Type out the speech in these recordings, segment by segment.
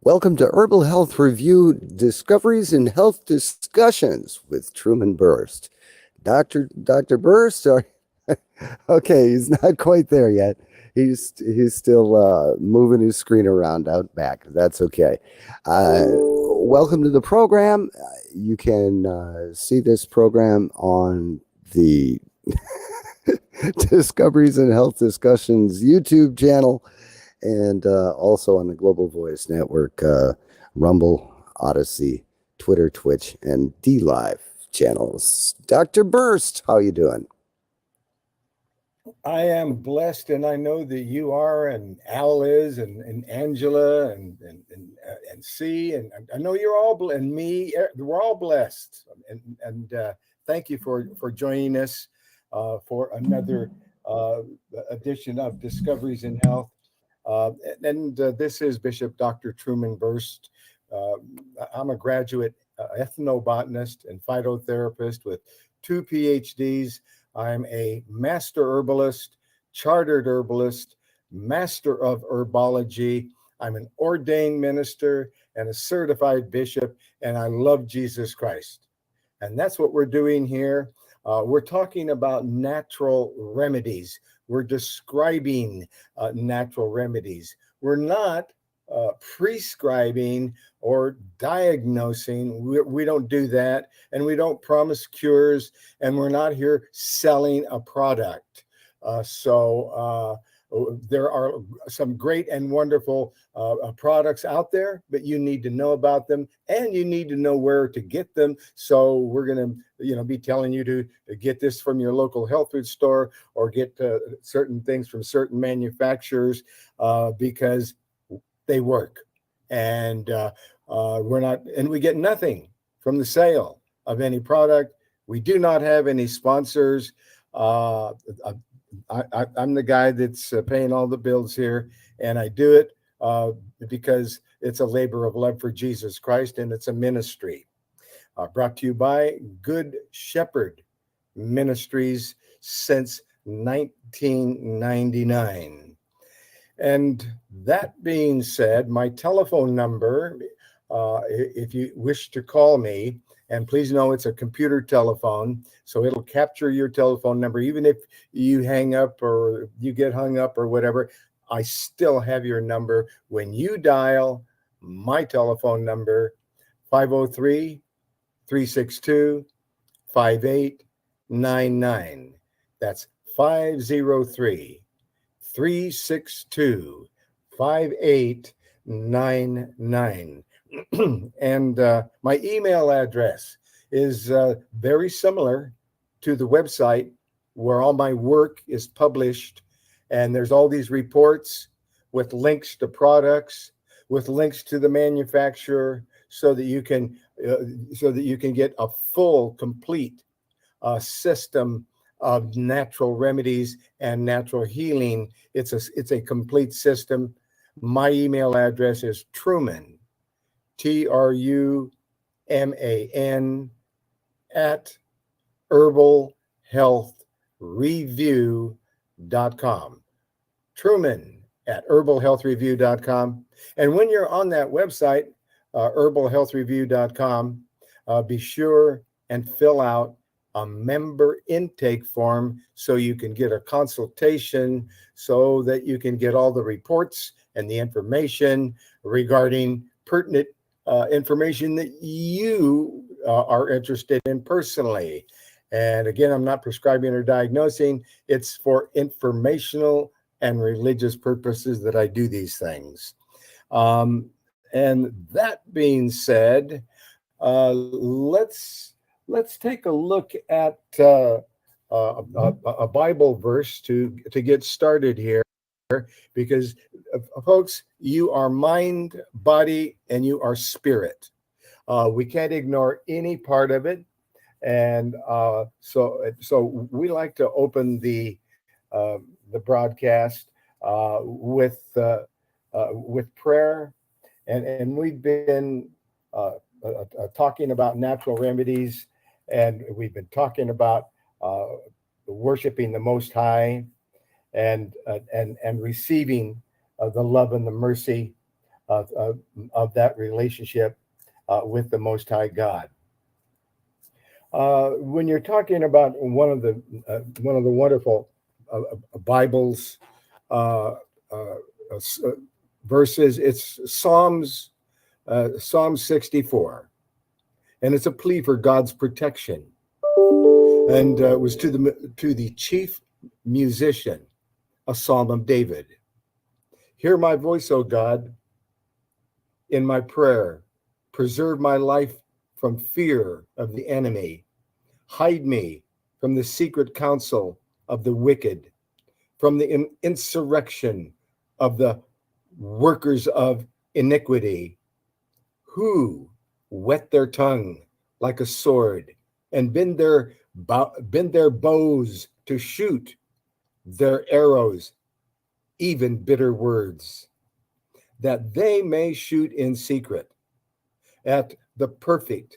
Welcome to Herbal Health Review Discoveries and Health Discussions with Truman Berst. Dr. Berst, okay, he's not quite there yet. He's still moving his screen around out back. That's okay. Welcome to the program. You can see this program on the Discoveries and Health Discussions YouTube channel, and also on the Global Voice Network, Rumble, Odyssey, Twitter, Twitch, and DLive channels. Dr. Berst, how you doing? I am blessed, and I know that you are, and Al is, and Angela, and C, and I know you're all, and me, we're all blessed, and thank you for joining us for another edition of Discoveries in Health. This is Bishop Dr. Truman Berst. I'm a graduate ethnobotanist and phytotherapist with 2 PhDs. I'm a master herbalist, chartered herbalist, master of herbology. I'm an ordained minister and a certified bishop, and I love Jesus Christ. And that's what we're doing here. We're talking about natural remedies. We're describing natural remedies. We're not prescribing or diagnosing. We don't do that, and we don't promise cures, and we're not here selling a product. There are some great and wonderful products out there, but you need to know about them, and you need to know where to get them. So we're going to, be telling you to get this from your local health food store, or get certain things from certain manufacturers because they work, and we get nothing from the sale of any product. We do not have any sponsors. I'm the guy that's paying all the bills here, and I do it because it's a labor of love for Jesus Christ, and it's a ministry brought to you by Good Shepherd Ministries since 1999. And that being said, my telephone number, if you wish to call me, and please know it's a computer telephone, so it'll capture your telephone number. Even if you hang up or you get hung up or whatever, I still have your number. When you dial my telephone number, 503-362-5899. That's 503-362-5899. And my email address is very similar to the website where all my work is published. And there's all these reports with links to products, with links to the manufacturer, so that you can get a full, complete system of natural remedies and natural healing. It's a complete system. My email address is Truman, TRUMAN, at herbalhealthreview.com. Truman at herbalhealthreview.com. And when you're on that website, herbalhealthreview.com, be sure and fill out a member intake form so you can get a consultation, so that you can get all the reports and the information regarding pertinent information that you are interested in personally. And again, I'm not prescribing or diagnosing. It's for informational and religious purposes that I do these things. And that being said, let's take a look at a Bible verse to get started here, because folks, you are mind, body, and you are spirit. We can't ignore any part of it. And so we like to open the broadcast with prayer, and we've been talking about natural remedies, and we've been talking about worshiping the Most High, and receiving the love and the mercy of that relationship with the Most High God. When you're talking about one of the wonderful Bible's uh, uh, verses, it's Psalm 64, and it's a plea for God's protection, and it was to the chief musician, a psalm of David. Hear my voice, O God, in my prayer. Preserve my life from fear of the enemy. Hide me from the secret counsel of the wicked, from the insurrection of the workers of iniquity, who whet their tongue like a sword and bend their bows to shoot, their arrows, even bitter words, that they may shoot in secret at the perfect.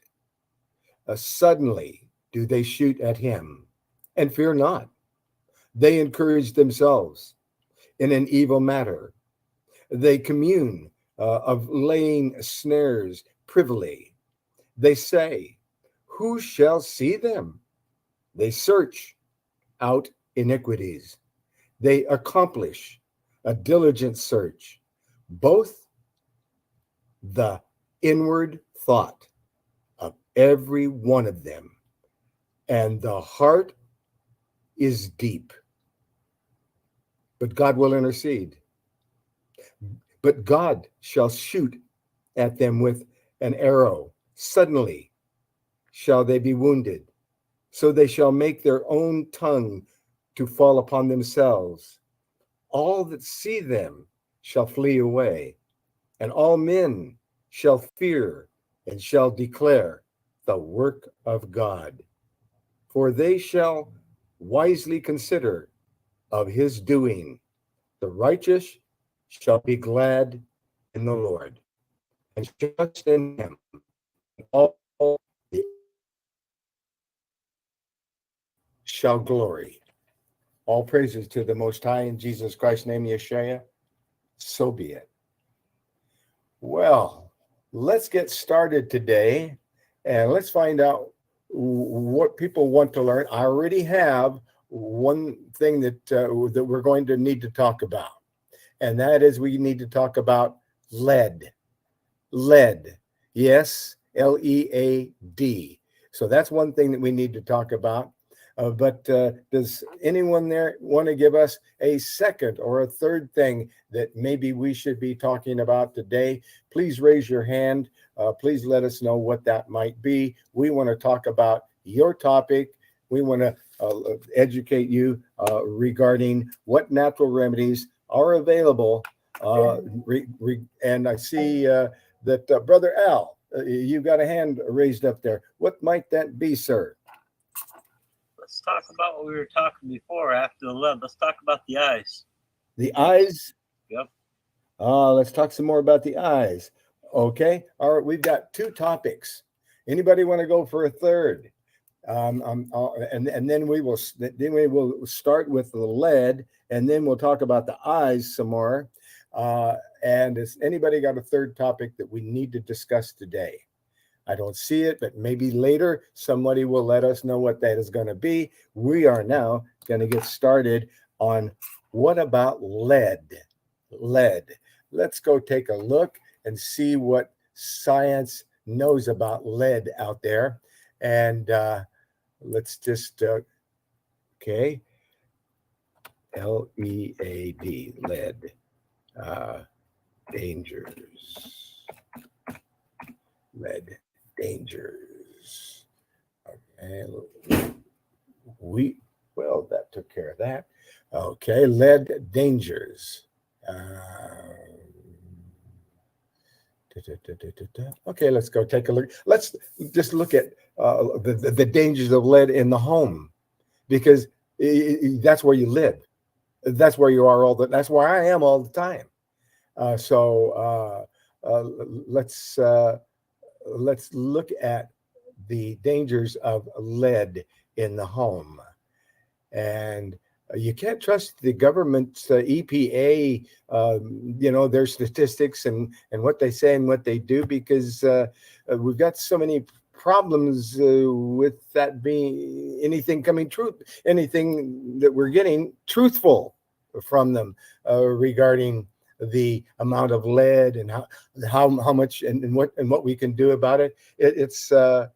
Suddenly do they shoot at him, and fear not. They encourage themselves in an evil matter. They commune of laying snares privily. They say, who shall see them? They search out iniquities. They accomplish a diligent search, both the inward thought of every one of them, and the heart is deep. But God will intercede. But God shall shoot at them with an arrow. Suddenly shall they be wounded. So they shall make their own tongue to fall upon themselves. All that see them shall flee away, and all men shall fear and shall declare the work of God. For they shall wisely consider of his doing. The righteous shall be glad in the Lord, and trust in him. All the shall glory. All praises to the Most High in Jesus Christ's name, Yeshua. So be it. Well, let's get started today, and let's find out what people want to learn. I already have one thing that we're going to need to talk about, and that is we need to talk about lead. Lead, yes, Lead. So that's one thing that we need to talk about. But does anyone there want to give us a second or a third thing that maybe we should be talking about today? Please raise your hand. Please let us know what that might be. We want to talk about your topic. We want to educate you regarding what natural remedies are available. And I see that Brother Al, you've got a hand raised up there. What might that be, sir? Let's talk about what we were talking before after the lead. Let's talk about the eyes. The eyes? Yep. Let's talk some more about the eyes. Okay. All right. We've got two topics. Anybody want to go for a third? And then we will start with the lead, and then we'll talk about the eyes some more. And has anybody got a third topic that we need to discuss today? I don't see it, but maybe later somebody will let us know what that is going to be. We are now going to get started on what about lead? Lead. Let's go take a look and see what science knows about lead out there. And let's just, okay. Lead, lead. Dangers. Lead. Dangers. Okay, well, that took care of that. Okay, lead dangers. Okay, let's go take a look. Let's just look at the dangers of lead in the home, because that's where you live. That's where you are that's where I am all the time. So let's look at the dangers of lead in the home. And You can't trust the government's EPA, their statistics and what they say and what they do, because we've got so many problems with that being anything that we're getting truthful from them regarding the amount of lead and how much and what we can do about it. It's that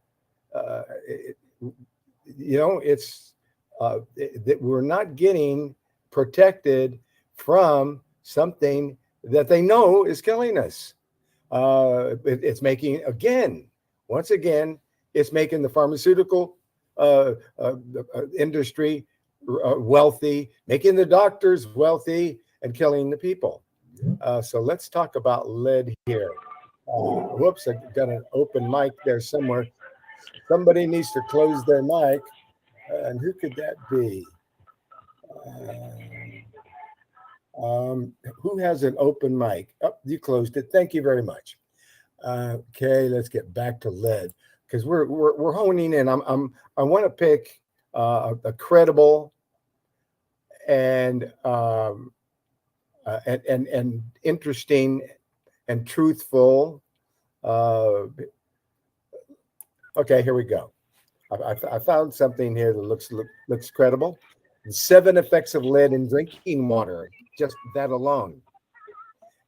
we're not getting protected from something that they know is killing us. It's making, once again, it's making the pharmaceutical industry wealthy, making the doctors wealthy, and killing the people. So let's talk about lead here. Whoops, I got an open mic there somewhere. Somebody needs to close their mic. And who could that be? Who has an open mic? Oh, you closed it. Thank you very much. Okay, let's get back to lead, because we're honing in. I want to pick a credible and interesting and truthful. Okay, here we go. I found something here that looks credible. 7 effects of lead in drinking water, just that alone.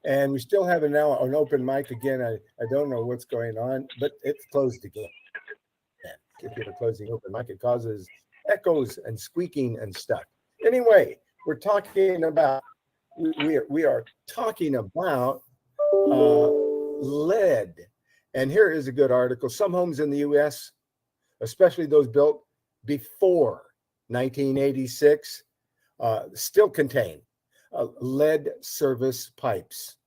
And we still have an open mic again. I don't know what's going on, but it's closed again. If you're closing open mic, it causes echoes and squeaking and stuff. Anyway, we are talking about lead. And here is a good article. Some homes in the U.S., especially those built before 1986, still contain lead service pipes.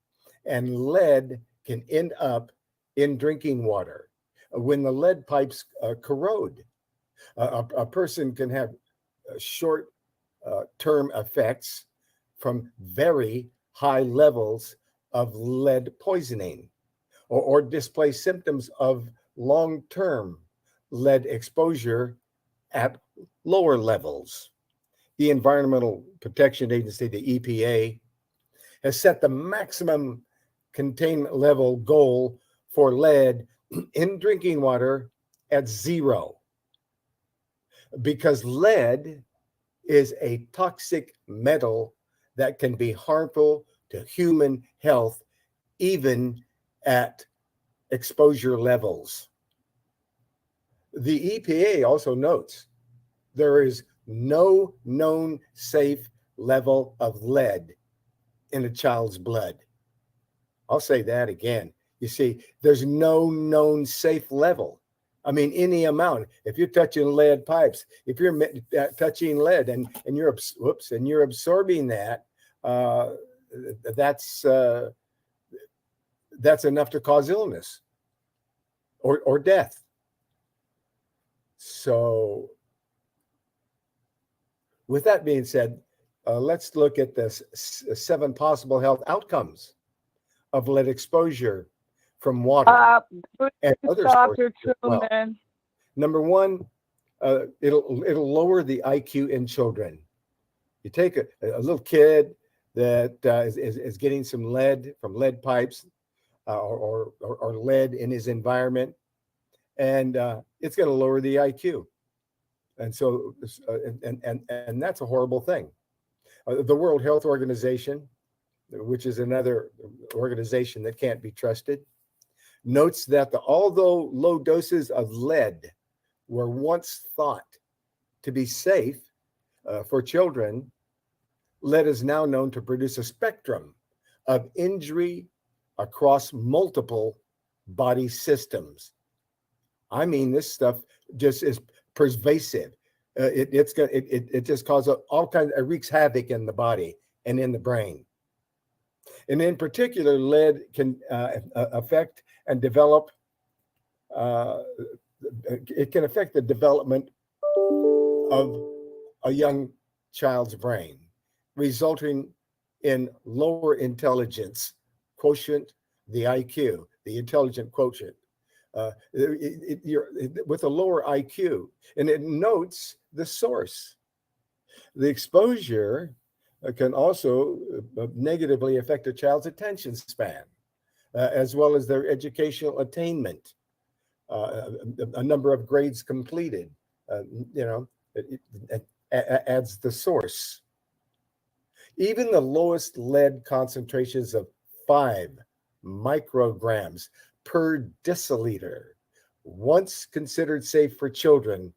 And lead can end up in drinking water. When the lead pipes corrode, a person can have short-term effects from very high levels of lead poisoning, or display symptoms of long-term lead exposure at lower levels. The Environmental Protection Agency, the EPA, has set the maximum containment level goal for lead in drinking water at 0, because lead is a toxic metal that can be harmful to human health even at exposure levels. The EPA also notes there is no known safe level of lead in a child's blood. I'll say that again. You see, there's no known safe level. I mean, any amount. If you're touching lead pipes, if you're touching lead and you're absorbing that, that's enough to cause illness or death. So, with that being said, let's look at the 7 possible health outcomes of lead exposure from water and other Dr. sources as well. Truman. Number 1, it'll lower the IQ in children. You take a little kid that is getting some lead from lead pipes or lead in his environment, and it's going to lower the IQ. And so, and that's a horrible thing. The World Health Organization, which is another organization that can't be trusted, notes that although low doses of lead were once thought to be safe for children, lead is now known to produce a spectrum of injury across multiple body systems. I mean, this stuff just is pervasive. It just causes all kinds. It wreaks havoc in the body and in the brain. And in particular, lead can affect and develop. It can affect the development of a young child's brain, resulting in lower intelligence quotient, the IQ, the intelligent quotient. With a lower IQ, and it notes the source. The exposure can also negatively affect a child's attention span, as well as their educational attainment, a number of grades completed. It adds the source. Even the lowest lead concentrations of 5 micrograms per deciliter, once considered safe for children,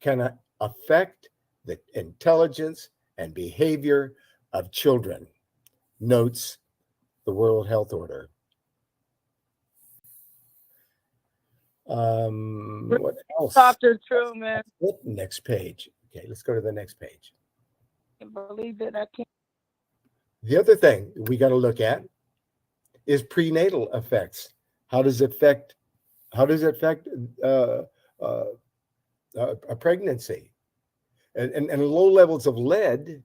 can affect the intelligence and behavior of children, notes the World Health Order. What else? Dr. Truman. Next page. Okay, let's go to the next page. I can't believe it. I can't. The other thing we got to look at is prenatal effects. How does it affect a pregnancy? And low levels of lead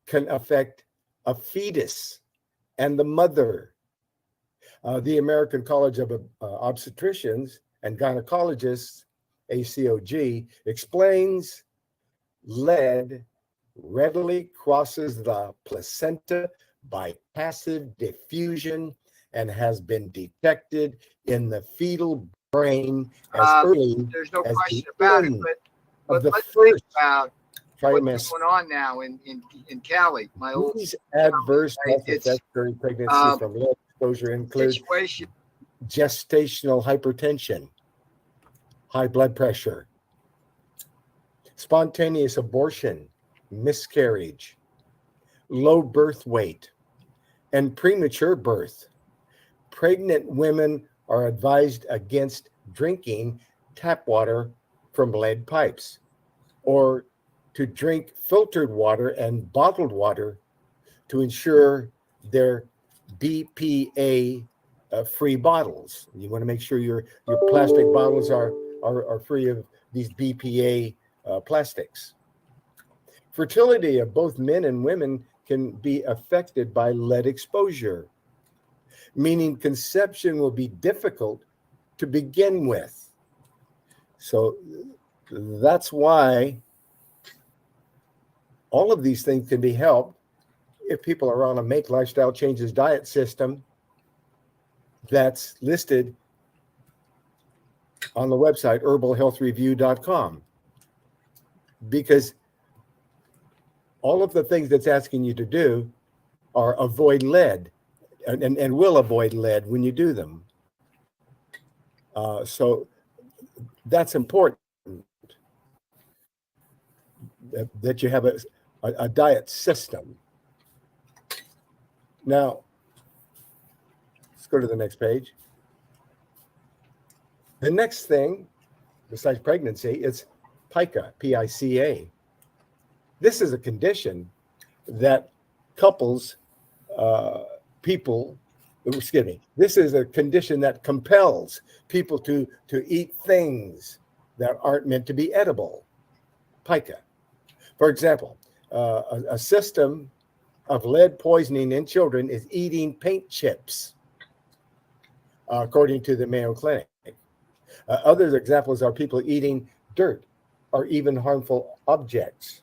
can affect a fetus and the mother. The American College of Obstetricians and Gynecologists, ACOG, explains lead readily crosses the placenta by passive diffusion and has been detected in the fetal brain as early there's no as question the about it, end but of the let's think first about what's trimester. going on now in Cali. My old These adverse Right, health it's, effects during pregnancy from lead exposure include situation. gestational hypertension, high blood pressure, spontaneous abortion, miscarriage, low birth weight, and premature birth. Pregnant women are advised against drinking tap water from lead pipes or to drink filtered water and bottled water to ensure their BPA free bottles. You want to make sure your plastic bottles are free of these BPA plastics. Fertility of both men and women can be affected by lead exposure, meaning conception will be difficult to begin with. So that's why all of these things can be helped if people are on a Make Lifestyle Changes diet system that's listed on the website herbalhealthreview.com, because all of the things that's asking you to do are avoid lead and will avoid lead when you do them. So that's important, that you have a diet system. Now, let's go to the next page. The next thing, besides pregnancy, is pica, P-I-C-A. This is a condition that this is a condition that compels people to eat things that aren't meant to be edible. Pica. For example, a system of lead poisoning in children is eating paint chips, according to the Mayo Clinic. Other examples are people eating dirt or even harmful objects.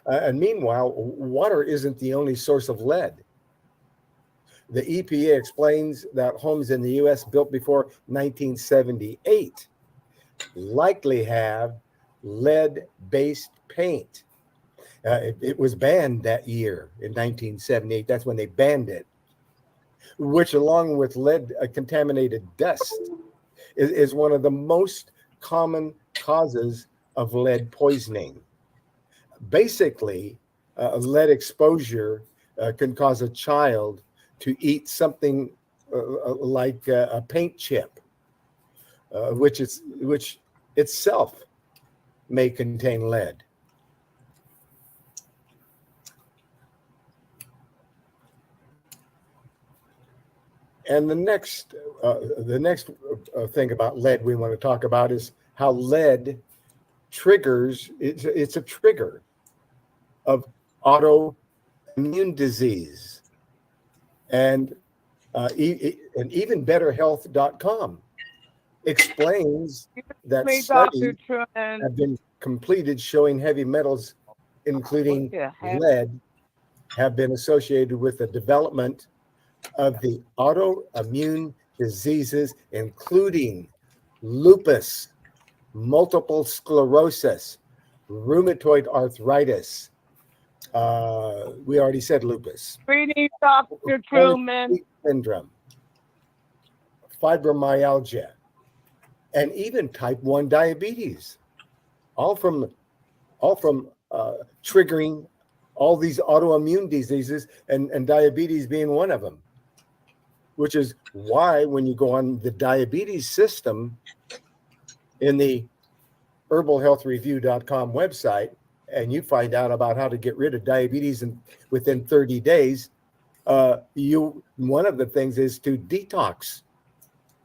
And meanwhile, water isn't the only source of lead. The EPA explains that homes in the U.S. built before 1978 likely have lead-based paint. It was banned that year in 1978. That's when they banned it, which, along with lead-contaminated dust, is one of the most common causes of lead poisoning. Basically, lead exposure can cause a child to eat something like a paint chip, which itself may contain lead. And the next thing about lead we want to talk about is how lead triggers. It's a trigger of autoimmune disease, and even betterhealth.com explains that studies have been completed showing heavy metals, including Yeah, lead, have been associated with the development of the autoimmune diseases, including lupus, multiple sclerosis, rheumatoid arthritis. We already said lupus. Greetings, Dr. Truman. Syndrome, fibromyalgia, and even type 1 diabetes, all from triggering all these autoimmune diseases, and diabetes being one of them, which is why when you go on the diabetes system in the herbalhealthreview.com website and you find out about how to get rid of diabetes within 30 days, one of the things is to detox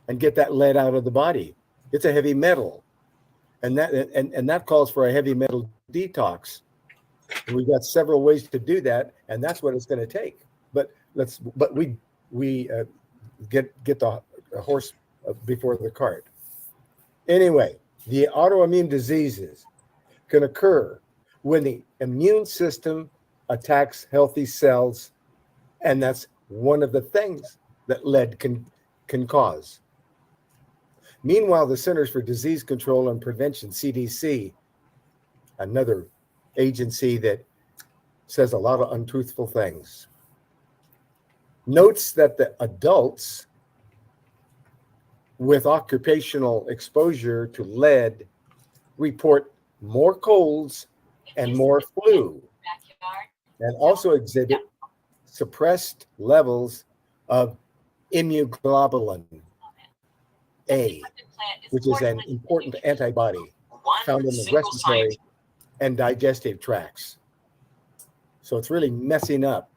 and get that lead out of the body. It's a heavy metal, and that calls for a heavy metal detox. And we've got several ways to do that, and that's what it's going to take. But we get the horse before the cart. Anyway, the autoimmune diseases can occur when the immune system attacks healthy cells, and that's one of the things that lead can cause. Meanwhile, the Centers for Disease Control and Prevention, CDC, another agency that says a lot of untruthful things, notes that the adults with occupational exposure to lead report more colds and more flu, and also exhibit suppressed levels of immunoglobulin A, which is an important antibody found in the respiratory and digestive tracts. So it's really messing up,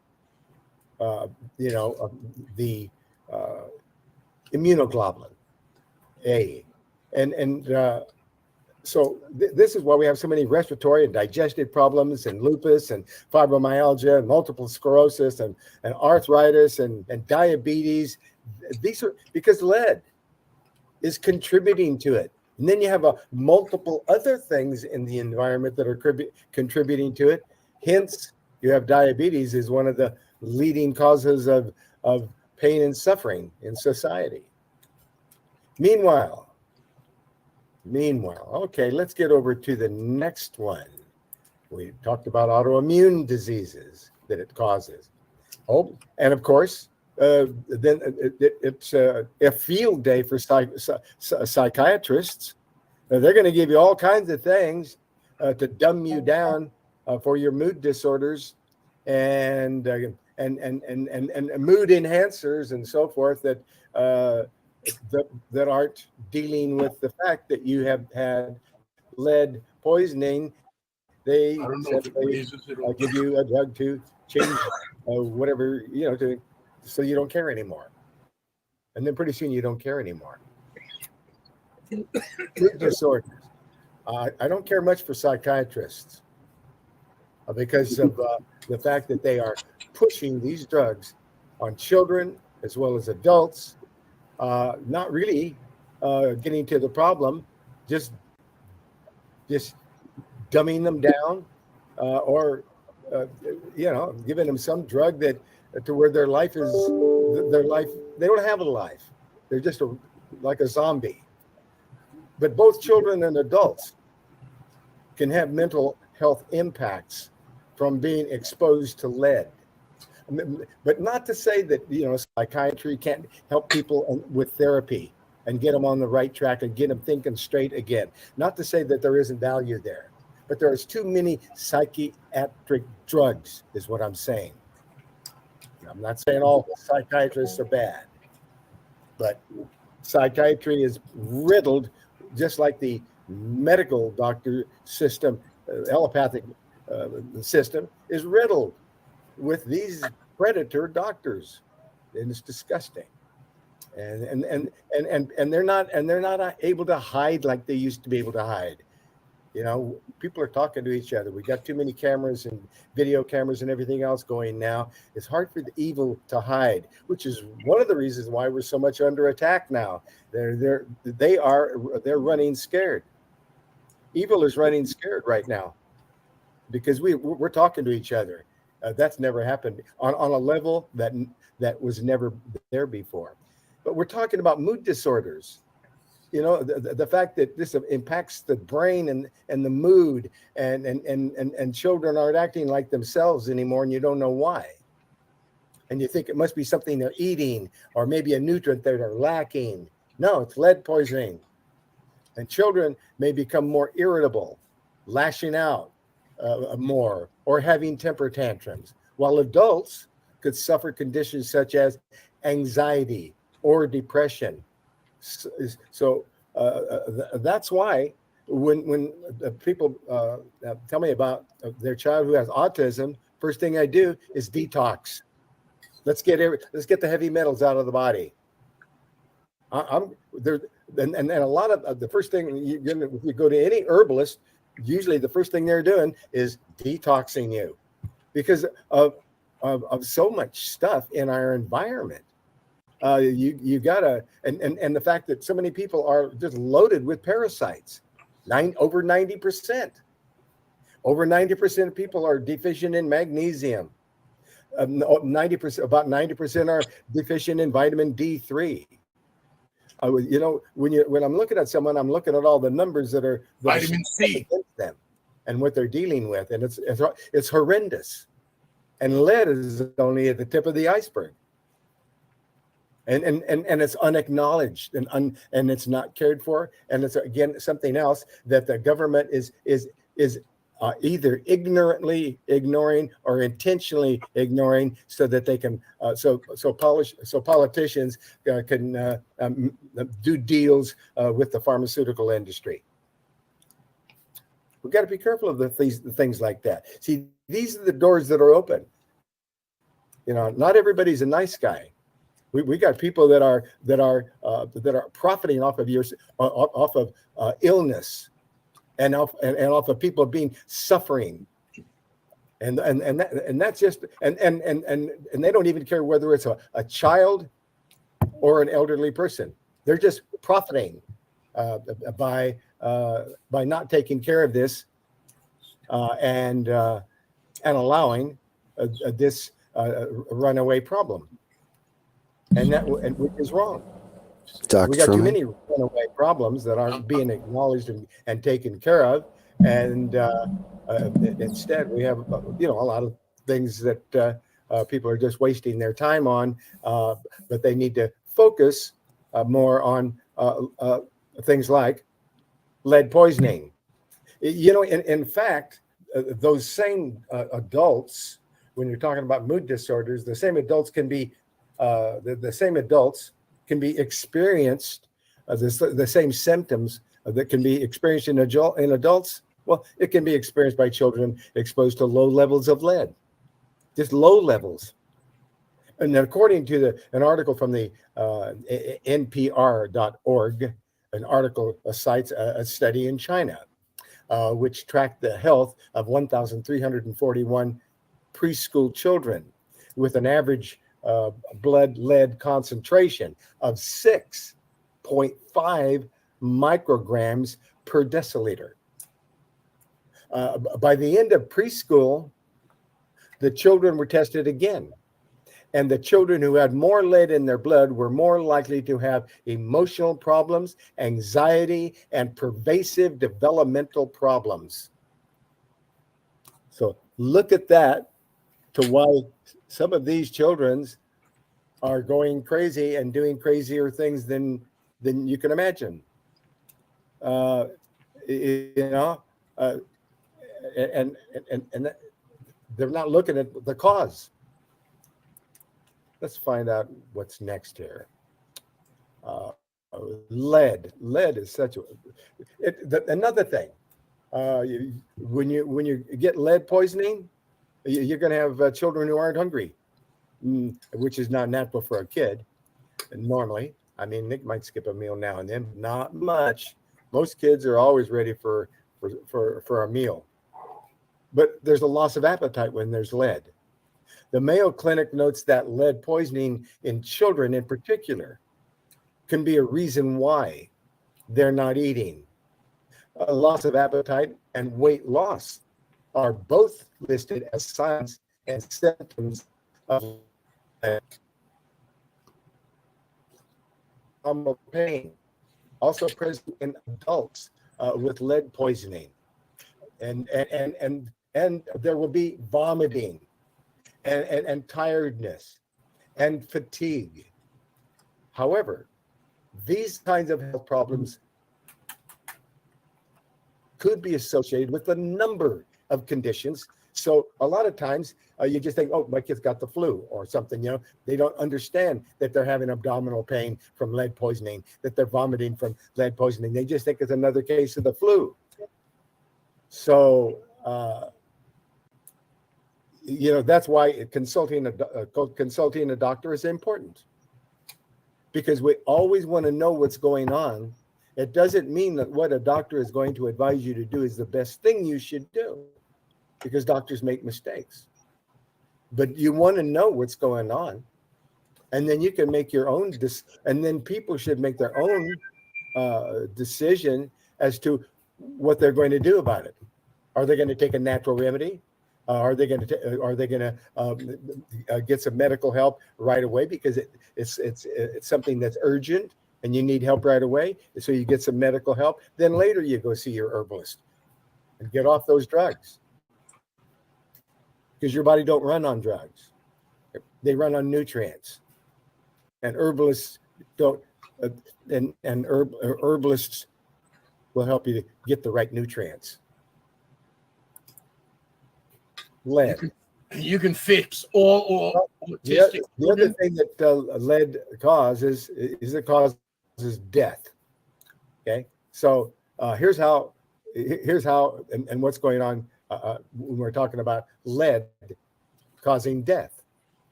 the immunoglobulin A, so this is why we have so many respiratory and digestive problems, and lupus, and fibromyalgia, and multiple sclerosis, and arthritis, and diabetes. These are because lead is contributing to it. And then you have multiple other things in the environment that are contributing to it. Hence, you have diabetes is one of the leading causes of pain and suffering in society. Meanwhile, okay, let's get over to the next one. We talked about autoimmune diseases that it causes. Oh, and of course, then it's a field day for psychiatrists. They're going to give you all kinds of things to dumb you down for your mood disorders and mood enhancers and so forth that aren't dealing with the fact that you have had lead poisoning. They give you a drug to change whatever, so you don't care anymore. And then pretty soon you don't care anymore. Mood disorders. I don't care much for psychiatrists because of the fact that they are pushing these drugs on children as well as adults. Not really getting to the problem, just dumbing them down, or giving them some drug that to where their life. They don't have a life. They're just like a zombie. But both children and adults can have mental health impacts from being exposed to lead. But not to say that, psychiatry can't help people with therapy and get them on the right track and get them thinking straight again. Not to say that there isn't value there, but there's too many psychiatric drugs is what I'm saying. I'm not saying all psychiatrists are bad, but psychiatry is riddled, just like the medical doctor system, allopathic system is riddled with these predator doctors, and it's disgusting. And they're not able to hide like they used to be able to hide. People are talking to each other. We got too many cameras and video cameras and everything else going now. It's hard for the evil to hide, which is one of the reasons why we're so much under attack now. They're running scared. Evil is running scared right now because we're talking to each other. That's never happened on a level that was never there before. But we're talking about mood disorders. You know, the fact that this impacts the brain and the mood, and children aren't acting like themselves anymore, and you don't know why. And you think it must be something they're eating or maybe a nutrient that they're lacking. No, it's lead poisoning. And children may become more irritable, lashing out more, or having temper tantrums, while adults could suffer conditions such as anxiety or depression. So that's why when people tell me about their child who has autism, first thing I do is detox. Let's get the heavy metals out of the body. I'm there, and a lot of the first thing if you go to any herbalist, usually the first thing they're doing is detoxing you because of so much stuff in our environment. You gotta and the fact that so many people are just loaded with parasites. Over 90%. Over 90% of people are deficient in magnesium. 90%, about 90% are deficient in vitamin D3. You know, when I'm looking at someone, I'm looking at all the numbers that are Vitamin C against them and what they're dealing with, and it's horrendous. And lead is only at the tip of the iceberg. And it's unacknowledged and it's not cared for, and it's again something else that the government is either ignorantly ignoring or intentionally ignoring, so that they can so politicians can do deals with the pharmaceutical industry. We've got to be careful of the things like that. See, these are the doors that are open. You know, not everybody's a nice guy. We got people that are profiting off of illness and off of people being suffering, and that's just and they don't even care whether it's a child or an elderly person. They're just profiting by not taking care of this and allowing this runaway problem. And which is wrong. Dr. We got too Truman? many runaway problems that aren't being acknowledged and taken care of, and instead we have a lot of things that people are just wasting their time on, but they need to focus more on things like lead poisoning. You know, in fact, those same adults, when you're talking about mood disorders, the same adults can be experienced the same symptoms that can be experienced in adults. Well, it can be experienced by children exposed to low levels of lead, just low levels. And according to an article from the NPR.org, an article cites a study in China, which tracked the health of 1,341 preschool children with an average blood lead concentration of 6.5 micrograms per deciliter. By the end of preschool, the children were tested again. And the children who had more lead in their blood were more likely to have emotional problems, anxiety, and pervasive developmental problems. So look at that to why some of these children are going crazy and doing crazier things than you can imagine. And they're not looking at the cause. Let's find out what's next here. Lead is such another thing. When you get lead poisoning, you're going to have children who aren't hungry, which is not natural for a kid. And normally, I mean, Nick might skip a meal now and then, not much. Most kids are always ready for a meal. But there's a loss of appetite when there's lead. The Mayo Clinic notes that lead poisoning in children in particular can be a reason why they're not eating. loss of appetite, and weight loss are both listed as signs and symptoms of abdominal pain, also present in adults with lead poisoning, and there will be vomiting and tiredness and fatigue. However, these kinds of health problems could be associated with a number of conditions. So a lot of times you just think, oh, my kid's got the flu or something, you know. They don't understand that they're having abdominal pain from lead poisoning, that they're vomiting from lead poisoning. They just think it's another case of the flu. So, you know, that's why consulting a doctor is important, because we always want to know what's going on. It doesn't mean that what a doctor is going to advise you to do is the best thing you should do, because doctors make mistakes. But you want to know what's going on, and then you can make your own and then people should make their own decision as to what they're going to do about it. Are they going to take a natural remedy? Are they going to get some medical help right away, because it's something that's urgent and you need help right away? So you get some medical help. Then later you go see your herbalist and get off those drugs, because your body don't run on drugs. They run on nutrients, and herbalists don't. Herbalists will help you to get the right nutrients. Lead. You can fix all autistic. The other thing that lead causes is death. Okay, so here's how and what's going on when we're talking about lead causing death.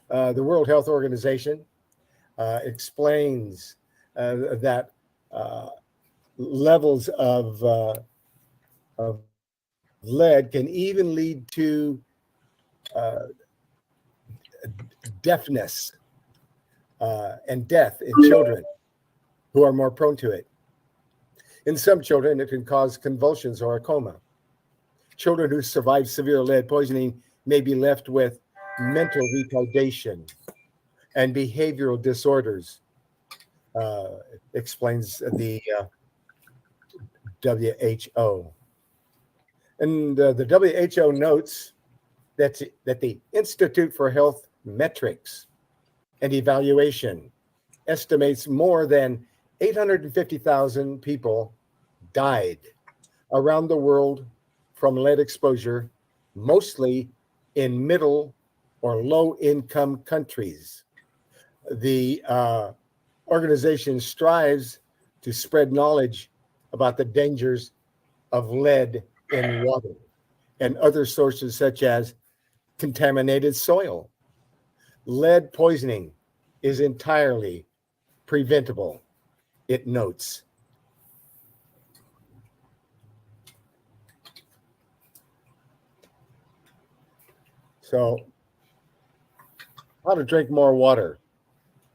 The World Health Organization explains that levels of lead can even lead to deafness and death in children who are more prone to it. In some children, it can cause convulsions or a coma. Children who survive severe lead poisoning may be left with mental retardation and behavioral disorders, explains the WHO. And the WHO notes that the Institute for Health Metrics and Evaluation estimates more than 850,000 people died around the world from lead exposure, mostly in middle or low-income countries. The organization strives to spread knowledge about the dangers of lead in water and other sources, such as contaminated soil. Lead poisoning is entirely preventable, it notes. So, how to drink more water.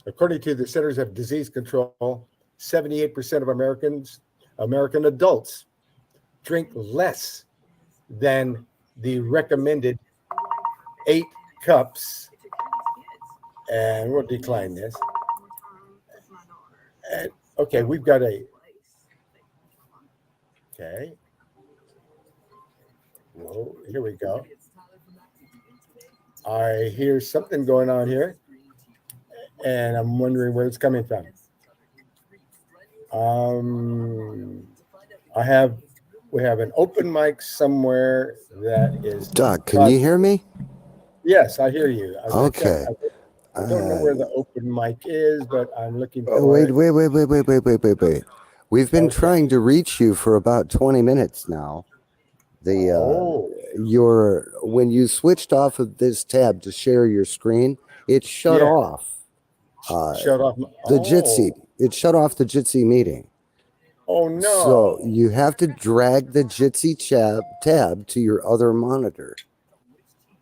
According to the Centers of Disease Control, 78% of American adults drink less than the recommended 8 cups. And we'll decline this. And okay, we've got okay. Whoa, here we go. I hear something going on here, and I'm wondering where it's coming from. We have an open mic somewhere that is. Doc, can you hear me? Yes, I hear you. Okay. I don't know where the open mic is, but I'm looking for Wait. it. We've been trying to reach you for about 20 minutes now. When you switched off of this tab to share your screen, it shut off. Shut off the Jitsi. It shut off the Jitsi meeting. Oh no! So you have to drag the Jitsi tab to your other monitor.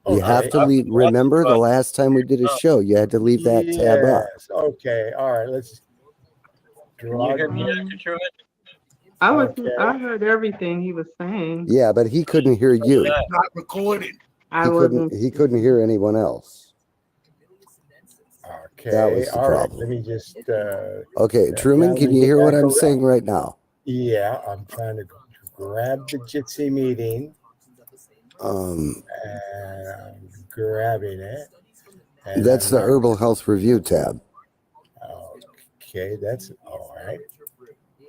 You have to leave. Remember the last time we did a show, you had to leave that tab up. Okay. All right. Let's. Can you hear me, Dr. Truman? Okay. I heard everything he was saying. Yeah, but he couldn't hear you. Yeah. Not recorded. He couldn't hear anyone else. Okay. That was the All right. problem. Let me just. Okay, Truman, now can we you get hear what back I'm over- saying right now? Yeah, I'm trying to grab the Jitsi meeting. Um, And I'm grabbing it. And that's I'm the not- Herbal Health Review tab. Okay, that's all right.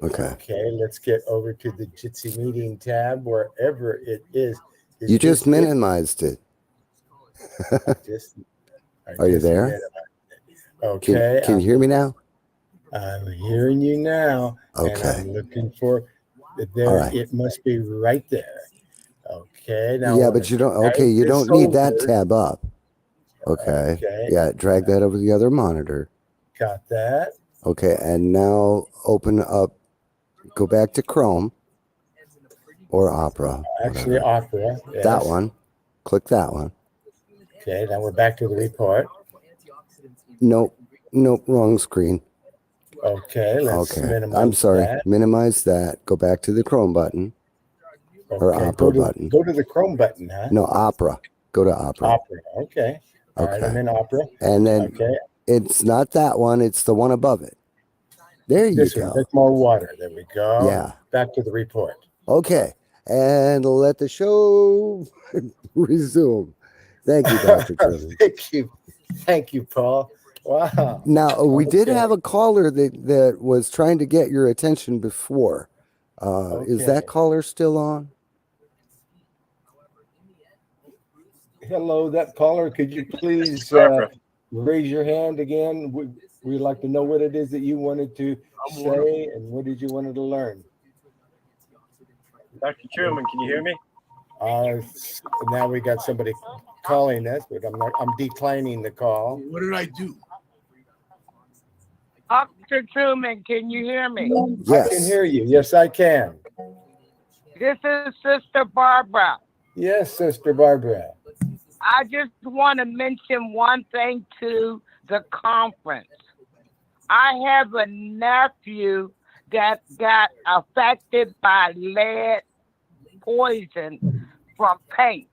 Okay. Okay, let's get over to the Jitsi meeting tab, wherever it is. You just minimized it. Are you there? Okay. Can you hear me now? I'm hearing you now. And Okay. I'm looking for there. All right. It must be right there. Okay. Now. Yeah, but you don't. Okay, you don't need that tab up. Okay. Yeah, drag that over the other monitor. Got that. Okay, and now open up. Go back to Chrome or Opera. Actually, whatever. Opera. Yes. That one. Click that one. Okay. Now we're back to the report. Nope. Wrong screen. Okay. Let's minimize I'm sorry. that. Minimize that. Go back to the Chrome button or Opera button. Go to the Chrome button, huh? No, Opera. Go to Opera. Opera. Okay. All right, I'm in Opera. And then it's not that one. It's the one above it. There you go. There's more water. There we go. Yeah. Back to the report. Okay. And let the show resume. Thank you, Dr. Truman. Thank you, Paul. Wow. Now, we did have a caller that was trying to get your attention before. Is that caller still on? Hello, that caller. Could you please raise your hand again? We'd like to know what it is that you wanted to say and what did you wanted to learn. Dr. Truman, can you hear me? Now we got somebody calling us, but I'm declining the call. What did I do? Dr. Truman, can you hear me? Yes. I can hear you. Yes, I can. This is Sister Barbara. Yes, Sister Barbara. I just want to mention one thing to the conference. I have a nephew that got affected by lead poison from paint.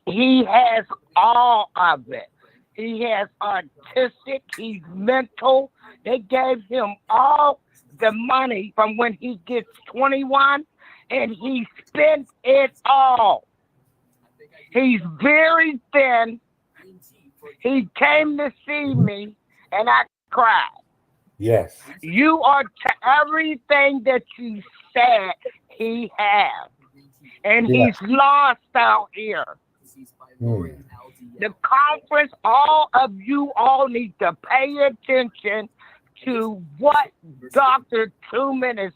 He has all of it. He has autistic, he's mental. They gave him all the money from when he gets 21, and he spent it all. He's very thin. He came to see me, and I cried. Yes. You are everything that you said he has. And he's lost out here. The conference, all of you all need to pay attention to what Dr. Truman is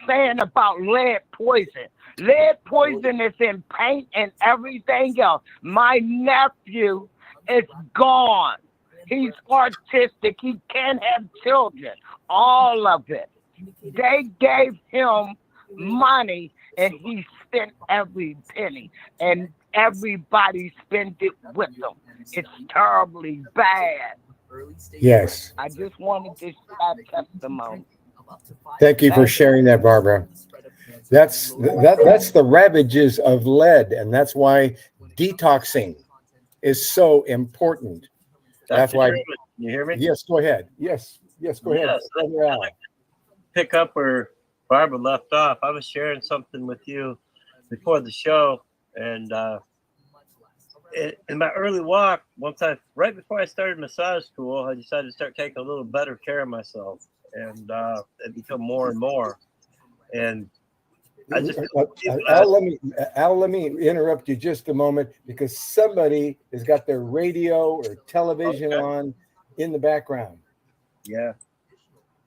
saying about lead poison. Lead poison is in paint and everything else. My nephew is gone. He's autistic. He can't have children. All of it. They gave him money and he spent every penny. And everybody spent it with him. It's terribly bad. Yes. I just wanted to share testimony. Thank you for sharing that, Barbara. That's the ravages of lead, and that's why detoxing is so important. That's why. Truman, can you hear me? Yes, go ahead. Yes, go ahead. Yes, I'd like to pick up where Barbara left off. I was sharing something with you before the show, and in my early walk, right before I started massage school, I decided to start taking a little better care of myself, and it become more and more. And I just Al, let me interrupt you just a moment because somebody has got their radio or television on in the background. Yeah.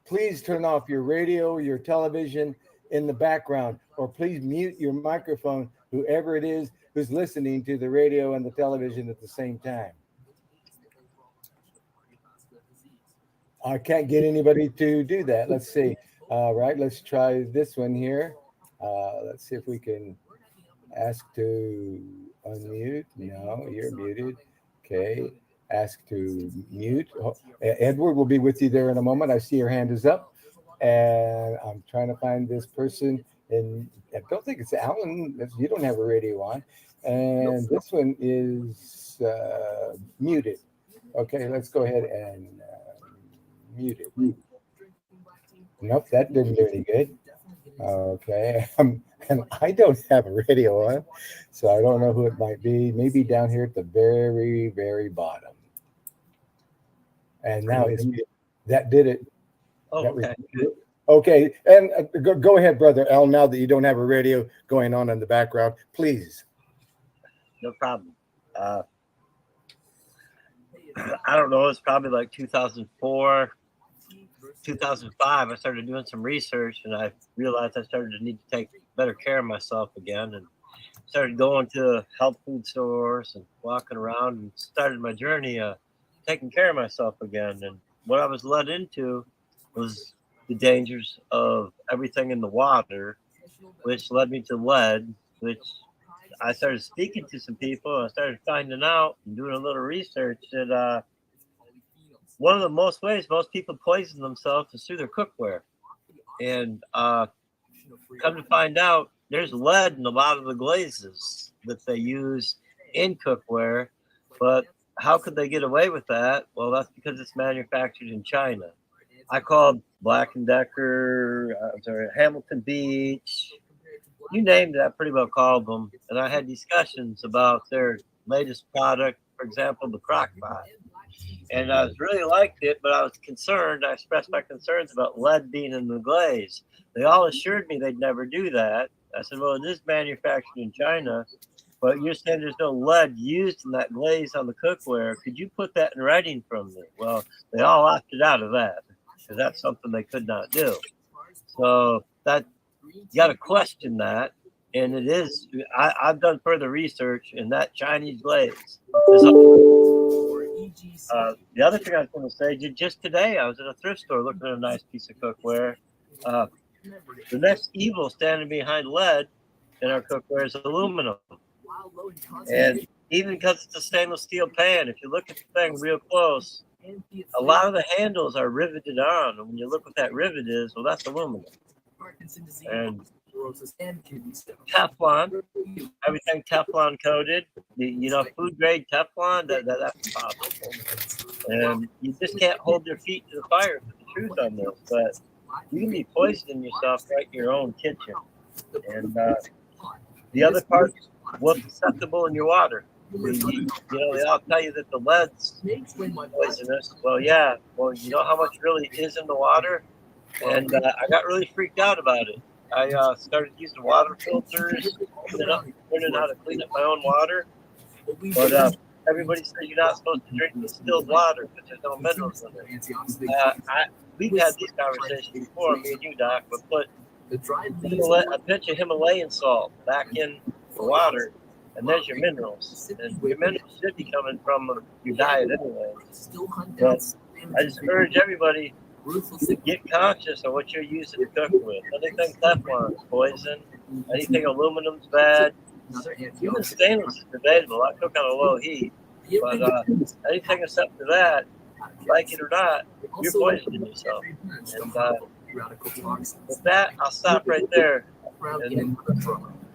Please turn off your radio or your television in the background, or please mute your microphone, whoever it is who's listening to the radio and the television at the same time. I can't get anybody to do that. Let's see. All right, let's try this one here. Let's see if we can ask to unmute. No, you're muted. Okay. Ask to mute. Edward will be with you there in a moment. I see your hand is up. and I'm trying to find this person, and I don't think it's Alan. You don't have a radio on, and this one is muted. Okay, let's go ahead and mute it. Nope, that didn't do any good. Okay, and I don't have a radio on, so I don't know who it might be. Maybe down here at the very, very bottom. And now that did it. Oh, That was okay. good. Okay, and go ahead, Brother Al. Now that you don't have a radio going on in the background, please. No problem. I don't know. It's probably like 2004, 2005. I started doing some research, and I realized I started to need to take better care of myself again, and started going to health food stores and walking around, and started my journey taking care of myself again. And what I was led into was the dangers of everything in the water, which led me to lead, which I started speaking to some people. I started finding out and doing a little research that one of the most ways most people poison themselves is through their cookware. And come to find out, there's lead in a lot of the glazes that they use in cookware. But how could they get away with that? Well, that's because it's manufactured in China. I called Black & Decker, Hamilton Beach, you named it, I pretty well called them. And I had discussions about their latest product, for example, the Crock-Pot. And I really liked it, but I was concerned. I expressed my concerns about lead being in the glaze. They all assured me they'd never do that. I said, well, it is manufactured in China, but you're saying there's no lead used in that glaze on the cookware. Could you put that in writing from me? Well, they all opted out of that because that's something they could not do. So that you got to question that. And it is, I've done further research, and that Chinese glaze is the other thing I was going to say, just today, I was at a thrift store looking at a nice piece of cookware. The next evil standing behind lead in our cookware is aluminum. And even because it's a stainless steel pan, if you look at the thing real close, a lot of the handles are riveted on. And when you look what that rivet is, well, that's aluminum. And Teflon, everything Teflon coated, food grade Teflon, that's impossible. And you just can't hold your feet to the fire for the truth on this, but you can be poisoning yourself right in your own kitchen. And the other part, what's acceptable in your water. They all tell you that the lead's poisonous. Well, yeah. Well, you know how much really is in the water? And I got really freaked out about it. I started using water filters, learning how to clean up my own water. But everybody says you're not supposed to drink distilled water because there's no minerals in it. We've had these conversations before, me and you, Doc, but put a pinch of Himalayan salt back in the water, and there's your minerals. And your minerals should be coming from your diet anyway. But I just urge everybody, get conscious of what you're using to cook with. Anything Teflon is poison. Anything aluminum's bad. Even stainless is debatable. I cook on a low heat. But anything except for that, like it or not, you're poisoning yourself. And with that, I'll stop right there.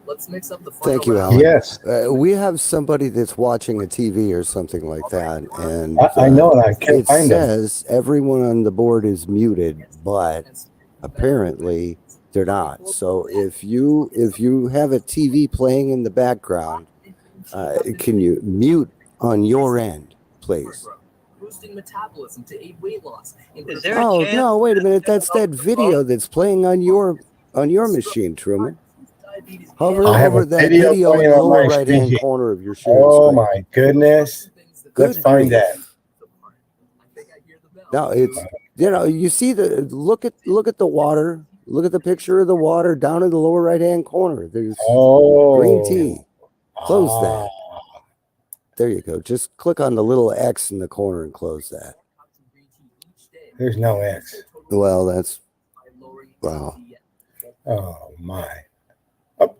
Let's mix up the final Thank you, round. Alan. Yes, We have somebody that's watching a TV or something like that, and I know, and I can't it find them. says everyone on the board is muted, but apparently they're not. So if you have a TV playing in the background, can you mute on your end, please? Boosting metabolism to aid weight loss. Is there a Oh chance? no! Wait a minute. That's that video that's playing on your machine, Truman. Hover I have over a that video video in playing the on lower my right-hand screen. corner of your sharing Oh screen. my goodness. Let's Good find grief. that. No, it's you see look at the water. Look at the picture of the water down in the lower right-hand corner. There's green tea. Close that. There you go. Just click on the little X in the corner and close that. There's no X. Well, that's wow. Oh my. Oh,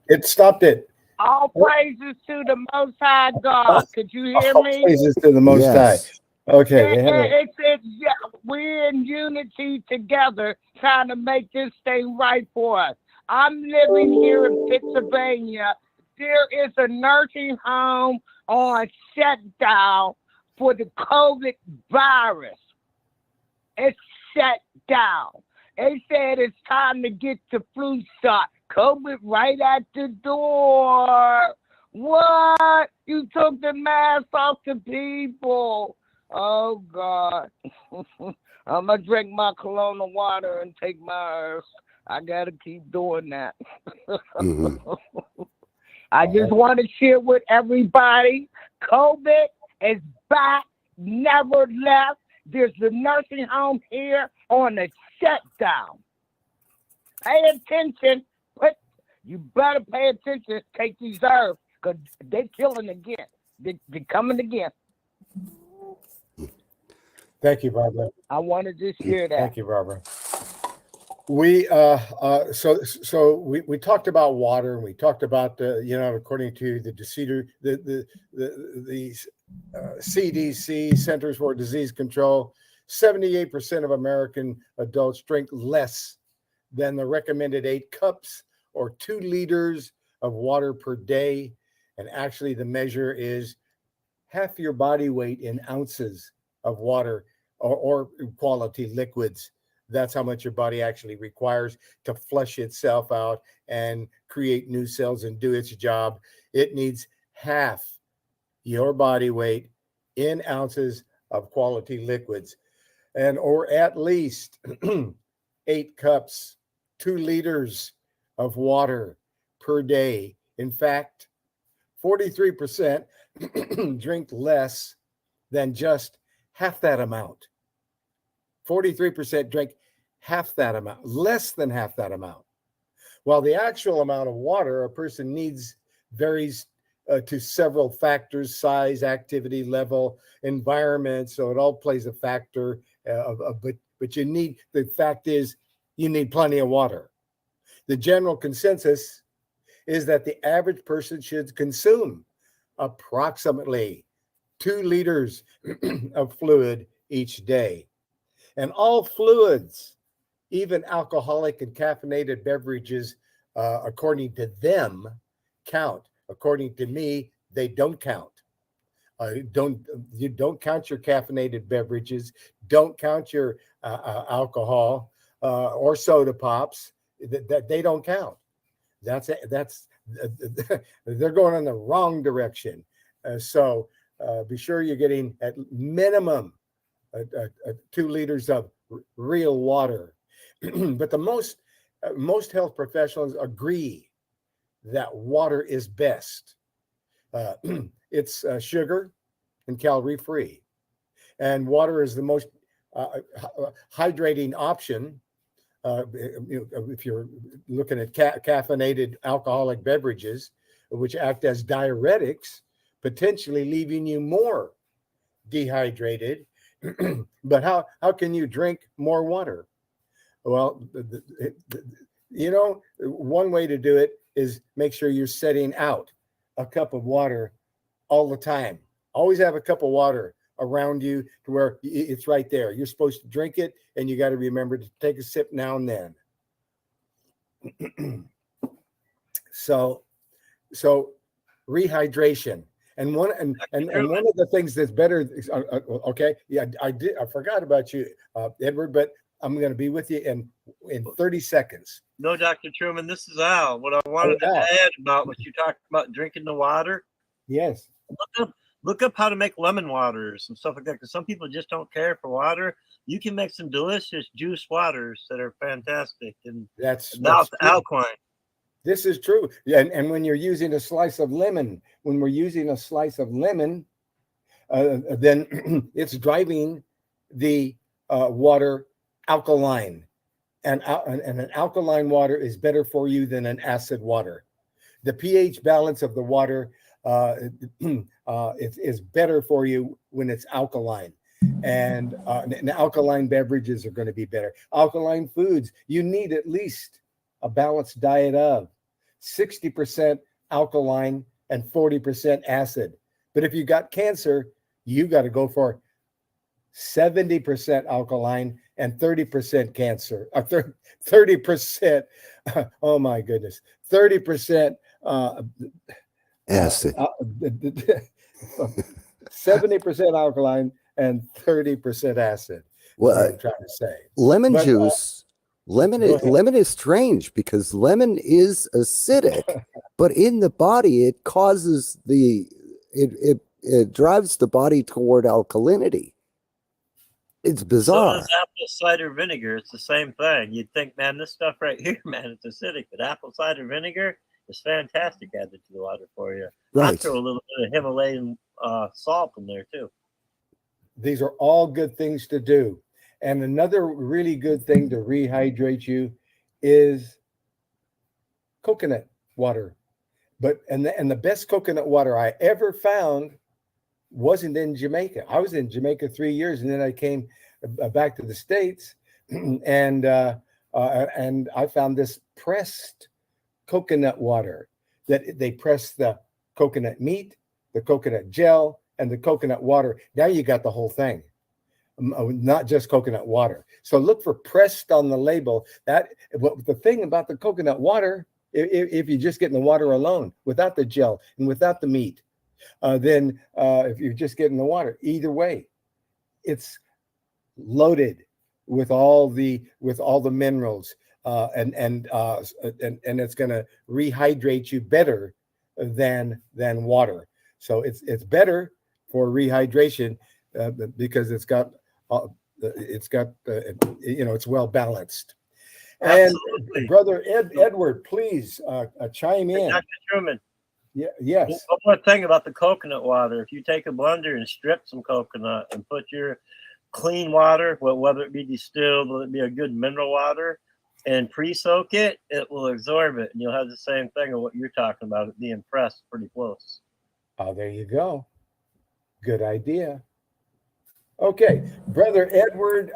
it stopped it. All praises to the Most High God. Could you hear All me? praises to the Most Yes. Okay, they have Yeah, we're in unity together trying to make this thing right for us. I'm living here in Pennsylvania. There is a nursing home on shutdown for the COVID virus. It's shut down. They said it's time to get the flu shot. COVID right at the door. What? You took the mask off the people. Oh, God. I'm going to drink my Kelowna water and take my herbs. I got to keep doing that. I just want to share with everybody, COVID is back, never left. There's a nursing home here on a shutdown. Pay attention. You better pay attention. Take these herbs because they're killing again. They're coming again. Thank you, Barbara. I wanted to share that. Thank you, Barbara. We we talked about water, and we talked about according to the CDC, Centers for Disease Control, 78% of American adults drink less than the recommended 8 cups or 2 liters of water per day. And actually the measure is half your body weight in ounces of water or quality liquids. That's how much your body actually requires to flush itself out and create new cells and do its job. It needs half your body weight in ounces of quality liquids, and or at least 8 cups, 2 liters of water per day. In fact, 43% drink less than just half that amount. 43% drink half that amount, less than half that amount. While the actual amount of water a person needs varies to several factors: size, activity level, environment. So it all plays a factor. But you need, the fact is, you need plenty of water. The general consensus is that the average person should consume approximately 2 liters of fluid each day. And all fluids, even alcoholic and caffeinated beverages, according to them, count. According to me, they don't count. You don't count your caffeinated beverages. Don't count your alcohol or soda pops. That they don't count. That's they're going in the wrong direction. So be sure you're getting at minimum 2 liters of real water. But the most health professionals agree that water is best. It's sugar and calorie free, and water is the most hydrating option. If you're looking at caffeinated alcoholic beverages, which act as diuretics, potentially leaving you more dehydrated. But how can you drink more water? Well, one way to do it is make sure you're setting out a cup of water all the time. Always have a cup of water around you to where it's right there. You're supposed to drink it, and you got to remember to take a sip now and then. So rehydration. And one of the things that's better. Okay, yeah, I forgot about you, Edward, but I'm going to be with you in 30 seconds. No, Dr. Truman, this is Al. What I wanted to add about what you talked about drinking the water. Yes. Look up how to make lemon waters and stuff like that, because some people just don't care for water. You can make some delicious juice waters that are fantastic, and that's alkaline. This is true. Yeah, and when you're using a slice of lemon, then it's driving the water alkaline, and an alkaline water is better for you than an acid water. The pH balance of the water is better for you when it's alkaline, and alkaline beverages are going to be better. Alkaline foods, you need at least a balanced diet of 60% alkaline and 40% acid. But if you got cancer, you got to go for 70% alkaline, and 30% cancer. 30%, oh my goodness, 30% Acid. 70% alkaline and 30% acid. What Well, I'm trying to say. lemon But, juice. Lemon go ahead. lemon is strange because lemon is acidic, but in the body it causes it drives the body toward alkalinity. It's So bizarre. does apple cider vinegar. It's the same thing. You'd think, man, this stuff right here, man, it's acidic. But apple cider vinegar is fantastic added to the water for you. I Right. throw a little bit of Himalayan salt in there too. These are all good things to do. And another really good thing to rehydrate you is coconut water. And the best coconut water I ever found wasn't in Jamaica. I was in Jamaica 3 years, and then I came back to the States, and I found this pressed coconut water that they press the coconut meat, the coconut gel, and the coconut water. Now you got the whole thing, not just coconut water. So look for pressed on the label. The thing about the coconut water, if you're just getting the water alone, without the gel and without the meat, then if you're just getting the water, either way, it's loaded with all the minerals, and it's going to rehydrate you better than water. So it's better for rehydration because it's well balanced. Absolutely. And Brother Edward, please chime in. Dr. Truman. Yeah, yes. One more thing about the coconut water. If you take a blender and strip some coconut and put your clean water, whether it be distilled, whether it be a good mineral water, and pre-soak it, it will absorb it. And you'll have the same thing of what you're talking about, it being pressed pretty close. Oh, there you go. Good idea. Okay, Brother Edward,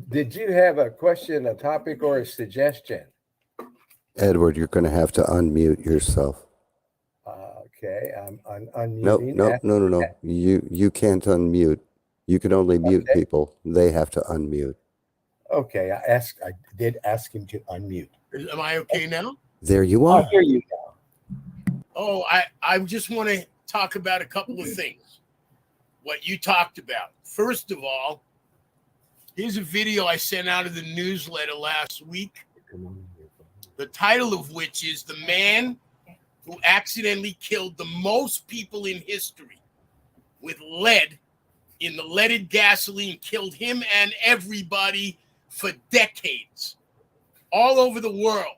did you have a question, a topic, or a suggestion? Edward, you're going to have to unmute yourself. Okay, I'm unmuting. No. You can't unmute. You can only mute people. They have to unmute. Okay, I did ask him to unmute. Am I okay now? There you Oh, are. here you go. Oh, I just want to talk about a couple of things. What you talked about. First of all, here's a video I sent out of the newsletter last week. The title of which is "The Man Who Accidentally Killed the Most People in History with Lead in the Leaded Gasoline, Killed him and everybody for decades all over the world.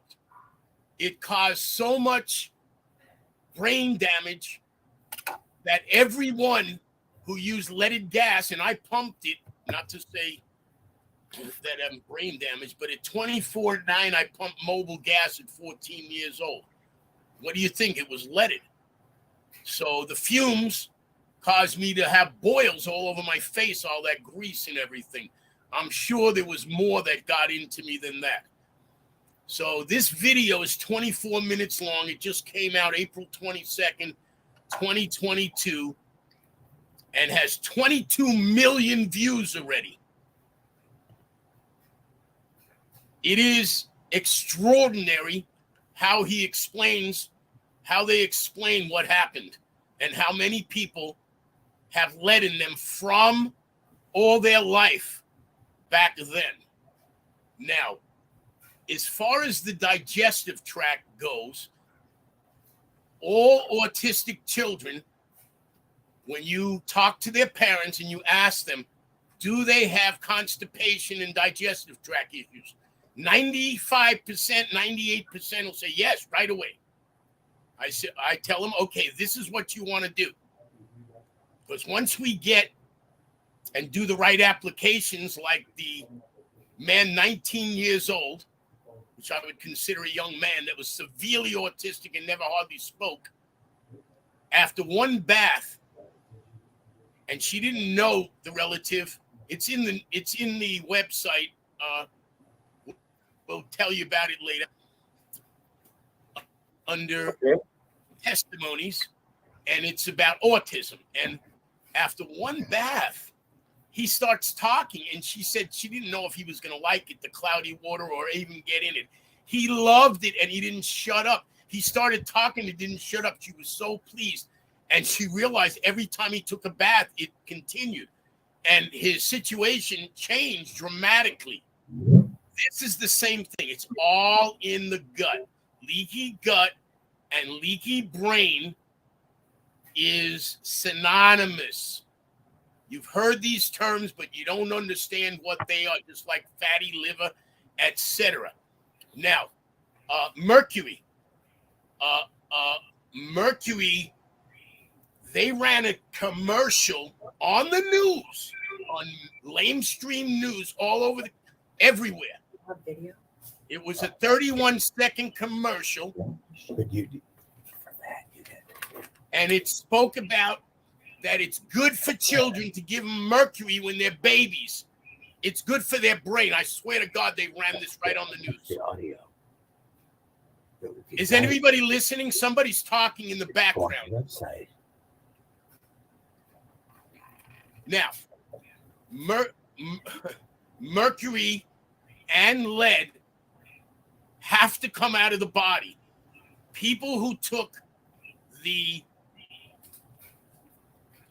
It caused so much brain damage that everyone who used leaded gas, and I pumped it, not to say that I'm brain damaged, but at 24.9, I pumped mobile gas at 14 years old. What do you think? It was leaded. So the fumes caused me to have boils all over my face, all that grease and everything. I'm sure there was more that got into me than that. So this video is 24 minutes long. It just came out April 22nd, 2022, and has 22 million views already. It is extraordinary how they explain what happened and how many people have lead in them from all their life back then. Now, as far as the digestive tract goes, all autistic children, when you talk to their parents and you ask them, do they have constipation and digestive tract issues? 95%, 98% will say yes right away. I tell them, okay, this is what you want to do. Because once we get and do the right applications, like the man 19 years old, which I would consider a young man that was severely autistic and never hardly spoke, after one bath, and she didn't know the relative. It's in the website. We'll tell you about it later. Under testimonies, and it's about autism. And after one bath, he starts talking, and she said she didn't know if he was going to like it, the cloudy water, or even get in it. He loved it, and he didn't shut up. He started talking and didn't shut up. She was so pleased. And she realized every time he took a bath, it continued. And his situation changed dramatically. This is the same thing. It's all in the gut. Leaky gut and leaky brain is synonymous. You've heard these terms, but you don't understand what they are, just like fatty liver, etc. Now, mercury. Mercury, they ran a commercial on the news, on lamestream news all over, everywhere. Video. It was a 31-second commercial. And it spoke about that it's good for children to give them mercury when they're babies. It's good for their brain. I swear to God, they ran this right on the news. Is anybody listening? Somebody's talking in the background. Now, mercury and lead have to come out of the body. People who took the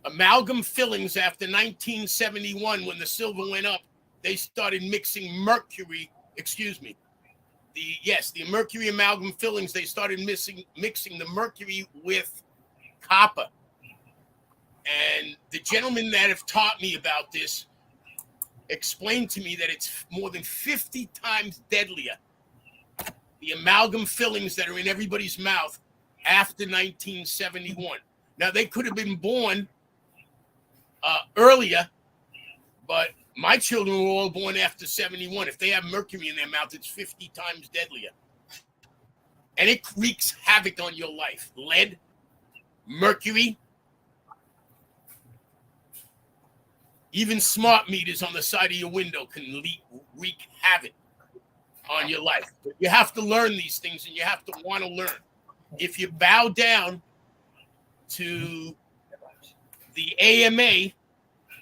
amalgam fillings after 1971, when the silver went up, they started mixing mercury, the mercury amalgam fillings, they started mixing the mercury with copper. And the gentlemen that have taught me about this explained to me that it's more than 50 times deadlier, the amalgam fillings that are in everybody's mouth after 1971. Now, they could have been born earlier, but my children were all born after 71. If they have mercury in their mouth, it's 50 times deadlier. And it wreaks havoc on your life. Lead, mercury, even smart meters on the side of your window can wreak havoc on your life. But you have to learn these things, and you have to want to learn. If you bow down to the AMA,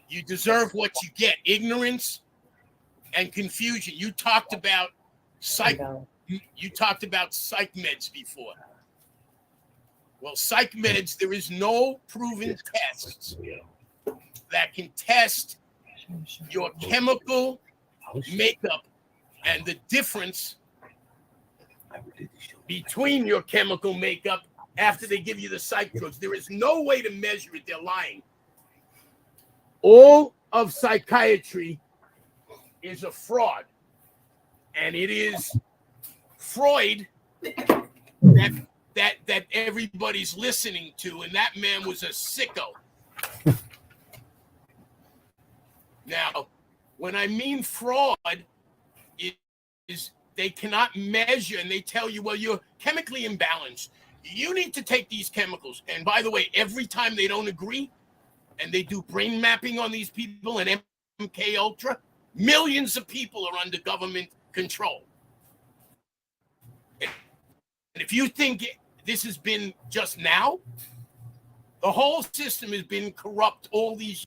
you deserve what you get: ignorance and confusion. You talked about psych meds before. Well, psych meds, there is no proven tests that can test your chemical makeup and the difference between your chemical makeup after they give you the psych drugs. There is no way to measure it. They're lying. All of psychiatry is a fraud. And it is Freud that everybody's listening to. And that man was a sicko. Now, when I mean fraud, it is they cannot measure, and they tell you, well, you're chemically imbalanced. You need to take these chemicals. And by the way, every time they don't agree, and they do brain mapping on these people and MK Ultra, millions of people are under government control. And if you think this has been just now, the whole system has been corrupt all these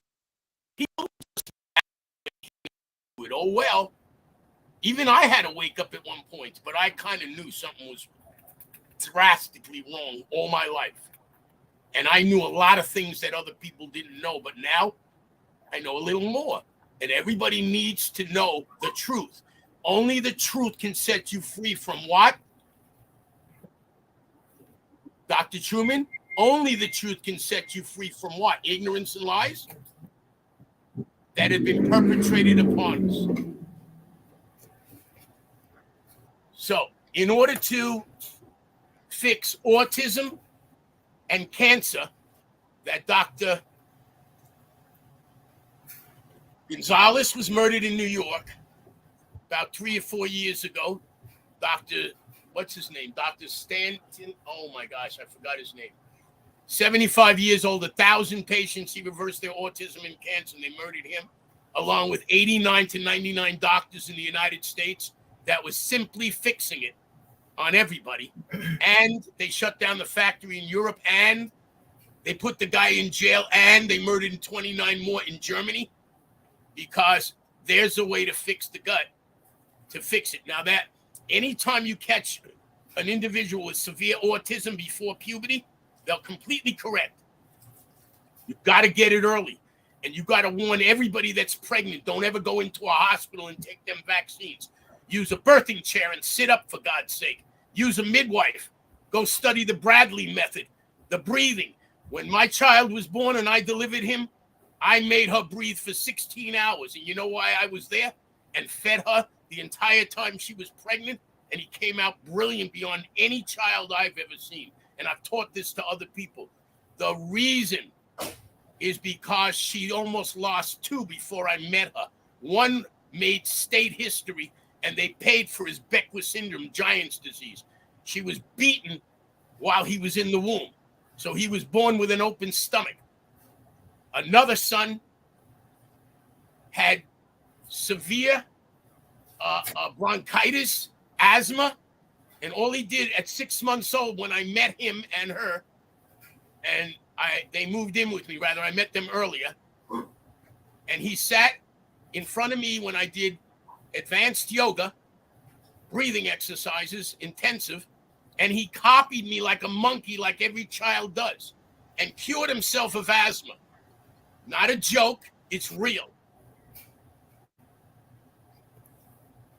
people. Oh, well, even I had to wake up at one point, but I kind of knew something was drastically wrong all my life. And I knew a lot of things that other people didn't know, but now I know a little more. And everybody needs to know the truth. Only the truth can set you free from what? Dr. Truman, only the truth can set you free from what? Ignorance and lies that have been perpetrated upon us. So, in order to fix autism and cancer, that Dr. Gonzalez was murdered in New York about 3 or 4 years ago. What's his name? Dr. Stanton. Oh my gosh, I forgot his name. 75 years old, 1,000 patients. He reversed their autism and cancer, and they murdered him, along with 89 to 99 doctors in the United States that was simply fixing it on everybody. And they shut down the factory in Europe, and they put the guy in jail, and they murdered 29 more in Germany. because there's a way to fix the gut, to fix it. Now that anytime you catch an individual with severe autism before puberty, they'll completely correct. You've got to get it early. And you got to warn everybody that's pregnant, don't ever go into a hospital and take them vaccines. Use a birthing chair and sit up, for God's sake. Use a midwife. Go study the Bradley method, the breathing. When my child was born and I delivered him, I made her breathe for 16 hours. And you know why I was there? And fed her the entire time she was pregnant. And he came out brilliant beyond any child I've ever seen. And I've taught this to other people. The reason is because she almost lost 2 before I met her. One made state history, and they paid for his Beckwith syndrome, Giant's disease. She was beaten while he was in the womb. So he was born with an open stomach. Another son had severe bronchitis, asthma, and all he did at 6 months old when I met him and her, and they moved in with me, rather, I met them earlier, and he sat in front of me when I did advanced yoga, breathing exercises, intensive, and he copied me like a monkey, like every child does, and cured himself of asthma. Not a joke, it's real.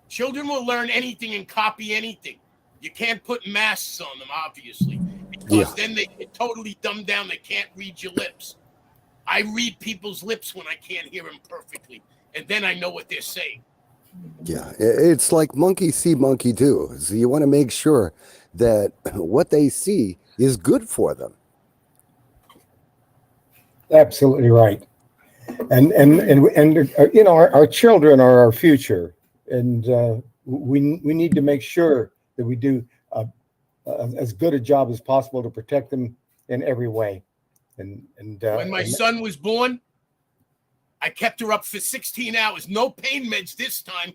Children will learn anything and copy anything. You can't put masks on them, obviously, because then they get totally dumbed down. They can't read your lips. I read people's lips when I can't hear them perfectly, and then I know what they're saying. Yeah, it's like monkey see, monkey do. So you want to make sure that what they see is good for them. Absolutely right. And you know, our children are our future, and we need to make sure that we do as good a job as possible to protect them in every way. And when my son was born, I kept her up for 16 hours. No pain meds this time.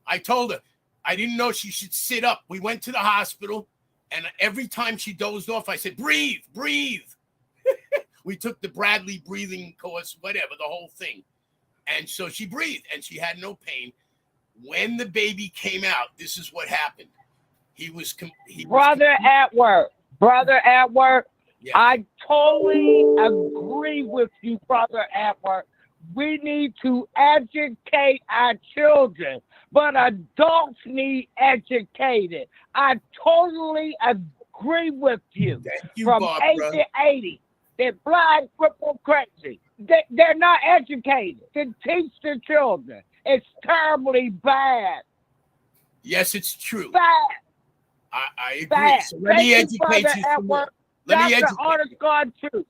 I told her I didn't know she should sit up. We went to the hospital, and every time she dozed off, I said, breathe, breathe. We took the Bradley breathing course, whatever, the whole thing. And so she breathed, and she had no pain. When the baby came out, this is what happened. Brother Atworth, yeah. I totally agree with you, Brother Atworth. We need to educate our children, but adults need educated. I totally agree with you. Thank you, From Barbara. 1880, they're blind, crippled, crazy. They're not educated to teach the children. It's terribly bad. Yes, it's true. Bad. I agree. Bad. So let me educate you some more. Let me That's educate the honest God truth.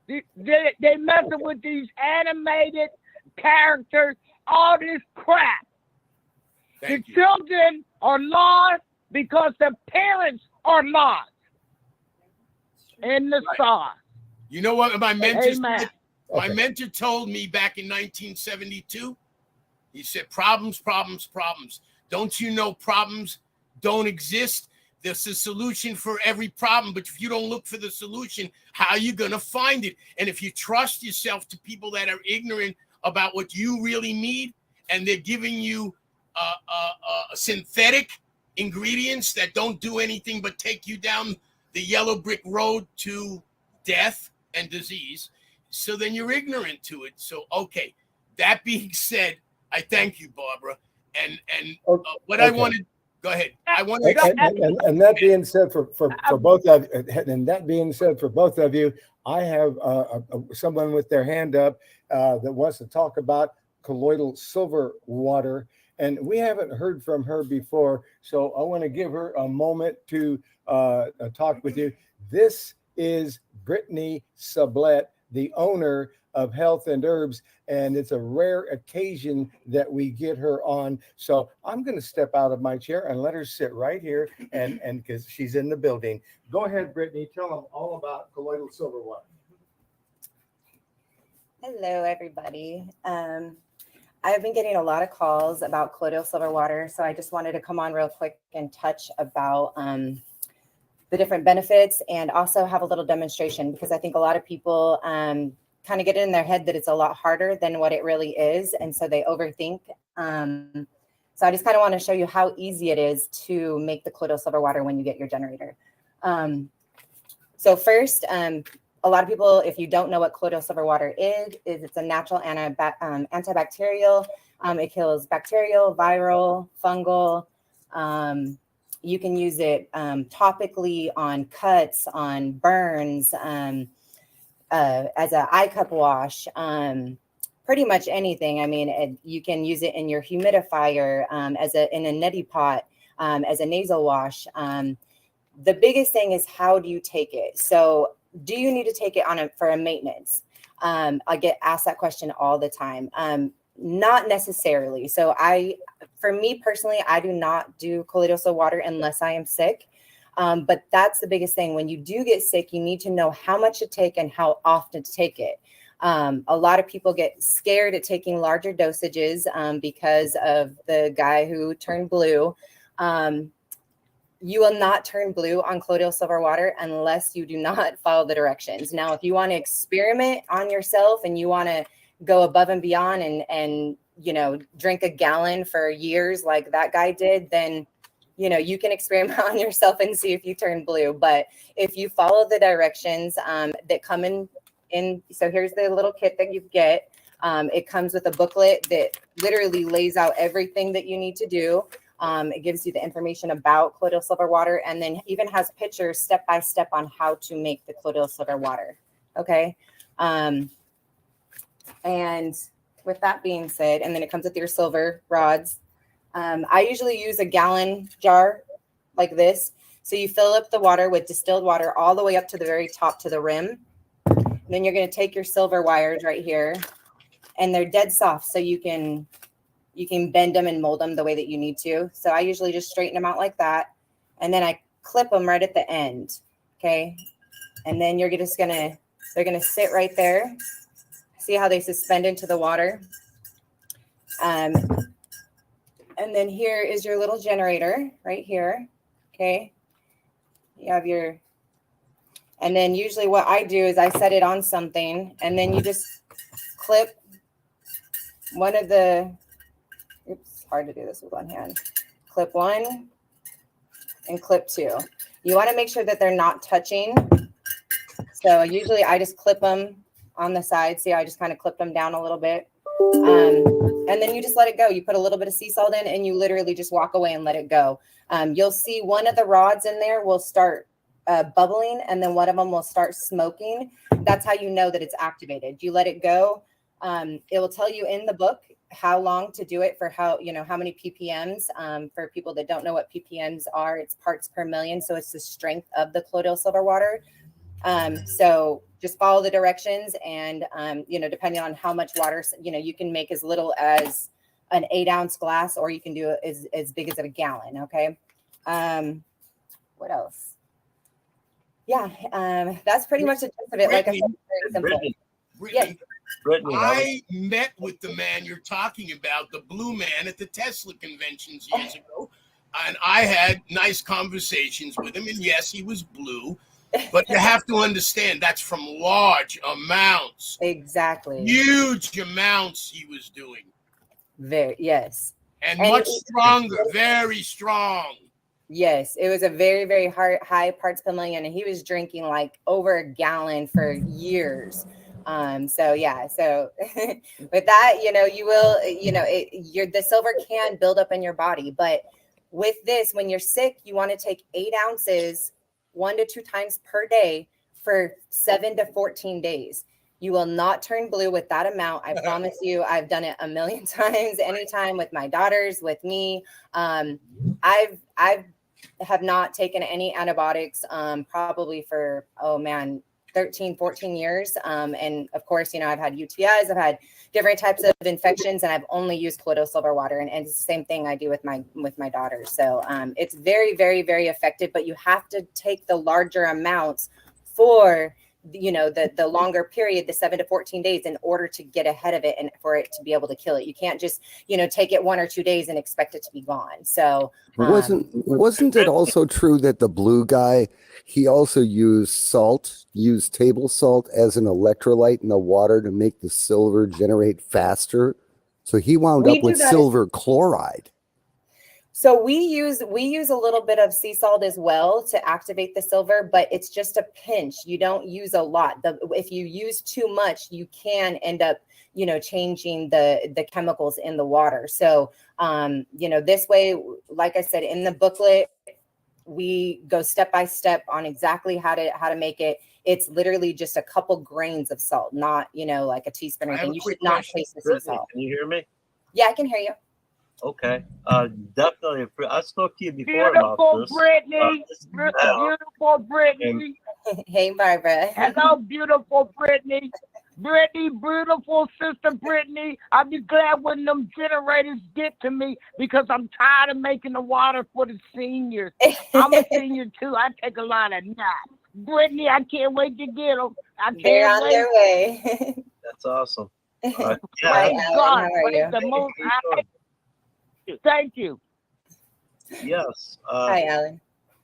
They messing with these animated characters, all this crap. Thank The you. children are lost because the parents are lost in the star. You know what my mentor Amen. said? My mentor told me back in 1972, he said, problems, problems, problems. Don't you know problems don't exist? There's a solution for every problem, but if you don't look for the solution, how are you going to find it? And if you trust yourself to people that are ignorant about what you really need, and they're giving you synthetic ingredients that don't do anything but take you down the yellow brick road to death and disease, so then you're ignorant to it. So, okay, that being said, I thank you, Barbara. And what I wanted, go ahead. I want to, and that being said, for both of you, I have someone with their hand up that wants to talk about colloidal silver water, and we haven't heard from her before, so I want to give her a moment to talk with you. This is Brittany Sublette, the owner of Health and Herbs, and it's a rare occasion that we get her on. So I'm going to step out of my chair and let her sit right here, and because she's in the building. Go ahead, Brittany. Tell them all about colloidal silver water. Hello, everybody. I've been getting a lot of calls about colloidal silver water, so I just wanted to come on real quick and touch about the different benefits, and also have a little demonstration, because I think a lot of people kind of get it in their head that it's a lot harder than what it really is. And so they overthink. So I just kind of want to show you how easy it is to make the colloidal silver water when you get your generator. So first, a lot of people, if you don't know what colloidal silver water is it's a natural antibacterial. It kills bacterial, viral, fungal. You can use it topically on cuts, on burns, as an eye cup wash, pretty much anything. I mean, you can use it in your humidifier, in a neti pot, as a nasal wash. The biggest thing is, how do you take it? So do you need to take it for a maintenance? I get asked that question all the time. Not necessarily. So for me personally, I do not do colloidal silver water unless I am sick. But that's the biggest thing. When you do get sick, you need to know how much to take and how often to take it. A lot of people get scared at taking larger dosages because of the guy who turned blue. You will not turn blue on colloidal silver water unless you do not follow the directions. Now, if you want to experiment on yourself and you want to go above and beyond and drink a gallon for years like that guy did, then you can experiment on yourself and see if you turn blue. But if you follow the directions that come in, so here's the little kit that you get. It comes with a booklet that literally lays out everything that you need to do. It gives you the information about colloidal silver water, and then even has pictures step by step on how to make the colloidal silver water. Okay. And with that being said, and then it comes with your silver rods. I usually use a gallon jar like this. So you fill up the water with distilled water all the way up to the very top to the rim. And then you're going to take your silver wires right here, and they're dead soft. So you can bend them and mold them the way that you need to. So I usually just straighten them out like that. And then I clip them right at the end. Okay. And then they're going to sit right there. See how they suspend into the water. And then here is your little generator right here. Okay. You have and then usually what I do is I set it on something, and then you just clip one of the, oops, hard to do this with one hand. Clip one and clip two. You want to make sure that they're not touching. So usually I just clip them on the side. See, I just kind of clip them down a little bit. And then you just let it go. You put a little bit of sea salt in, and you literally just walk away and let it go. You'll see one of the rods in there will start bubbling, and then one of them will start smoking. That's how you know that it's activated. You let it go. It will tell you in the book how long to do it for, how many ppms. For people that don't know what ppms are, it's parts per million. So it's the strength of the colloidal silver water. So just follow the directions, and, depending on how much water, you can make as little as an 8-ounce glass, or you can do it as big as a gallon. Okay. What else? Yeah. That's pretty much the gist of it. Like I said, very simple. Brittany, Brittany, I met with the man you're talking about, the blue man, at the Tesla conventions years ago. And I had nice conversations with him. And yes, he was blue. But you have to understand, that's from large amounts. Exactly. Huge amounts he was doing. Yes. And much stronger, very strong. Yes, it was a very, very high parts per million, and he was drinking like over a gallon for years. So with that, you will, the silver can build up in your body, but with this, when you're sick, you want to take 8 ounces 1 to 2 times per day for 7 to 14 days. You will not turn blue with that amount. I promise you. I've done it a million times, anytime with my daughters, with me. I have not taken any antibiotics probably for, 13, 14 years. And of course, I've had UTIs, I've had different types of infections, and I've only used colloidal silver water. And it's the same thing I do with my daughters. So it's very, very, very effective, but you have to take the larger amounts for the longer period, the 7 to 14 days, in order to get ahead of it and for it to be able to kill it. You can't just, take it 1 or 2 days and expect it to be gone. So wasn't it also true that the blue guy, he also used table salt as an electrolyte in the water to make the silver generate faster? So he wound We up do with that as- silver chloride. So we use a little bit of sea salt as well to activate the silver, but it's just a pinch. You don't use a lot. If you use too much, you can end up, changing the chemicals in the water. So, this way, like I said, in the booklet, we go step by step on exactly how to make it. It's literally just a couple grains of salt, not, like a teaspoon or I have anything. a You quick should not question. taste the sea Brittany, salt. can you hear me? Yeah, I can hear you. Okay. Definitely. I spoke to you before about Beautiful this. Brittany. This now, Beautiful Brittany. Hey, Barbara. Hello, beautiful Brittany. Brittany, beautiful sister Brittany. I'll be glad when them generators get to me because I'm tired of making the water for the seniors. I'm a senior too. I take a lot of naps. Brittany, I can't wait to get them. I can't They're on wait. their way. that's awesome. Hi, Yeah, Alan. How are praise you? the Most High. Thank you. yes. Hi, Alan.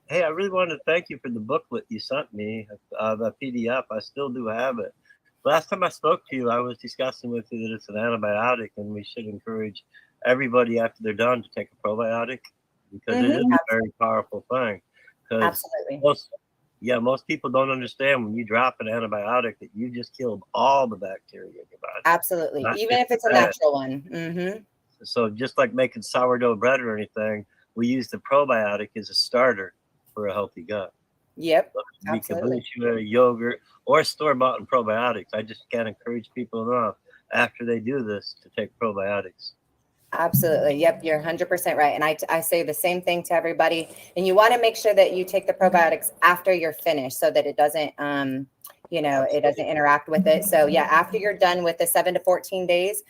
Hey, I really wanted to thank you for the booklet you sent me, the PDF. I still do have it. Last time I spoke to you, I was discussing with you that it's an antibiotic and we should encourage everybody after they're done to take a probiotic because it is a very powerful thing. Absolutely. Most people don't understand when you drop an antibiotic that you just killed all the bacteria in your body. Absolutely. Not Even just if it's a the bad. natural one. Mm-hmm. So just like making sourdough bread or anything, we use the probiotic as a starter for a healthy gut. Yep. So it could be Absolutely. kombucha, yogurt, or store-bought probiotics. I just can't encourage people enough after they do this to take probiotics. Absolutely. Yep. You're 100% right. And I say the same thing to everybody. And you want to make sure that you take the probiotics after you're finished so that it doesn't, it doesn't interact with it. So yeah, after you're done with the 7 to 14 days,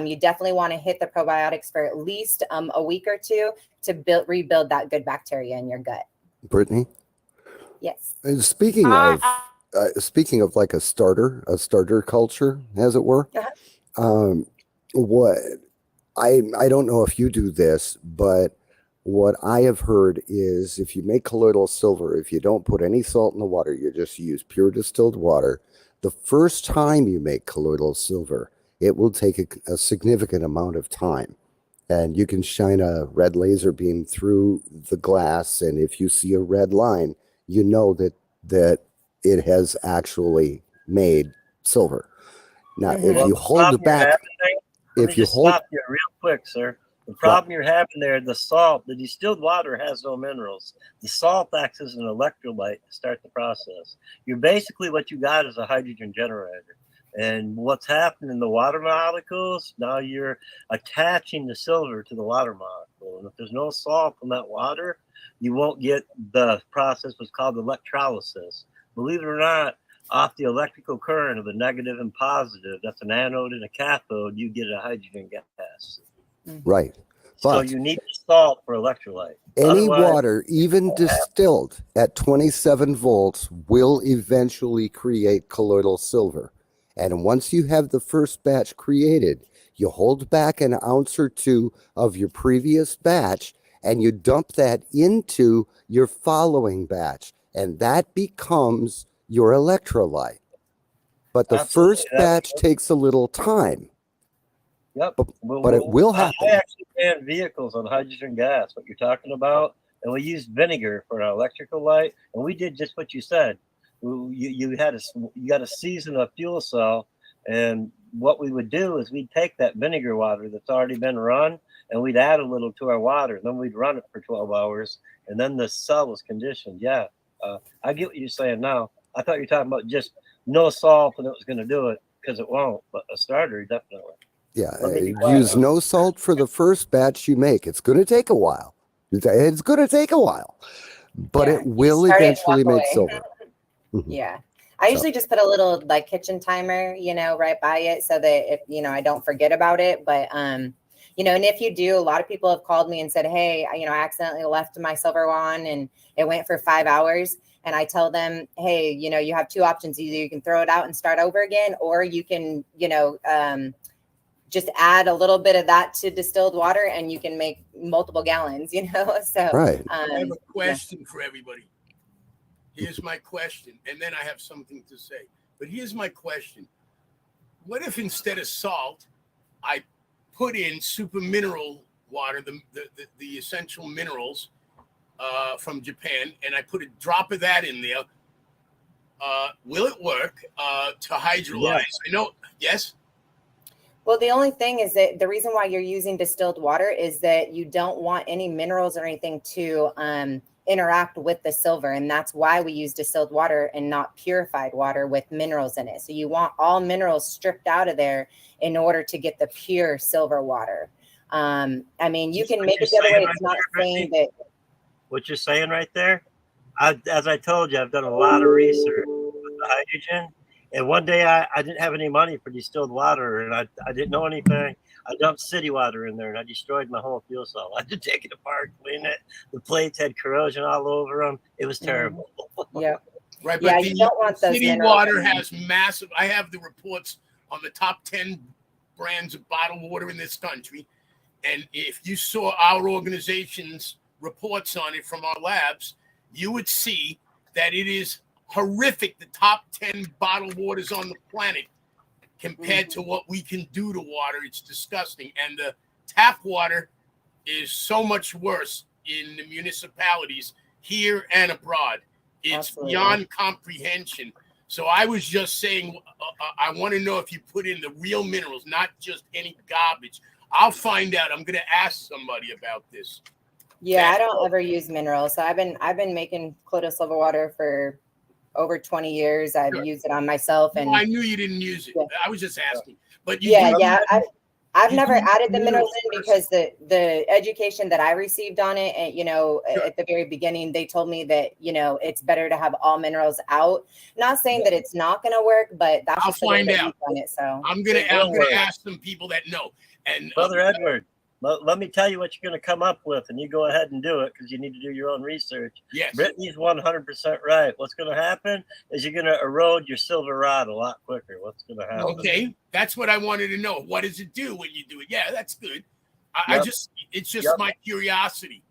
you definitely want to hit the probiotics for at least a week or two to rebuild that good bacteria in your gut. Brittany? Yes. And speaking of like a starter culture, as it were, what I don't know if you do this, but what I have heard is if you make colloidal silver, if you don't put any salt in the water, you just use pure distilled water. The first time you make colloidal silver, it will take a significant amount of time. And you can shine a red laser beam through the glass, and if you see a red line, you know that it has actually made silver. Now, if you hold it back, Let me stop you real quick, sir. The problem you're having there, the salt, the distilled water has no minerals. The salt acts as an electrolyte to start the process. You're basically what you got is a hydrogen generator. And what's happening in the water molecules, now you're attaching the silver to the water molecule. And if there's no salt in that water, you won't get the process what's called electrolysis. Believe it or not, off the electrical current of the negative and positive, that's an anode and a cathode, you get a hydrogen gas. Right. So But you need the salt for electrolyte. any water, even distilled at 27 volts, will eventually create colloidal silver. And once you have the first batch created, you hold back an ounce or two of your previous batch and you dump that into your following batch. And that becomes your electrolyte. But the first batch takes a little time. Yep. But it will happen. I actually ran vehicles on hydrogen gas, what you're talking about. And we used vinegar for our electrical light. And we did just what you said. You got a season of fuel cell. And what we would do is we'd take that vinegar water that's already been run and we'd add a little to our water. And then we'd run it for 12 hours. And then the cell was conditioned. Yeah. I get what you're saying now. I thought you were talking about just no salt and it was going to do it, because it won't. But a starter, definitely. Yeah, use no salt for the first batch you make. It's going to take a while. It's going to take a while, but it will eventually make silver. Yeah. I usually just put a little like kitchen timer, right by it so that if, I don't forget about it. But, and if you do, a lot of people have called me and said, hey, I accidentally left my silver on and it went for 5 hours. and I tell them, hey, you know, you have two options. Either you can throw it out and start over again, or you can, you know, just add a little bit of that to distilled water and you can make multiple gallons, you know? So Right. I have a question for everybody. Here's my question, and then I have something to say. But here's my question. What if instead of salt, I put in super mineral water, the essential minerals from Japan, and I put a drop of that in there? Will it work to hydrolyze? Yeah. I know, yes? well, the only thing is that the reason why you're using distilled water is that you don't want any minerals or anything to interact with the silver. And that's why we use distilled water and not purified water with minerals in it. So you want all minerals stripped out of there in order to get the pure silver water. I mean, you can make it the other way. It's not saying that. What you're saying right there, as I told you, I've done a lot of research with the hydrogen. And one day I didn't have any money for distilled water, and I didn't know anything. I dumped city water in there, and I destroyed my whole fuel cell. I had to take it apart, clean it. The plates had corrosion all over them. It was terrible. Yeah. Right, Yeah, but you the don't want those city minerals water in there. has massive. I have the reports on the top 10 brands of bottled water in this country. And if you saw our organization's reports on it from our labs, you would see that it is horrific, the top 10 bottled waters on the planet compared to what we can do to water. It's disgusting. And the tap water is so much worse in the municipalities here and abroad. It's Absolutely. beyond comprehension. So I was just saying, I want to know if you put in the real minerals, not just any garbage. I'll find out. I'm going to ask somebody about this. Yeah, I don't ever use minerals. So I've been making Clotting Silver water for over 20 years. I've Sure. used it on myself, and No, I knew you didn't use it. Yeah. I was just asking. But you yeah, do- yeah. I've you never do added the minerals minerals in first. because the education that I received on it, and you know, Sure. at the very beginning, they told me that, you know, it's better to have all minerals out. Not saying that it's not going to work, but that's I'll just the way find that out. we've done it. So I'm gonna It will work. ask some people that know. And Brother Edward, let me tell you what you're going to come up with, and you go ahead and do it because you need to do your own research. yes, Brittany's 100% right. What's going to happen is you're going to erode your silver rod a lot quicker. What's going to happen? okay, that's what I wanted to know. What does it do when you do it? Yeah, that's good. I Yep. it's just Yep. my curiosity.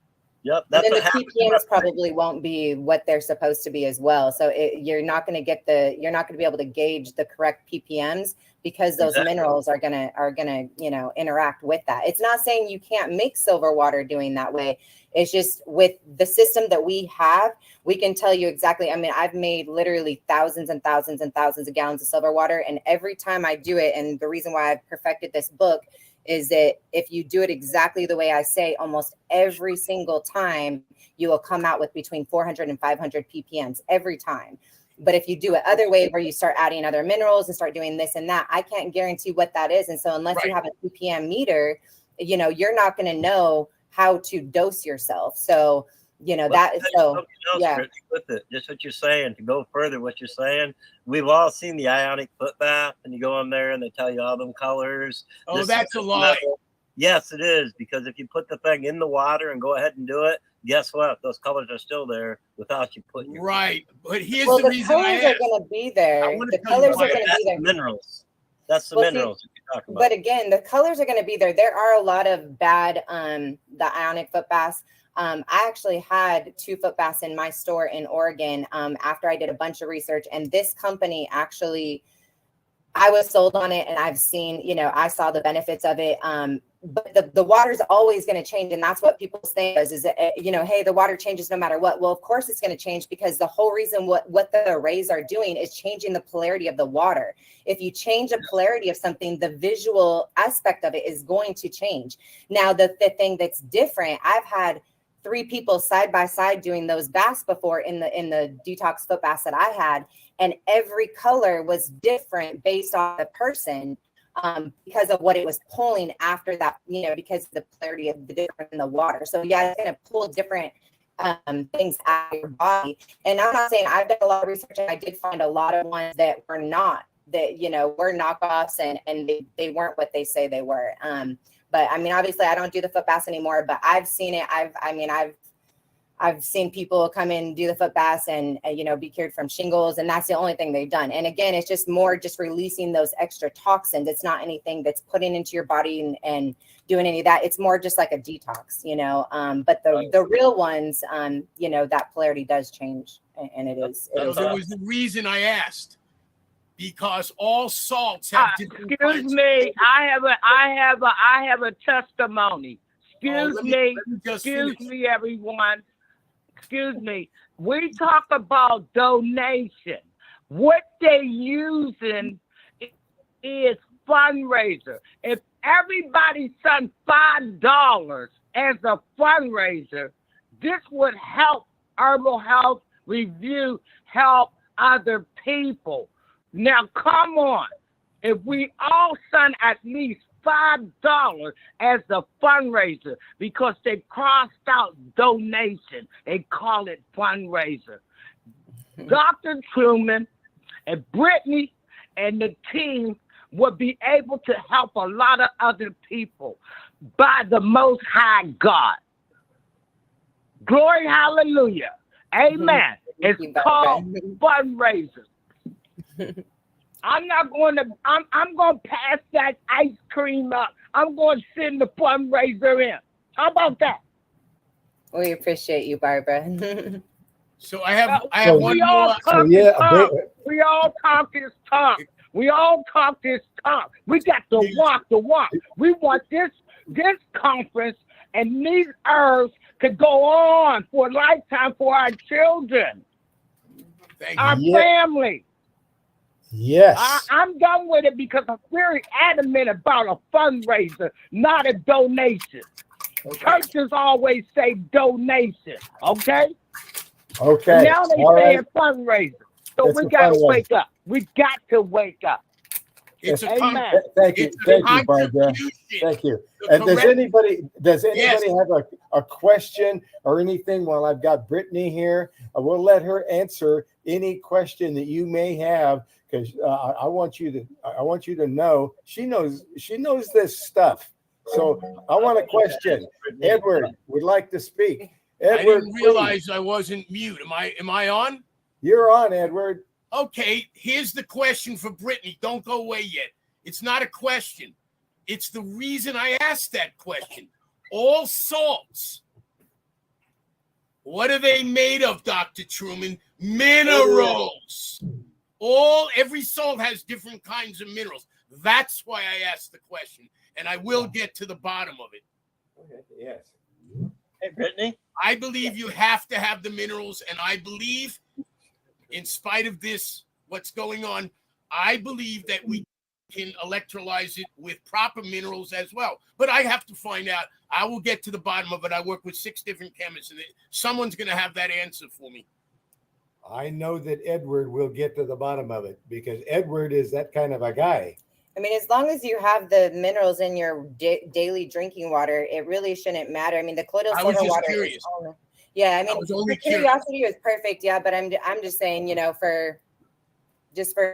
Yep, and that's then what the happens. PPMs probably won't be what they're supposed to be as well. So you're not going to be able to gauge the correct PPMs because those Exactly. minerals are gonna you know, interact with that. It's not saying you can't make silver water doing that way. It's just with the system that we have, we can tell you exactly. I mean, I've made literally thousands and thousands and thousands of gallons of silver water, and every time I do it, and the reason why I've perfected this book is that if you do it exactly the way I say, almost every single time, you will come out with between 400 and 500 ppms every time. But if you do it other way, where you start adding other minerals and start doing this and that, I can't guarantee what that is. And so unless you have a ppm meter, you know, you're not going to know how to dose yourself. So, you know, that is so, yeah. Brittany, with it, just what you're saying, to go further, what you're saying, we've all seen the ionic foot bath, and you go on there and they tell you all them colors. Oh, that's a lie. Yes, it is, because if you put the thing in the water and go ahead and do it, guess what? Those colors are still there without you putting your Right. But here's Well, the the reason I colors are asked. going to be there. wanna The tell you colors why. are going to That's be there. the minerals. That's the Well, see, minerals that you're talking about. But again, the colors are going to be there. There are a lot of bad the ionic foot baths. I actually had 2 foot baths in my store in Oregon after I did a bunch of research, and this company actually, I was sold on it, and I've seen, you know, I saw the benefits of it. But the water's always going to change, and that's what people say is that, you know, hey, the water changes no matter what. Well, of course it's going to change, because the whole reason what the arrays are doing is changing the polarity of the water. If you change the polarity of something, the visual aspect of it is going to change. Now, the thing that's different, I've had 3 people side by side doing those baths before in the detox foot baths that I had, and every color was different based on the person. Because of what it was pulling after that, you know, because of the polarity of the difference in the water. So yeah, it's going to pull different things out of your body. And I'm not saying, I've done a lot of research, and I did find a lot of ones that were not, that, you know, were knockoffs, and they weren't what they say they were. But I mean, obviously I don't do the foot baths anymore, but I've seen it. I've seen people come in, do the foot baths and, you know, be cured from shingles. And that's the only thing they've done. And again, it's just more just releasing those extra toxins. It's not anything that's putting into your body and doing any of that. It's more just like a detox, you know. But the real ones, you know, that polarity does change. And it is. So there was the reason I asked. Because all salts have different excuse kinds. me, I have a testimony. Excuse me, everyone. Excuse me. We talk about donation. What they using is fundraiser. If everybody sent $5 as a fundraiser, this would help Herbal Health Review help other people. Now, come on. If we all send at least $5 as a fundraiser, because they crossed out donation, they call it fundraiser. Dr. Truman and Brittany and the team would be able to help a lot of other people by the Most High God. Glory, hallelujah. Amen. It's called fundraiser. I'm going to pass that ice cream up. I'm going to send the fundraiser in. How about that? We appreciate you, Barbara. So I have one we all more. talk So, yeah, talk. We all talk this talk. We all talk this talk. We got to walk the walk. We want this conference and these herbs to go on for a lifetime for our children, our family. Yes. I'm done with it because I'm very adamant about a fundraiser, not a donation. Churches always say donation, okay? Okay. And now they saying fundraiser. So It's we a got to fundraiser. wake up. We got to wake up. It's a Amen. Thank you, it's a thank you, Barbara. contribution. Thank you. The And does correct- anybody Yes. have a question or anything while I've got Brittany here? We'll let her answer any question that you may have, because I want you to know she knows this stuff. So I want a question. Edward would like to speak. I Edward, didn't realize I wasn't mute. Am I on? please. You're on, Edward. Okay, here's the question for Brittany. Don't go away yet. It's not a question. It's the reason I asked that question. All salts, what are they made of, Dr. Truman? Minerals. Every salt has different kinds of minerals. That's why I asked the question, and I will get to the bottom of it. Okay, yes. Hey, Brittany. I believe you have to have the minerals, and I believe, in spite of this, what's going on, I believe that we can electrolyze it with proper minerals as well. But I have to find out. I will get to the bottom of it. I work with 6 different chemists, and someone's going to have that answer for me. I know that Edward will get to the bottom of it because Edward is that kind of a guy. I mean, as long as you have the minerals in your daily drinking water, it really shouldn't matter. I mean, the colloidal I was silver just water curious. is only, yeah, I mean, was only the curiosity was perfect, yeah, but I'm just saying, you know, for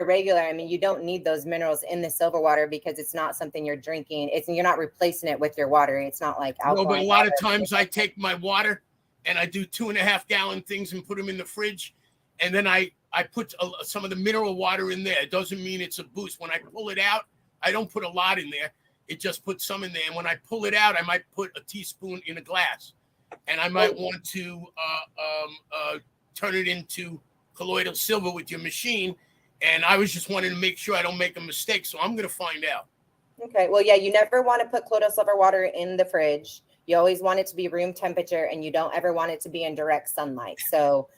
regular, I mean, you don't need those minerals in the silver water because it's not something you're drinking. You're not replacing it with your water. It's not like alcohol. No, but a lot of times I take my water and I do 2.5 gallon things and put them in the fridge, and then I put some of the mineral water in there. It doesn't mean it's a boost. When I pull it out, I don't put a lot in there. It just puts some in there. And when I pull it out, I might put a teaspoon in a glass, and I might want to turn it into colloidal silver with your machine. And I was just wanting to make sure I don't make a mistake. So I'm going to find out. Okay. Well, yeah, you never want to put colloidal silver water in the fridge. You always want it to be room temperature, and you don't ever want it to be in direct sunlight. So,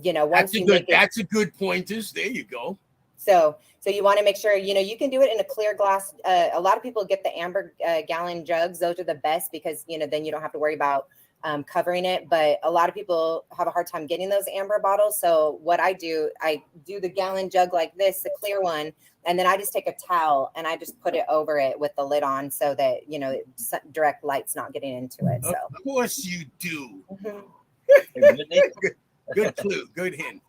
you know, once That's a good point. There you go. So you want to make sure, you know, you can do it in a clear glass. A lot of people get the amber gallon jugs. Those are the best because, you know, then you don't have to worry about covering it. But a lot of people have a hard time getting those amber bottles. So what I do the gallon jug like this, the clear one, and then I just take a towel and I just put it over it with the lid on so that, you know, direct light's not getting into it. So Of course you do. Mhm. Hey, Brittany. Good clue. Good hint.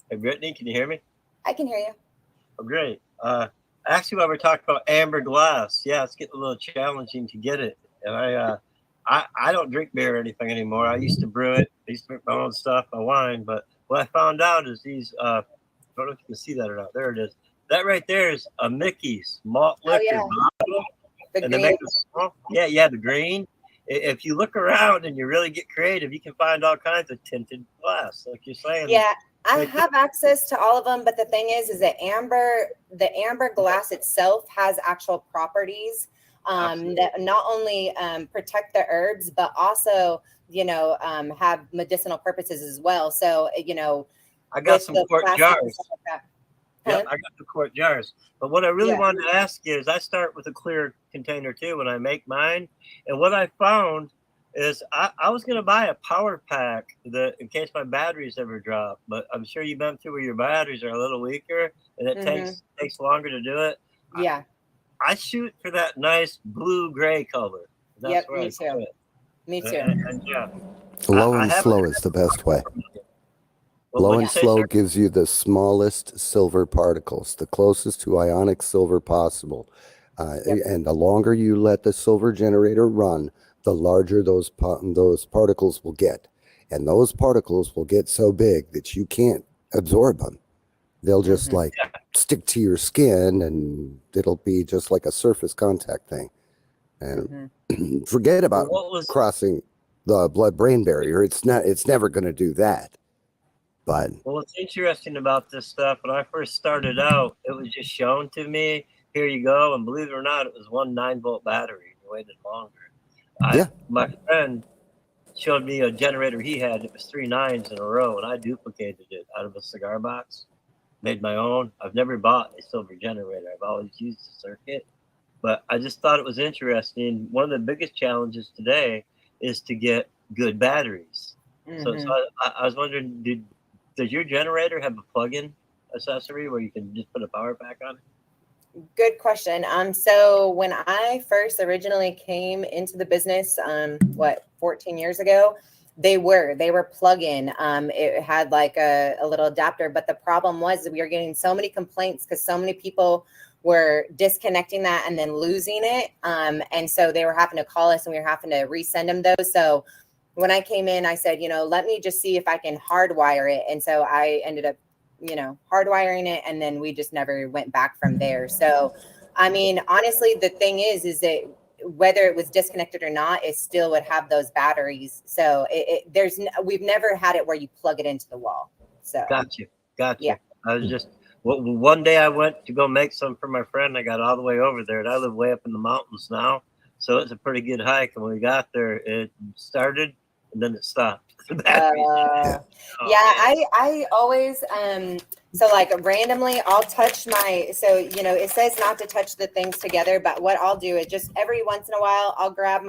Hey, Brittany, can you hear me? I can hear you. Oh, great. Actually, while we're talking about amber glass, yeah, it's getting a little challenging to get it. And I don't drink beer or anything anymore. I used to brew it. I used to make my own stuff, my wine. But what I found out is these. I don't know if you can see that or not. There it is. That right there is a Mickey's malt Oh liquor yeah, bottle, the and they green. make the small. Yeah, the green. If you look around and you really get creative, you can find all kinds of tinted glass, like you're saying. Yeah, I Like, have access to all of them, but the thing is that the amber glass itself has actual properties that not only protect the herbs, but also, have medicinal purposes as well. So, I got with some the quart plastic and jars. stuff like that. Yeah, Huh? I got the quart jars. But what I really Yeah. wanted to ask you is I start with a clear container too when I make mine. And what I found is I was going to buy a power pack that in case my batteries ever drop. But I'm sure you've been through where your batteries are a little weaker and it takes longer to do it. Yeah. I shoot for that nice blue gray color. That's Yep, where me I too. put it. Me too. And yeah, Low I and haven't. slow is the best way. Well, Low what'd and you say, slow sir? gives you the smallest silver particles, the closest to ionic silver possible. Yep. And the longer you let the silver generator run, the larger those particles will get. And those particles will get so big that you can't absorb them. They'll just like stick to your skin and it'll be just like a surface contact thing. And forget Well, about what was crossing the blood-brain barrier. It's never going to do that. But Well, what's interesting about this stuff, when I first started out, it was just shown to me, here you go. And believe it or not, it was one 9-volt battery. You waited longer. Yeah. My friend showed me a generator he had. It was 3 9s in a row, and I duplicated it out of a cigar box, made my own. I've never bought a silver generator. I've always used the circuit. But I just thought it was interesting. One of the biggest challenges today is to get good batteries. So I was wondering, does your generator have a plug-in accessory where you can just put a power pack on it? Good question. So when I first originally came into the business, 14 years ago, they were plug-in. It had like a little adapter, but the problem was that we were getting so many complaints because so many people were disconnecting that and then losing it. And so they were having to call us and we were having to resend them those. So when I came in, I said, let me just see if I can hardwire it. And so I ended up, hardwiring it. And then we just never went back from there. So, I mean, honestly, the thing is that whether it was disconnected or not, it still would have those batteries. So we've never had it where you plug it into the wall. So Gotcha. Yeah. I was just, one day I went to go make some for my friend. I got all the way over there, and I live way up in the mountains now. So it's a pretty good hike. And when we got there, it started and then it stopped. The batteries. I always so like randomly I'll touch it says not to touch the things together, but what I'll do is just every once in a while I'll grab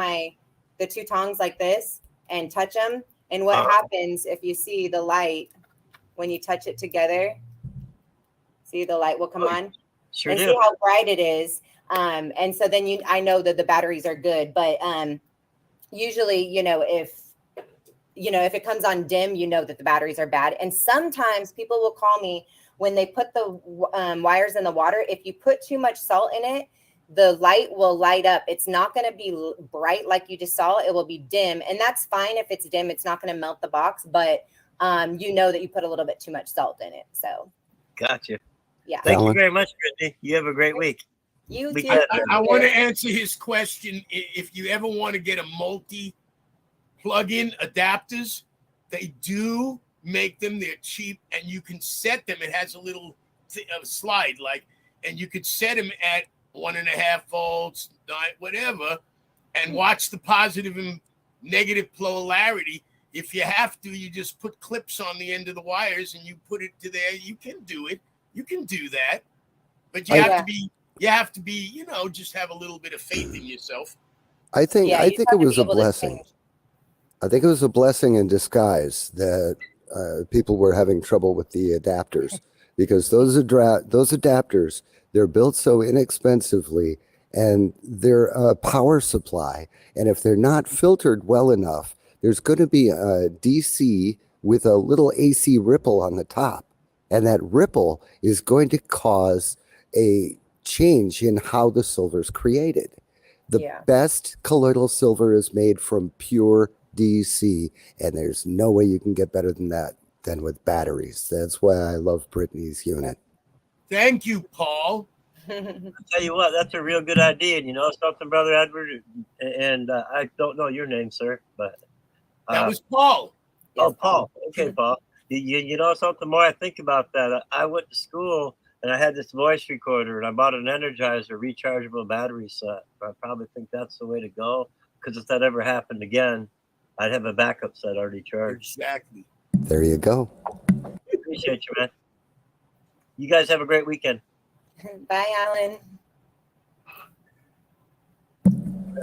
the 2 tongs like this and touch them, and what happens if you see the light when you touch it together, see the light will come on. Sure and do. see how bright it is, and so then I know that the batteries are good, but usually if it comes on dim, that the batteries are bad. And sometimes people will call me when they put the wires in the water. If you put too much salt in it, the light will light up. It's not going to be bright like you just saw. It will be dim. And that's fine if it's dim. It's not going to melt the box, but that you put a little bit too much salt in it. So. Gotcha. Yeah. Thank you very much, Brittany. You have a great week. You Be too. good. I want to answer his question. If you ever want to get a multi plug-in adapters, they do make them. They're cheap, and you can set them. It has a little slide, and you could set them at 1.5 volts, whatever, and watch the positive and negative polarity. If you have to, you just put clips on the end of the wires and you put it to there. You can do it. You can do that, but you have to be, just have a little bit of faith in yourself. I think it was a blessing. I think it was a blessing in disguise that people were having trouble with the adapters, because those adapters, they're built so inexpensively, and they're a power supply. And if they're not filtered well enough, there's going to be a DC with a little AC ripple on the top. And that ripple is going to cause a change in how the silver is created. The Yeah. best colloidal silver is made from pure DC, and there's no way you can get better than that than with batteries. That's why I love Brittany's unit. Thank you, Paul. I tell you what, that's a real good idea. You know something, Brother Edward? And I don't know your name, sir, but That was Paul. oh, Paul. Okay, Paul. You know something? The more I think about that, I went to school and I had this voice recorder, and I bought an Energizer rechargeable battery set. I probably think that's the way to go, because if that ever happened again, I'd have a backup set already charged. Exactly. There you go. Appreciate you, man. You guys have a great weekend. Bye, Alan.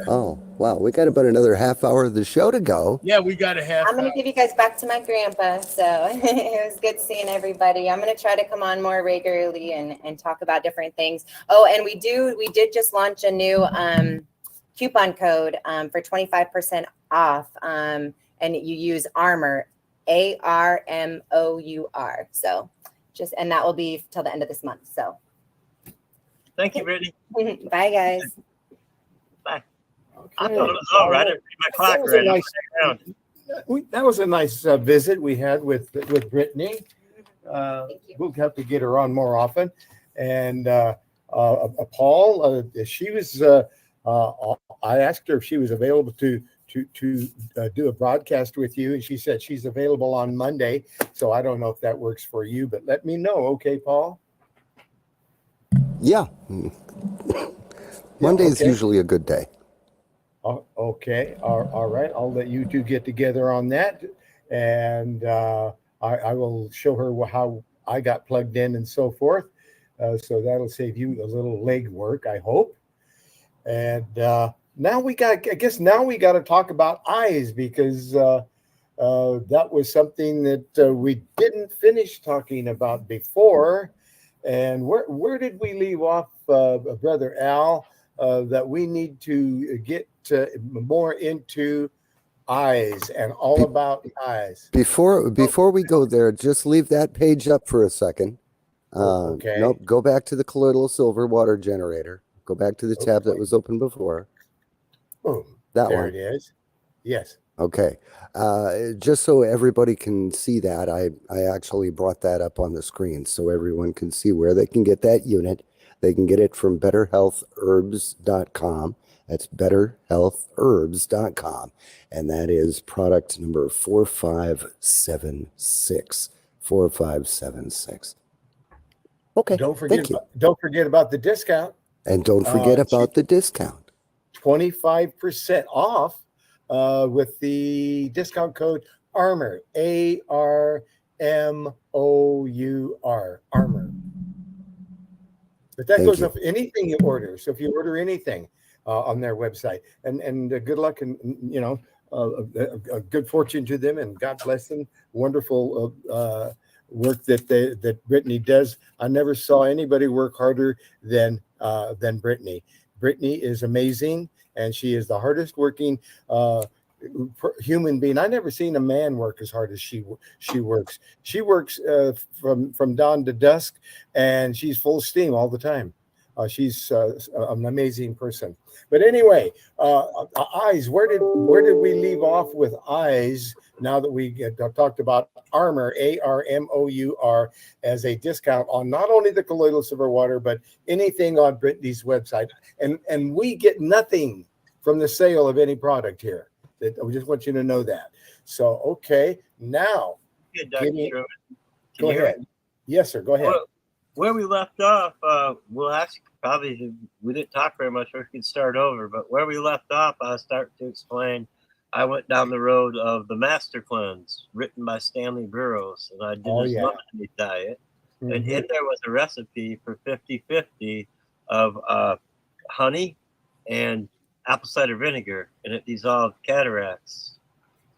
Oh, wow. We got about another half hour of the show to go. Yeah, we got to have. I'm going to give you guys back to my grandpa. So it was good seeing everybody. I'm going to try to come on more regularly and talk about different things. Oh, and we did just launch a new coupon code for 25% off. And you use Armour, ARMOUR. So and that will be till the end of this month. So thank you, Brittany. bye, guys. Bye. Okay. I thought it was all right. I read my clock right. That was a nice visit we had with Brittany. We'll have to get her on more often. And Paul, she was. I asked her if she was available to do a broadcast with you, and she said she's available on Monday. So I don't know if that works for you, but let me know, okay, Paul? Yeah. Monday's okay. usually a good day. Okay. All right. I'll let you two get together on that. And I will show her how I got plugged in and so forth. So that'll save you a little leg work, I hope. And now we got to talk about eyes, because that was something that we didn't finish talking about before. And where did we leave off, Brother Al, that we need to get more into eyes and all about eyes? Before we go there, just leave that page up for a second. Okay. Nope, go back to the colloidal silver water generator. Go back to the tab that was open before. Boom. That there one. it is. Yes. Okay. Just so everybody can see that, I actually brought that up on the screen so everyone can see where they can get that unit. They can get it from betterhealthherbs.com. That's betterhealthherbs.com. And that is product number 4576. 4576. Okay. Don't forget about the discount. And don't forget about the discount. 25% off with the discount code ARMOUR, ARMOUR, ARMOUR. But that goes up anything you order. So if you order anything on their website, and good luck and a good fortune to them, and God bless them. Wonderful work that Brittany does. I never saw anybody work harder than Brittany. Brittany is amazing, and she is the hardest working human being. I never seen a man work as hard as she works. She works from dawn to dusk, and she's full steam all the time. She's an amazing person. But anyway, eyes. Where did we leave off with eyes? Now that we talked about Armour, ARMOUR, as a discount on not only the colloidal silver water, but anything on Brittany's website, and we get nothing from the sale of any product here. We just want you to know that. So okay, now go ahead. Yes, sir. Go ahead. Well, where we left off, we'll actually probably we didn't talk very much. We could start over, but where we left off, I start to explain. I went down the road of the Master Cleanse, written by Stanley Burroughs, and I did his lemonade diet. Mm-hmm. And in there was a recipe for 50-50 of honey and apple cider vinegar, and it dissolved cataracts.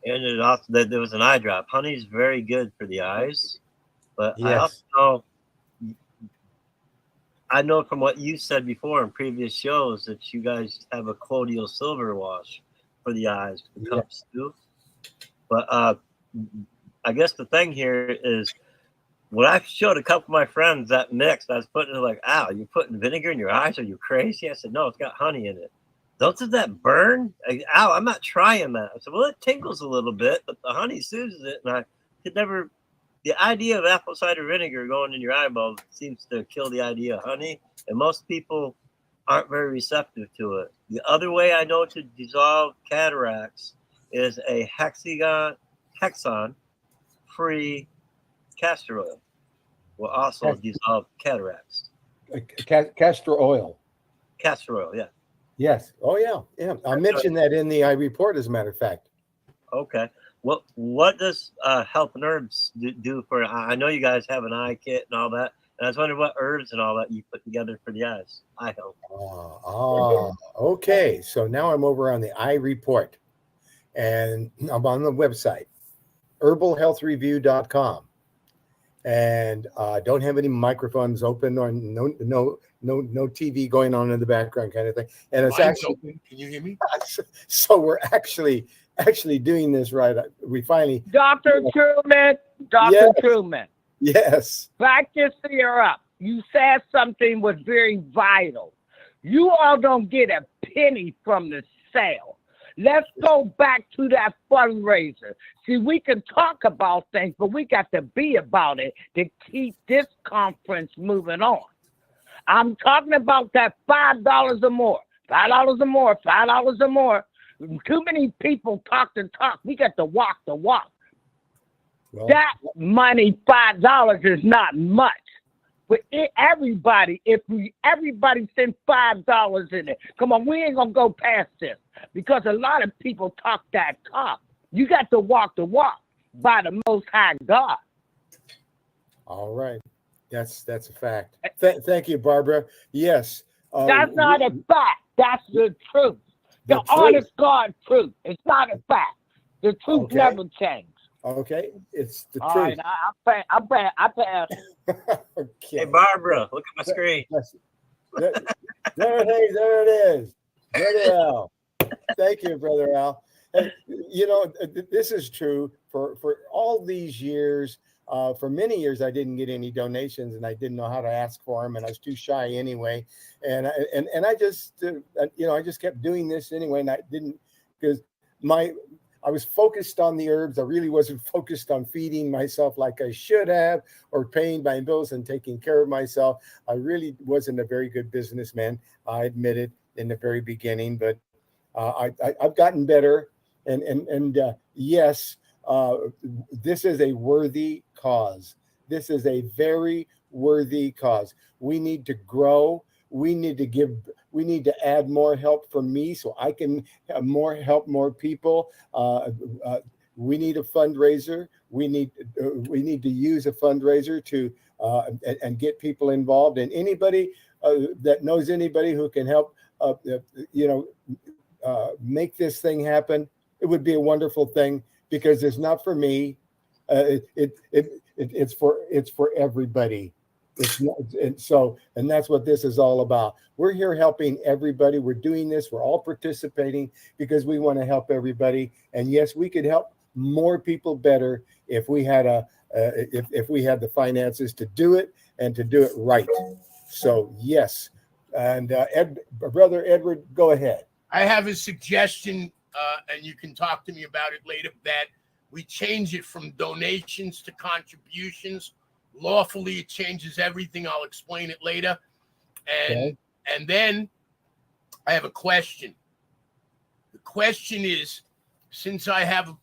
And it also there was an eye drop. Honey is very good for the eyes, but yes. I know from what you said before in previous shows that you guys have a colloidal silver wash for the eyes, for the cups too. But I guess the thing here is when I showed a couple of my friends that mix, I was putting it like, "Ow, you're putting vinegar in your eyes? Are you crazy?" I said, "No, it's got honey in it." doesn't that burn? Ow, I'm not trying that. I said, well, it tingles a little bit, but the honey soothes it. And I could never, the idea of apple cider vinegar going in your eyeballs seems to kill the idea of honey. And most people aren't very receptive to it. The other way I know to dissolve cataracts is a hexon-free castor oil will also dissolve cataracts. Castor oil. Castor oil, yeah. Yes. Oh, yeah. Yeah. I mentioned that in the eye report, as a matter of fact. Okay. What does Health and Herbs do for? I know you guys have an eye kit and all that. And I was wondering what herbs and all that you put together for the eyes. Eye health. Okay. So now I'm over on the eye report, and I'm on the website, herbalhealthreview.com. And don't have any microphones open or no TV going on in the background, kind of thing. And it's Mine's actually open. Can you hear me? so we're actually doing this right. We finally, Dr. Truman, Dr. Yes. Truman, yes. back this year up. You said something was very vital. You all don't get a penny from the sale. Let's go back to that fundraiser. See, we can talk about things, but we got to be about it to keep this conference moving on. I'm talking about that $5 or more, $5 or more, $5 or more. Too many people talk the talk. We got to walk the walk. Well, That money, $5 is not much. But everybody send $5 in it. Come on, we ain't gonna go past this because a lot of people talk that talk. You got to walk the walk by the Most High God. all right. That's a fact. Thank you, Barbara. Yes. That's not a fact. That's the truth. The truth. honest God truth. It's not a fact. The truth Okay. never changes. Okay, it's the All truth. right, I pass. Okay. Hey, Barbara, look at my screen. There it is. Brother Al. Thank you, Brother Al. And, you know, this is true for all these years. For many years, I didn't get any donations, and I didn't know how to ask for them, and I was too shy anyway. And I just, I just kept doing this anyway, and I didn't, because I was focused on the herbs. I really wasn't focused on feeding myself like I should have, or paying my bills and taking care of myself. I really wasn't a very good businessman. I admit it in the very beginning, but I've gotten better. And yes, this is a worthy cause. This is a very worthy cause. We need to grow. We need to add more help for me so I can help more people. We need a fundraiser. We need to use a fundraiser to and get people involved. And anybody that knows anybody who can help, make this thing happen, it would be a wonderful thing, because it's not for me. It's for everybody. It's not, and that's what this is all about. We're here helping everybody. We're doing this. We're all participating because we want to help everybody. And yes, we could help more people better if we had if we had the finances to do it and to do it right. So yes, and Brother Edward, go ahead. I have a suggestion, and you can talk to me about it later, that we change it from donations to contributions. Lawfully, it changes everything. I'll explain it later. And then I have a question. The question is, since I have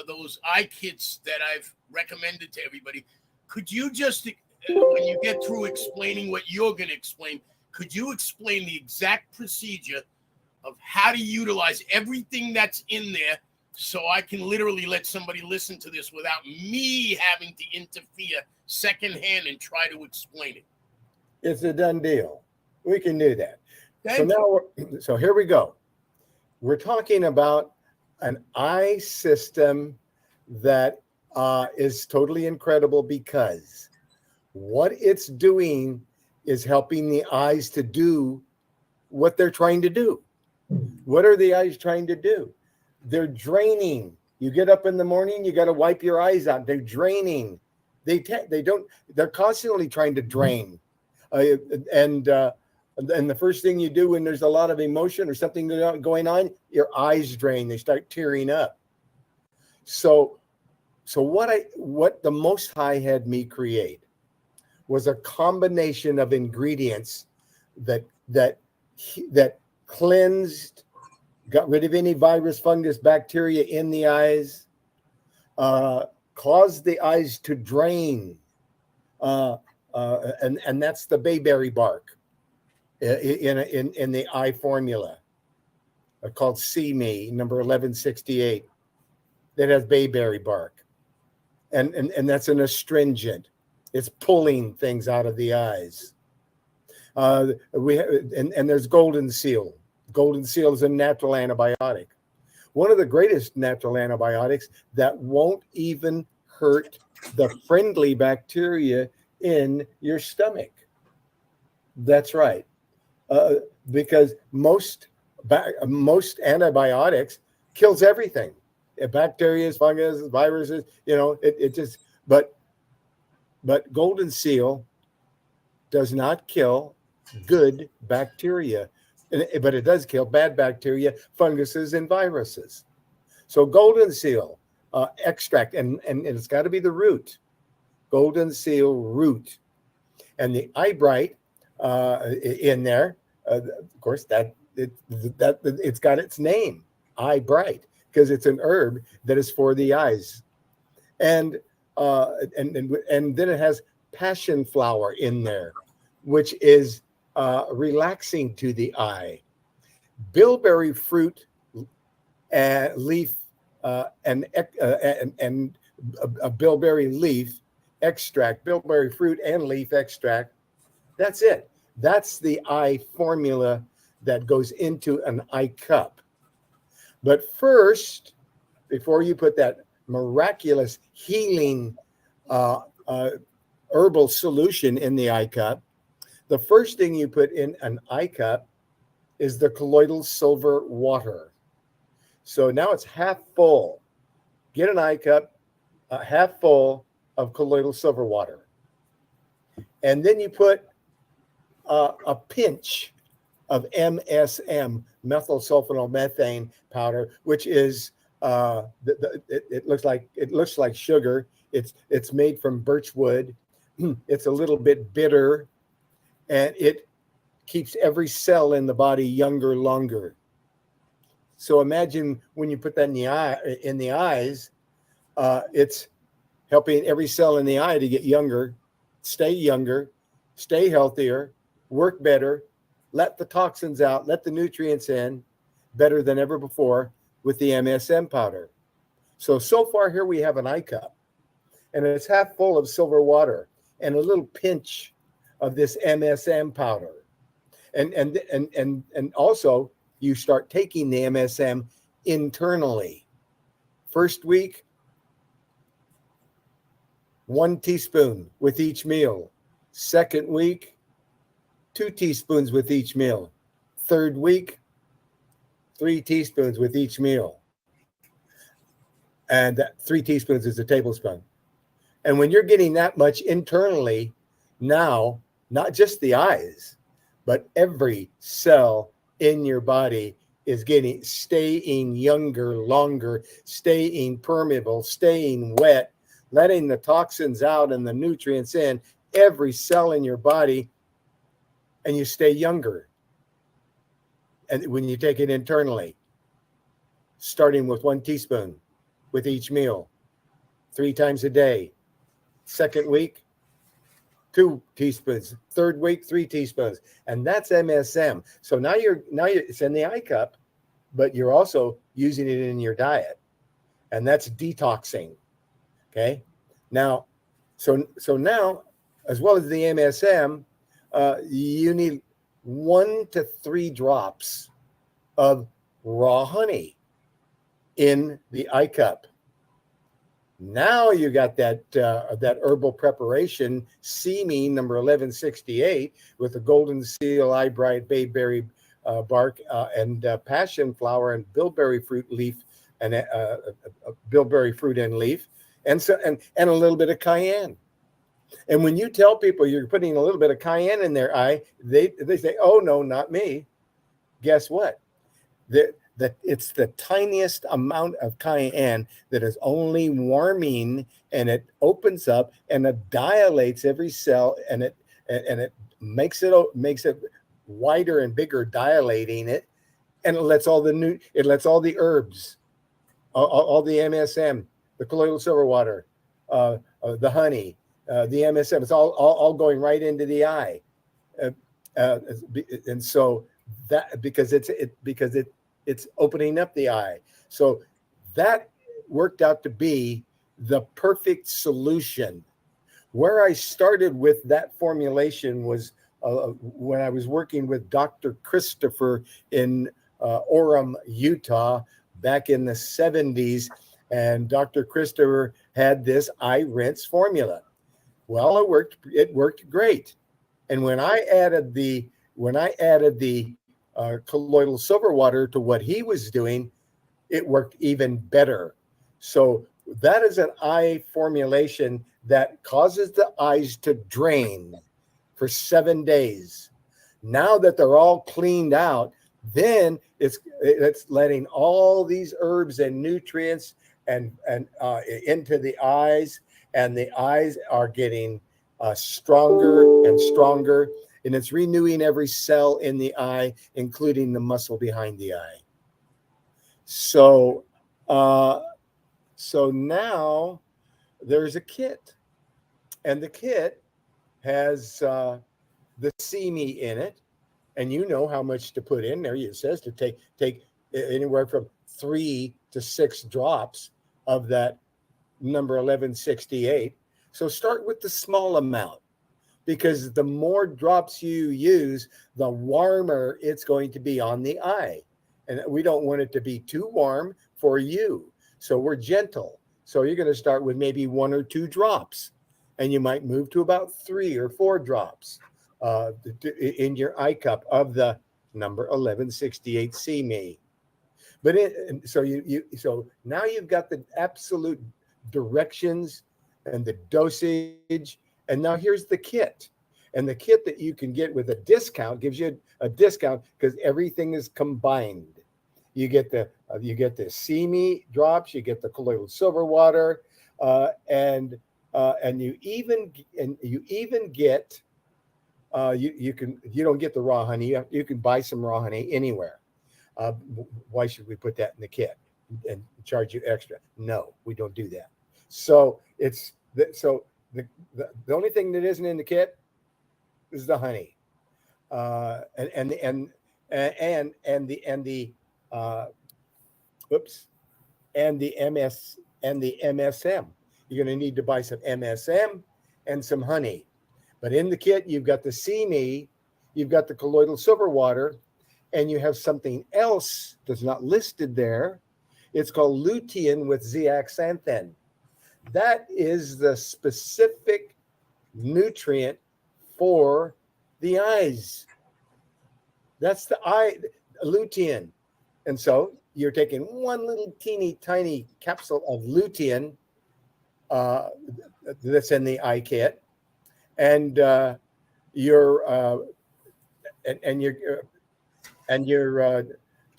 those eye kits that I've recommended to everybody, could you just, when you get through explaining what you're going to explain, could you explain the exact procedure of how to utilize everything that's in there, so I can literally let somebody listen to this without me having to interfere secondhand and try to explain it? It's a done deal. We can do that. Thank So here we go. We're talking about an eye system that is totally incredible, because what it's doing is helping the eyes to do what they're trying to do. What are the eyes trying to do? They're draining. You get up in the morning, you got to wipe your eyes out. They're draining. They're constantly trying to drain. And the first thing you do when there's a lot of emotion or something going on, your eyes drain. They start tearing up. So what the Most High had me create was a combination of ingredients that cleansed, got rid of any virus, fungus, bacteria in the eyes, caused the eyes to drain, and that's the bayberry bark in the eye formula called CME number 1168 that has bayberry bark, and that's an astringent. It's pulling things out of the eyes. And there's golden seal. Golden seal is a natural antibiotic. One of the greatest natural antibiotics that won't even hurt the friendly bacteria in your stomach. That's right. Because most antibiotics kills everything. Bacteria, fungus, viruses, it just, but golden seal does not kill good bacteria, but it does kill bad bacteria, funguses, and viruses. So golden seal extract, and it's got to be the root, golden seal root, and the eye bright in there. Of course, it's got its name, eye bright, because it's an herb that is for the eyes, and then it has passion flower in there, which is relaxing to the eye. Bilberry fruit and leaf and a bilberry leaf extract, bilberry fruit and leaf extract. That's it. That's the eye formula that goes into an eye cup. But first, before you put that miraculous healing herbal solution in the eye cup, the first thing you put in an eye cup is the colloidal silver water. So now it's half full. Get an eye cup, half full of colloidal silver water. And then you put a pinch of MSM, methyl sulfonylmethane powder, which is it looks like sugar. It's made from birch wood. It's a little bit bitter, and it keeps every cell in the body younger longer. So imagine when you put that in the eyes, it's helping every cell in the eye to get younger, stay healthier, work better, let the toxins out, let the nutrients in better than ever before with the MSM powder. So far here we have an eye cup, and it's half full of silver water and a little pinch of this MSM powder. And also you start taking the MSM internally. First week, 1 teaspoon with each meal. Second week, 2 teaspoons with each meal. Third week, 3 teaspoons with each meal. And 3 teaspoons is a tablespoon. And when you're getting that much internally, now, not just the eyes, but every cell in your body is staying younger, longer, staying permeable, staying wet, letting the toxins out and the nutrients in, every cell in your body, and you stay younger. And when you take it internally, starting with 1 teaspoon with each meal, 3 times a day. Second week, 2 teaspoons. Third week, 3 teaspoons. And that's MSM. So now it's in the eye cup, but you're also using it in your diet. And that's detoxing. Okay. Now, so now, as well as the MSM, you need 1 to 3 drops of raw honey in the eye cup. Now you got that herbal preparation, CME number 1168, with the golden seal, eye bright, bayberry bark, and passion flower and bilberry fruit leaf, and bilberry fruit and leaf, and a little bit of cayenne. And when you tell people you're putting a little bit of cayenne in their eye, they say, "Oh no, not me." Guess what? It's the tiniest amount of cayenne that is only warming, and it opens up and it dilates every cell, and it makes it wider and bigger, dilating it, and it lets all the herbs, all the MSM, the colloidal silver water, the honey, the MSM, it's all going right into the eye, and so that because it's opening up the eye. So that worked out to be the perfect solution. Where I started with that formulation was when I was working with Dr. Christopher in Orem, Utah, back in the 70s. And Dr. Christopher had this eye rinse formula. Well, it worked great. And when I added the colloidal silver water to what he was doing, it worked even better. So that is an eye formulation that causes the eyes to drain for 7 days. Now that they're all cleaned out, then it's letting all these herbs and nutrients and into the eyes, and the eyes are getting stronger and stronger, and it's renewing every cell in the eye, including the muscle behind the eye. So now there's a kit, and the kit has the CME in it, and you know how much to put in there. It says to take anywhere from 3 to 6 drops of that number 1168. So start with the small amount, because the more drops you use, the warmer it's going to be on the eye. And we don't want it to be too warm for you. So we're gentle. So you're going to start with maybe 1 or 2 drops, and you might move to about 3 or 4 drops in your eye cup of the number 1168 CME. But so now you've got the absolute directions and the dosage, and now here's the kit. And the kit that you can get with a discount gives you a discount because everything is combined. You get the CME drops, you get the colloidal silver water, and you even get you don't get the raw honey. You can buy some raw honey anywhere. Why should we put that in the kit and charge you extra? No, we don't do that. So the only thing that isn't in the kit is the honey, and the MSM. You're going to need to buy some MSM and some honey. But in the kit, you've got the CME, you've got the colloidal silver water, and you have something else that's not listed there. It's called lutein with zeaxanthin. That is the specific nutrient for the eyes. That's the eye lutein. And so you're taking one little teeny tiny capsule of lutein that's in the eye kit, and you're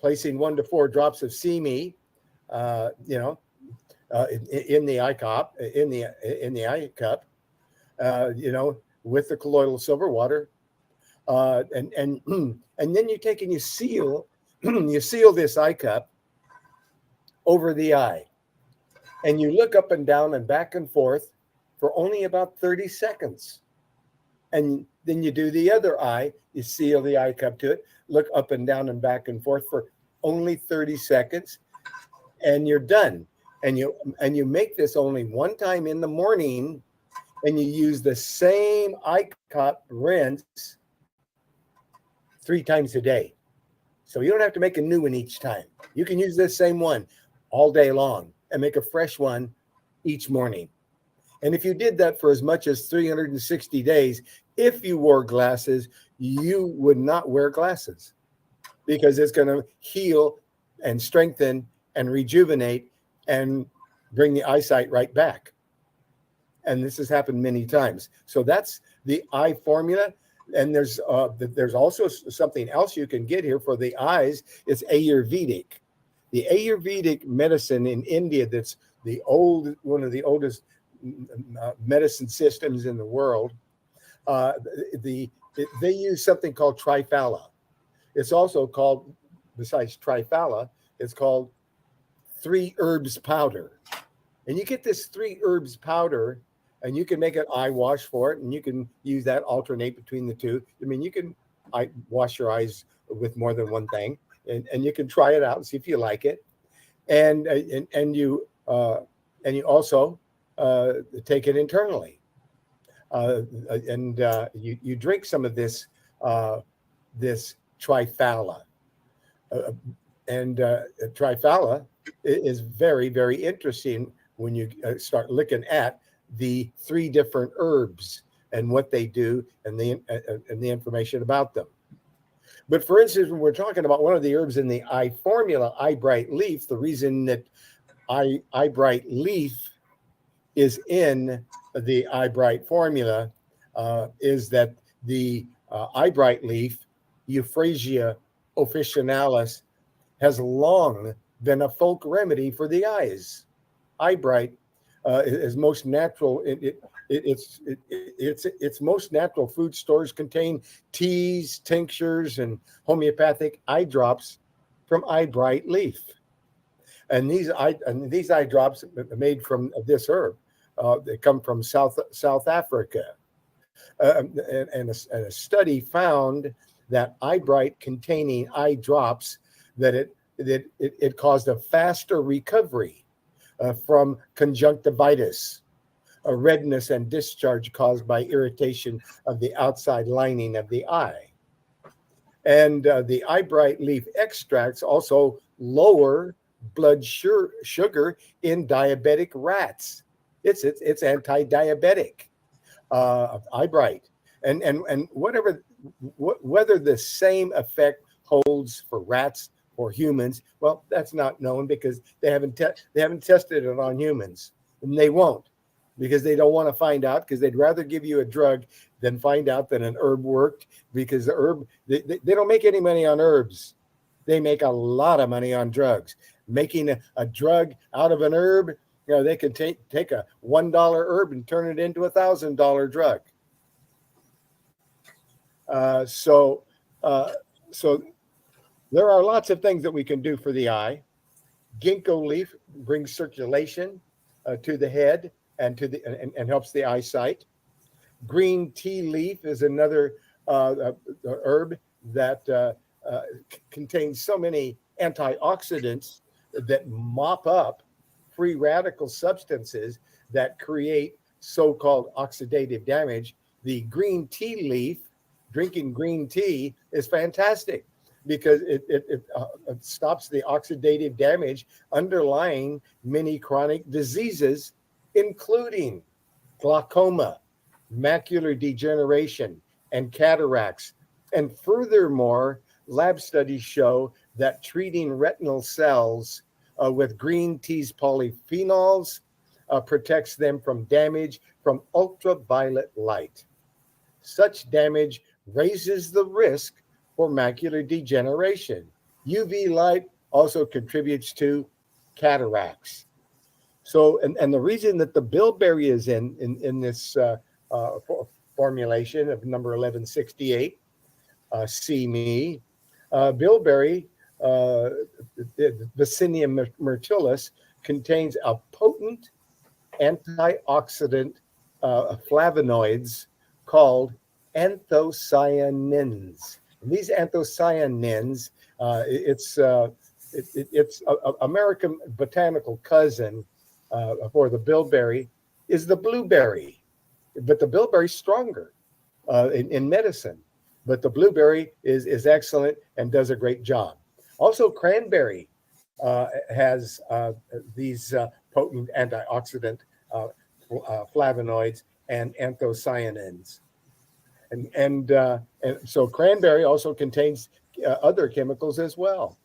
placing 1 to 4 drops of CME, in the eye cup, with the colloidal silver water, and then you take and you seal this eye cup over the eye, and you look up and down and back and forth for only about 30 seconds. And then you do the other eye, you seal the eye cup to it, look up and down and back and forth for only 30 seconds, and you're done. And you make this only one time in the morning, and you use the same eye cup rinse 3 times a day. So you don't have to make a new one each time. You can use this same one all day long and make a fresh one each morning. And if you did that for as much as 360 days, if you wore glasses, you would not wear glasses, because it's going to heal and strengthen and rejuvenate and bring the eyesight right back. And this has happened many times. So that's the eye formula. And there's also something else you can get here for the eyes. It's Ayurvedic. The Ayurvedic medicine in India, that's one of the oldest medicine systems in the world. They use something called triphala. It's also called, besides triphala, it's called 3 herbs powder. And you get this 3 herbs powder, and you can make an eye wash for it, and you can use that, alternate between the two. I mean, you can wash your eyes with more than one thing, and you can try it out and see if you like it. And you also take it internally, and you drink some of this triphala, and triphala is very, very interesting when you start looking at the 3 different herbs and what they do, and the information about them. But for instance, when we're talking about one of the herbs in the eye formula, eye bright leaf, the reason that eye bright leaf is in the eye bright formula is that the eye bright leaf, Euphrasia officinalis, has long been a folk remedy for the eyes. Eye bright is most natural. Its most natural food stores contain teas, tinctures, and homeopathic eye drops from eye bright leaf. And these eye drops are made from this herb. They come from South Africa. And a study found that eye bright containing eye drops, that it caused a faster recovery from conjunctivitis, a redness and discharge caused by irritation of the outside lining of the eye. And the eye bright leaf extracts also lower blood sugar in diabetic rats. It's anti-diabetic, eye bright, and whether the same effect holds for rats or humans, well, that's not known, because they haven't tested it on humans, and they won't, because they don't want to find out, because they'd rather give you a drug than find out that an herb worked, because the herb, they don't make any money on herbs. They make a lot of money on drugs. Making a drug out of an herb, they can take a $1 herb and turn it into $1,000 drug. So there are lots of things that we can do for the eye. Ginkgo leaf brings circulation to the head and and helps the eyesight. Green tea leaf is another herb that contains so many antioxidants that mop up free radical substances that create so-called oxidative damage. The green tea leaf, drinking green tea, is fantastic, because it stops the oxidative damage underlying many chronic diseases, including glaucoma, macular degeneration, and cataracts. And furthermore, lab studies show that treating retinal cells with green tea's polyphenols protects them from damage from ultraviolet light. Such damage raises the risk for macular degeneration. UV light also contributes to cataracts. So, and the reason that the bilberry is in this formulation of number 1168, see me, bilberry, Vicinium myrtillus, contains a potent antioxidant flavonoids called anthocyanins. And these anthocyanins, it's American botanical cousin for the bilberry is the blueberry, but the bilberry's stronger in medicine. But the blueberry is excellent and does a great job. Also, cranberry has these potent antioxidant flavonoids and anthocyanins. And so cranberry also contains other chemicals as well,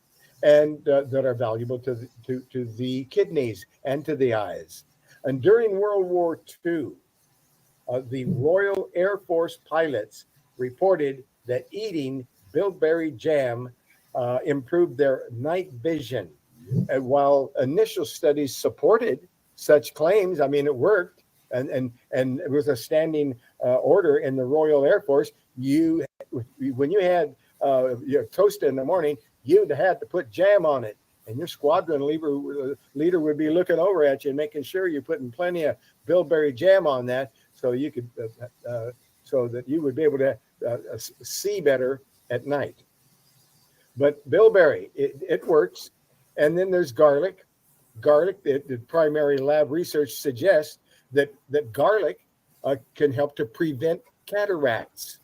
and that are valuable to the kidneys and to the eyes. And during World War II, the Royal Air Force pilots reported that eating bilberry jam improved their night vision. And while initial studies supported such claims, I mean, it worked, and it was a standing order in the Royal Air Force. When you had your toast in the morning, you had to put jam on it, and your squadron leader would be looking over at you and making sure you're putting plenty of bilberry jam on that, so you could so that you would be able to see better at night. But bilberry, it works. And then there's garlic. Garlic, the primary lab research suggests that garlic can help to prevent cataracts.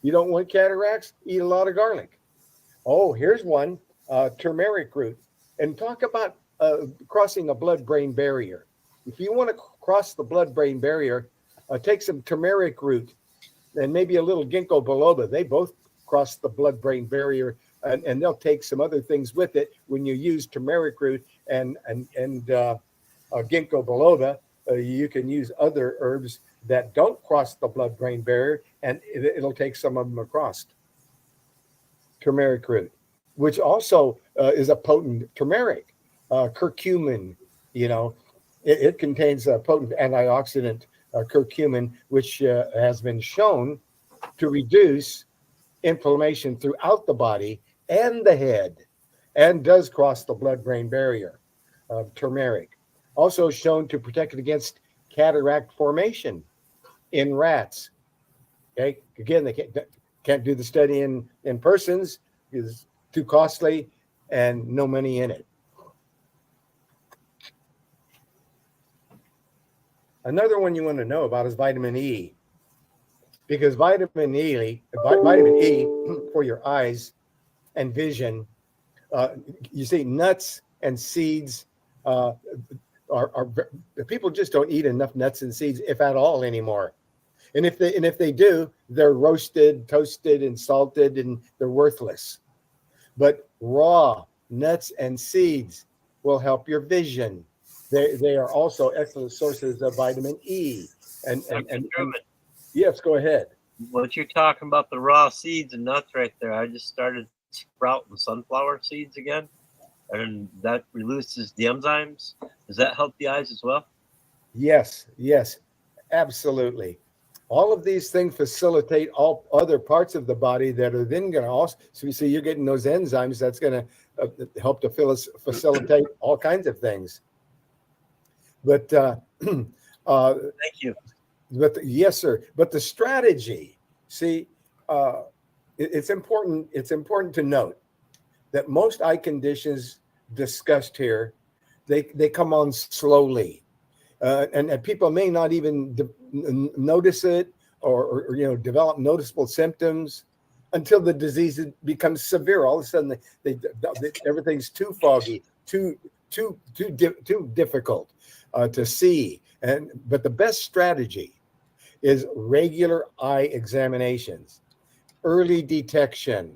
You don't want cataracts? Eat a lot of garlic. Oh, here's one, turmeric root. And talk about crossing a blood-brain barrier. If you want to cross the blood-brain barrier, take some turmeric root and maybe a little ginkgo biloba. They both cross the blood-brain barrier, and they'll take some other things with it. When you use turmeric root and ginkgo biloba, you can use other herbs that don't cross the blood-brain barrier, and it'll take some of them across. Turmeric root, which also is a potent turmeric. Curcumin, it contains a potent antioxidant, curcumin, which has been shown to reduce inflammation throughout the body and the head, and does cross the blood-brain barrier. Turmeric also shown to protect against cataract formation in rats. Okay, again, they can't do the study in persons because it's too costly and no money in it. Another one you want to know about is vitamin E, because vitamin E for your eyes and vision. You see, nuts and seeds are people just don't eat enough nuts and seeds, if at all, anymore. And if they do, they're roasted, toasted, and salted, and they're worthless. But raw nuts and seeds will help your vision. They are also excellent sources of vitamin E. And yes, go ahead. What you're talking about, the raw seeds and nuts right there, I just started sprouting sunflower seeds again, and that releases the enzymes. Does that help the eyes as well? Yes, absolutely. All of these things facilitate all other parts of the body that are then going to also, so you see you're getting those enzymes that's going to help to facilitate all kinds of things. But thank you. But yes, sir. But the strategy, see, it's important. It's important to note that most eye conditions discussed here, they come on slowly, and people may not even notice it or develop noticeable symptoms until the disease becomes severe. All of a sudden, everything's too foggy, too difficult to see. But the best strategy is regular eye examinations, early detection,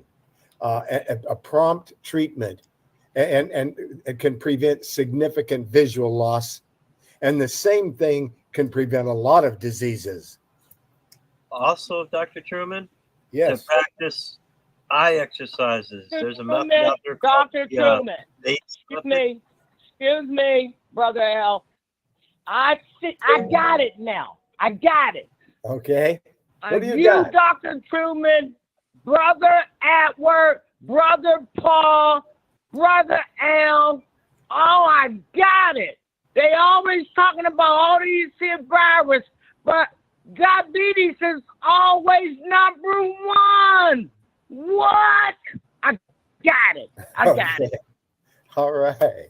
a prompt treatment, and it can prevent significant visual loss. And the same thing can prevent a lot of diseases. Also, Dr. Truman, yes, to practice eye exercises. There's a method out there Dr. Truman. Excuse me, Brother L. I got it now. I got it. Okay. What do you got? Dr. Truman, Brother Edward, Brother Paul, Brother L. Oh, I got it. They always talking about all these here virus, but diabetes is always number one. What? I got it. I got it. All right.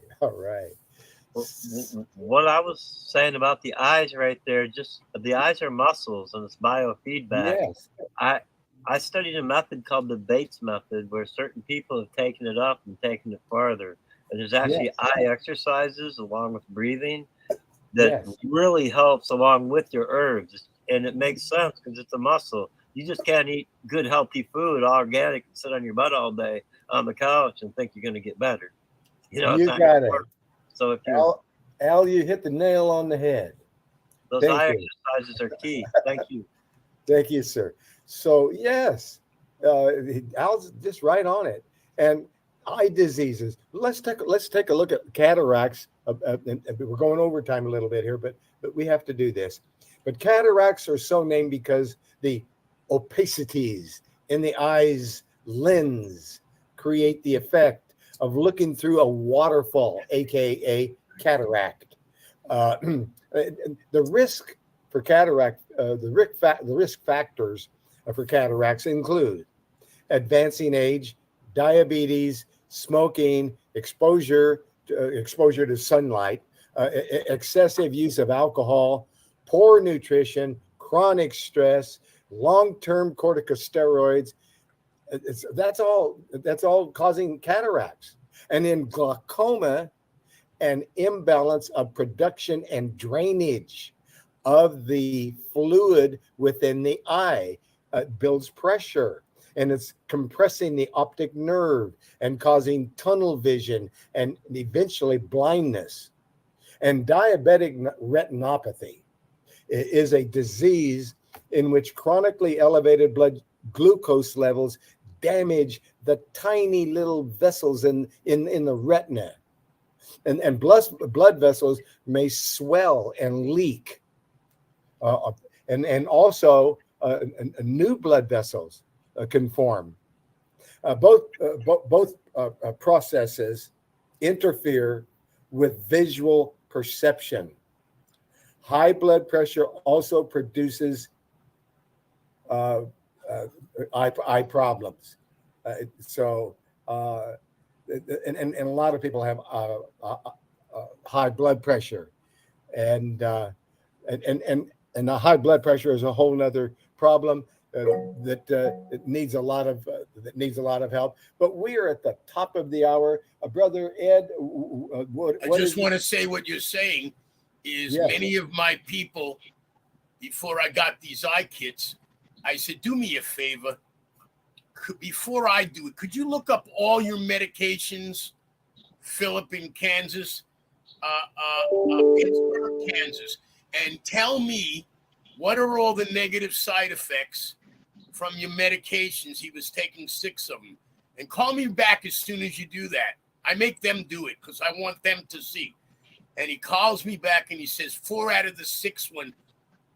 What I was saying about the eyes right there, just the eyes are muscles and it's biofeedback. Yes. I studied a method called the Bates method, where certain people have taken it up and taken it farther. And there's actually eye exercises along with breathing that really helps along with your herbs. And it makes sense because it's a muscle. You just can't eat good, healthy food, all organic, and sit on your butt all day on the couch and think you're going to get better. You got it. So if Al, you hit the nail on the head. Those Thank eye you. exercises are key. Thank you. Thank you, sir. So yes, Al's just right on it. And eye diseases. Let's take a look at cataracts. And we're going overtime a little bit here, but we have to do this. But cataracts are so named because the opacities in the eye's lens create the effect of looking through a waterfall, aka cataract. The risk for cataract, the risk factors for cataracts include advancing age, diabetes, smoking, exposure to sunlight, excessive use of alcohol, poor nutrition, chronic stress, long-term corticosteroids. That's all causing cataracts. And then glaucoma and imbalance of production and drainage of the fluid within the eye builds pressure, and it's compressing the optic nerve and causing tunnel vision and eventually blindness. And diabetic retinopathy is a disease in which chronically elevated blood glucose levels damage the tiny little vessels in the retina. And blood vessels may swell and leak. And also new blood vessels can form. Both processes interfere with visual perception. High blood pressure also produces eye problems. And a lot of people have high blood pressure, and the high blood pressure is a whole nother problem that needs a lot of help. But we are at the top of the hour, Brother Ed. I just want to say what you're saying is many of my people, before I got these eye kits, I said, do me a favor. Before I do it, could you look up all your medications, Philip in Kansas, Pittsburgh, Kansas, and tell me what are all the negative side effects from your medications? He was taking 6 of them. And call me back as soon as you do that. I make them do it because I want them to see. And he calls me back and he says 4 out of the 6 one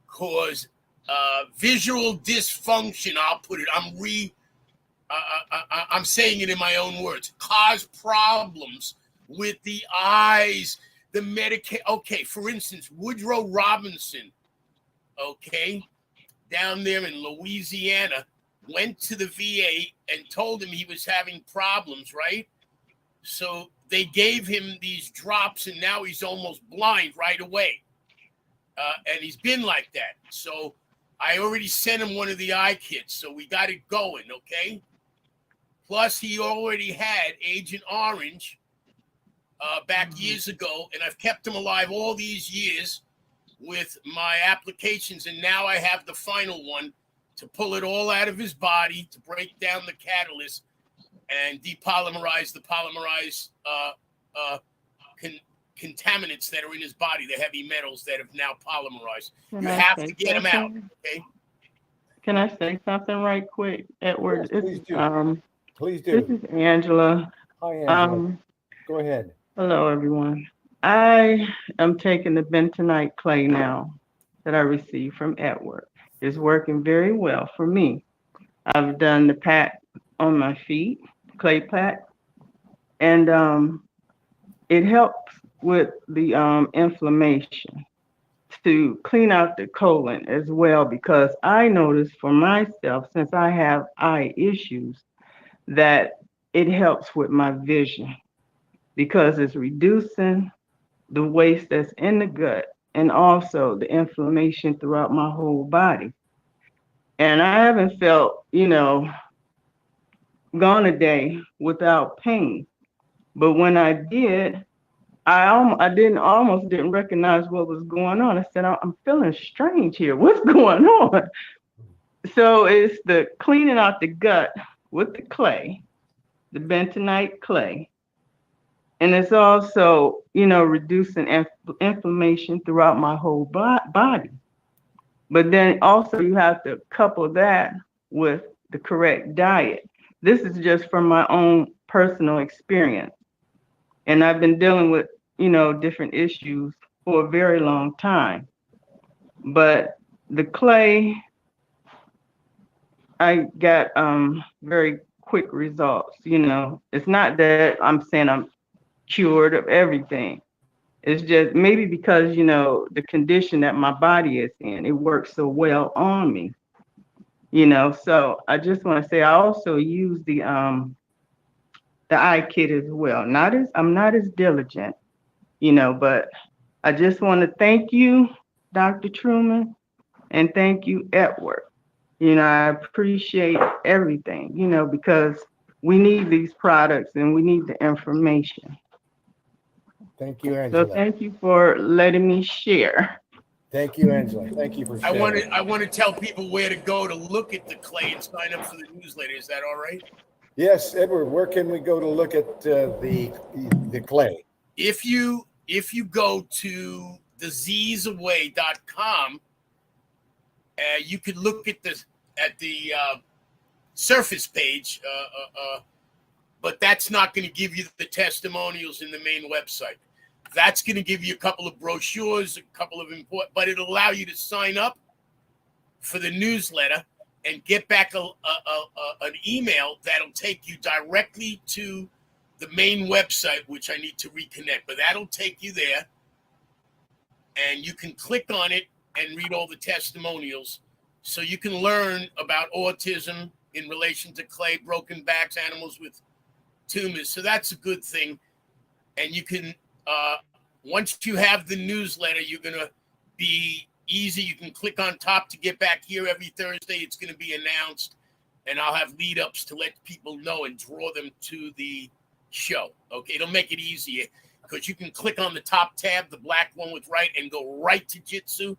cause visual dysfunction. I'll put it. I'm saying it in my own words. Cause problems with the eyes. The medication. Okay, for instance, Woodrow Robinson. Okay, down there in Louisiana, went to the VA and told him he was having problems. Right. So they gave him these drops, and now he's almost blind right away. And he's been like that. So I already sent him one of the eye kits, so we got it going, okay? Plus, he already had Agent Orange back years ago, and I've kept him alive all these years with my applications, and now I have the final one to pull it all out of his body, to break down the catalyst and depolymerize the polymerized contaminants that are in his body, the heavy metals that have now polymerized. You have to get them out, okay? Can I say something right quick, Edward? Yes, please do. Please do. This is Angela. Hi, Angela. Go ahead. Hello, everyone. I am taking the bentonite clay now that I received from Edward. It's working very well for me. I've done the pack on my feet, clay pack, and it helps with the inflammation to clean out the colon as well, because I noticed for myself, since I have eye issues, that it helps with my vision because it's reducing the waste that's in the gut and also the inflammation throughout my whole body. And I haven't felt, gone a day without pain. But when I did, I almost didn't recognize what was going on. I said, I'm feeling strange here. What's going on? So it's the cleaning out the gut with the clay, the bentonite clay, And it's also, reducing inflammation throughout my whole body. But then also you have to couple that with the correct diet. This is just from my own personal experience. And I've been dealing with, different issues for a very long time. But the clay, I got very quick results. It's not that I'm saying I'm cured of everything. It's just maybe because, the condition that my body is in, it works so well on me. So I just want to say I also use the eye kit as well. I'm not as diligent, but I just want to thank you, Dr. Truman, and thank you, Edward. I appreciate everything, because we need these products and we need the information. Thank you, Angela. So thank you for letting me share. Thank you, Angela. Thank you for sharing. I want to tell people where to go to look at the clay and sign up for the newsletter. Is that all right? Yes, Edward, where can we go to look at the clay? If you go to diseaseaway.com, you could look at the surface page, but that's not going to give you the testimonials in the main website. That's going to give you a couple of brochures, a couple of important, but it'll allow you to sign up for the newsletter and get back an email that'll take you directly to the main website, which I need to reconnect. But that'll take you there, and you can click on it and read all the testimonials, so you can learn about autism in relation to clay, broken backs, animals with tumors. So that's a good thing, and you can. Once you have the newsletter, you're going to be easy. You can click on top to get back here every Thursday. It's going to be announced, and I'll have lead ups to let people know and draw them to the show. Okay, it'll make it easier because you can click on the top tab, the black one with right, and go right to Jitsu,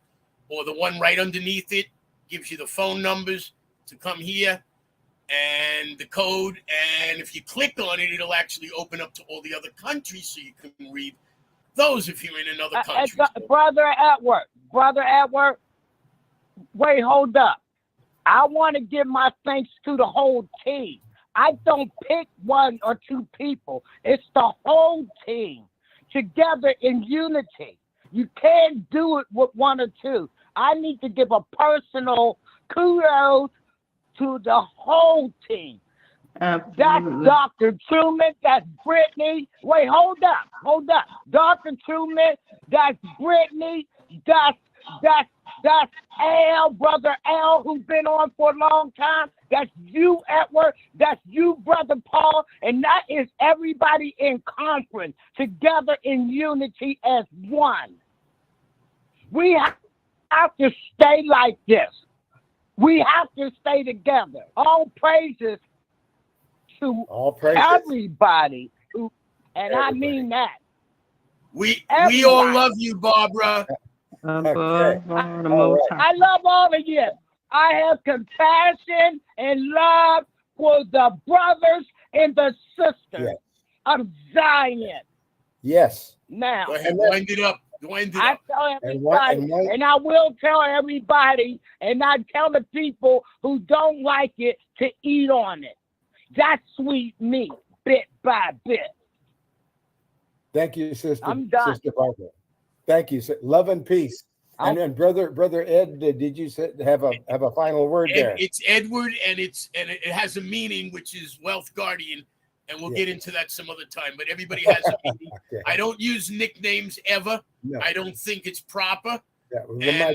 or the one right underneath it gives you the phone numbers to come here and the code. And if you click on it, it'll actually open up to all the other countries, so you can read those if you're in another country. Brother Edward, wait, hold up. I want to give my thanks to the whole team. I don't pick one or two people. It's the whole team together in unity. You can't do it with one or two. I need to give a personal kudos to the whole team. Absolutely. That's Dr. Truman. That's Brittany. Wait, hold up. Dr. Truman. That's Brittany. That's Al, Brother Al, who's been on for a long time. That's you, Edward. That's you, Brother Paul. And that is everybody in conference, together in unity as one. We have to stay like this. We have to stay together. All praises to everybody. And I mean that. We all love you, Barbara. Okay. I love all of you. I have compassion and love for the brothers and the sisters of Zion. Yes. Now, go ahead, wind it up. I tell everybody, and I will tell everybody, and I tell the people who don't like it to eat on it. That's sweet meat, bit by bit. Thank you, Sister. I'm done. Sister Barbara. Thank you. Love and peace. And then, brother Ed, did you have a final word there? It's Edward, and it has a meaning, which is wealth guardian, and we'll get into that some other time. But everybody has a meaning. Okay. I don't use nicknames ever. No. I don't think it's proper. Yeah.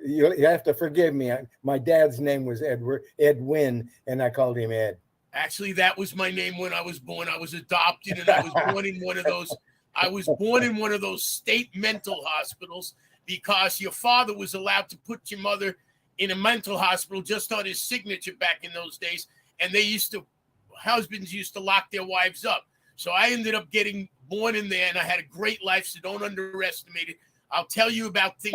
You have to forgive me. My dad's name was Edwin, and I called him Ed. Actually, that was my name when I was born. I was adopted, and I was born in one of those. I was born in one of those state mental hospitals because your father was allowed to put your mother in a mental hospital just on his signature back in those days, and husbands used to lock their wives up. So I ended up getting born in there, and I had a great life. So don't underestimate it. I'll tell you about things.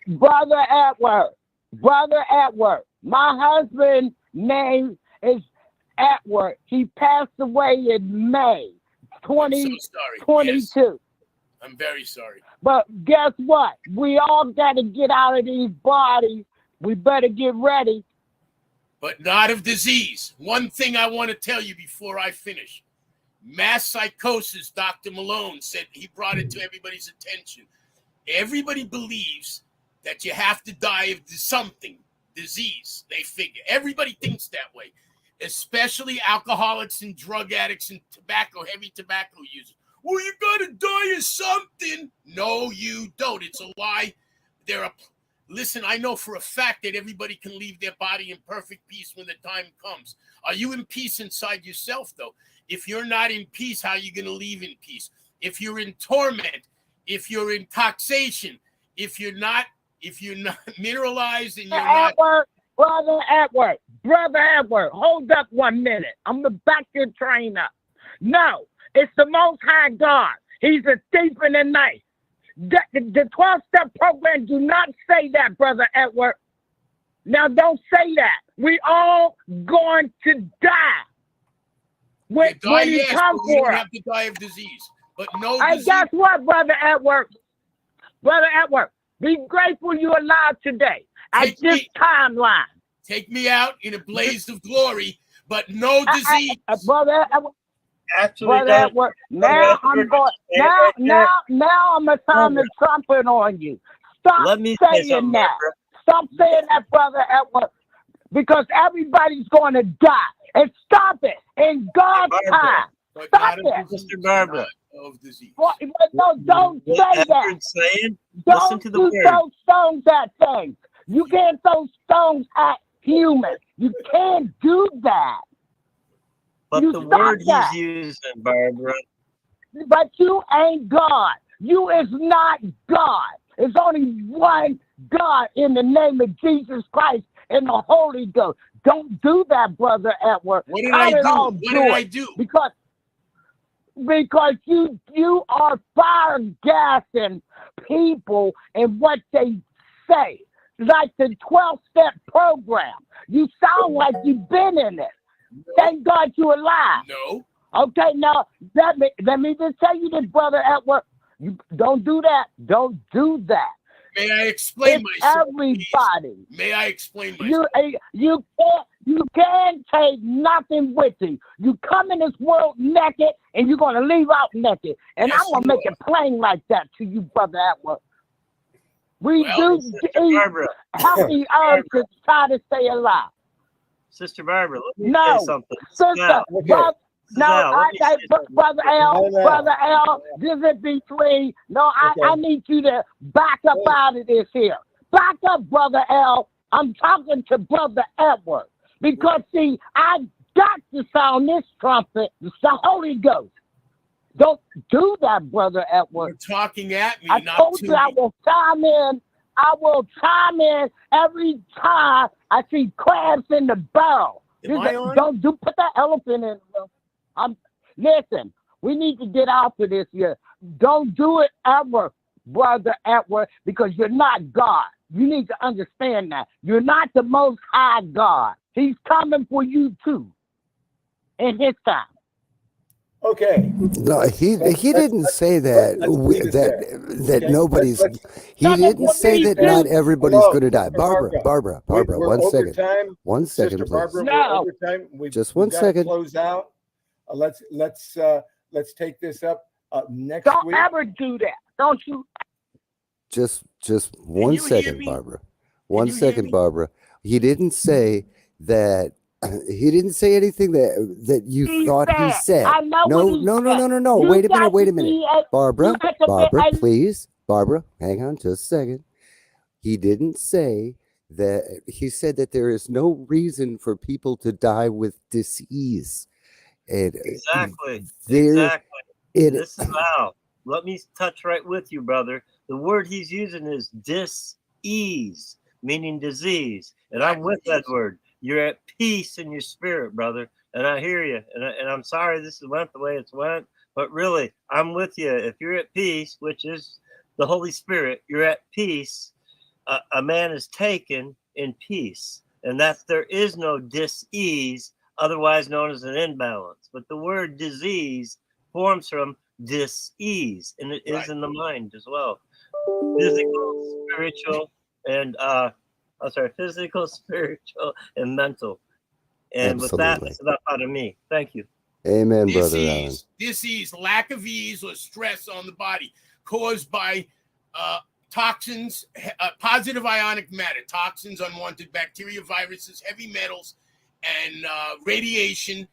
Brother Edward. My husband's name is Edward. He passed away in May I'm so sorry. 2022. Yes, I'm very sorry. But guess what? We all got to get out of these bodies. We better get ready. But not of disease. One thing I want to tell you before I finish. Mass psychosis, Dr. Malone said, he brought it to everybody's attention. Everybody believes that you have to die of something, disease, they figure. Everybody thinks that way, especially alcoholics and drug addicts and heavy tobacco users. Well, you got to die of something. No, you don't. It's a lie. Listen, I know for a fact that everybody can leave their body in perfect peace when the time comes. Are you in peace inside yourself, though? If you're not in peace, how are you going to leave in peace? If you're in torment, if you're in taxation, if you're not mineralized and you're not... Brother Edward, hold up 1 minute. I'm going to back your train up. No, it's the Most High God. He's a thief in the night. The 12-step program do not say that, Brother Edward. Now, don't say that. We all going to die. When you come you don't for us. have to die of disease. But no Hey, disease. guess what, Brother Edward? Brother Edward, be grateful you're alive today at this timeline. Take me out in a blaze of glory, but no disease. Brother Edward. Actually, Brother Edward, now I'm going. Now I'm gonna sound the trumpet on you. Stop saying that. Stop saying that, Brother Edward, because everybody's going to die. And stop it in God's time. Stop it, Sister Barbara. No, don't say that. Don't do throw stones at things. You can't throw stones at humans. You can't do that. But the word he's using, Barbara. But you ain't God. You is not God. There's only one God in the name of Jesus Christ and the Holy Ghost. Don't do that, Brother Edward. What did I do? What did I do? Because you are fire gassing people and what they say. Like the 12-step program. You sound like you've been in it. No. Thank God you're alive. No. Okay, now let me just tell you this, Brother Edward. You don't do that. Don't do that. May I explain myself? Everybody. Please? May I explain myself? You can't take nothing with you. You come in this world naked and you're gonna leave out naked. And I'm gonna make it plain like that to you, Brother Edward. We do eat healthy herbs to try to stay alive. Sister Barbara, let me say something. Sister, Brother L, this is between. No, I need you to back up out of this here. Back up, Brother L. I'm talking to Brother Edward. Because, see, I got to sound this trumpet. It's the Holy Ghost. Don't do that, Brother Edward. You're talking at me, I not told to you I will chime in. I will chime in every time I see crabs in the barrel. Don't put that elephant in. Listen, we need to get out of this here. Don't do it ever, Brother Edward, because you're not God. You need to understand that. You're not the Most High God. He's coming for you too in his time. Okay. No, he didn't say that that nobody's. He didn't say that not everybody's going to die. Barbara, we're 1 second. Time. 1 second, Sister please. Barbara, we're over time. Just 1 second. Close out. Let's take this up next Don't week. Don't ever do that. Don't you? Just 1 second, Barbara. 1 second, Barbara. He didn't say that. He didn't say anything that you thought he said. No. Wait a minute. Barbara, please. Barbara, hang on just a second. He didn't say that. He said that there is no reason for people to die with disease. Exactly. This is how. Let me touch right with you, brother. The word he's using is dis-ease, meaning disease. And I'm with that word. You're at peace in your spirit, brother. And I hear you. And I'm sorry this went the way it's went. But really, I'm with you. If you're at peace, which is the Holy Spirit, you're at peace. A man is taken in peace. And there is no dis-ease, otherwise known as an imbalance. But the word disease forms from dis-ease, and it is Right. in the mind as well. Physical, spiritual, and physical, spiritual, and mental. And with that, Absolutely. that's enough out of me. Thank you. Amen, Brother Allen. Disease, lack of ease or stress on the body caused by toxins, positive ionic matter, toxins, unwanted bacteria, viruses, heavy metals, and radiation,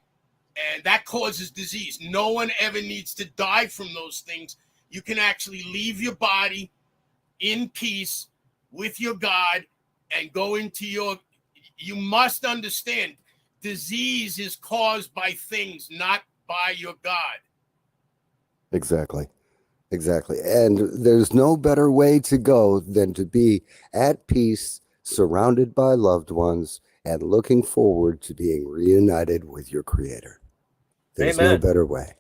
and that causes disease. No one ever needs to die from those things. You can actually leave your body in peace with your God and go into your, you must understand, disease is caused by things, not by your God. Exactly. Exactly. And there's no better way to go than to be at peace, surrounded by loved ones, and looking forward to being reunited with your Creator. There's no Amen. better way.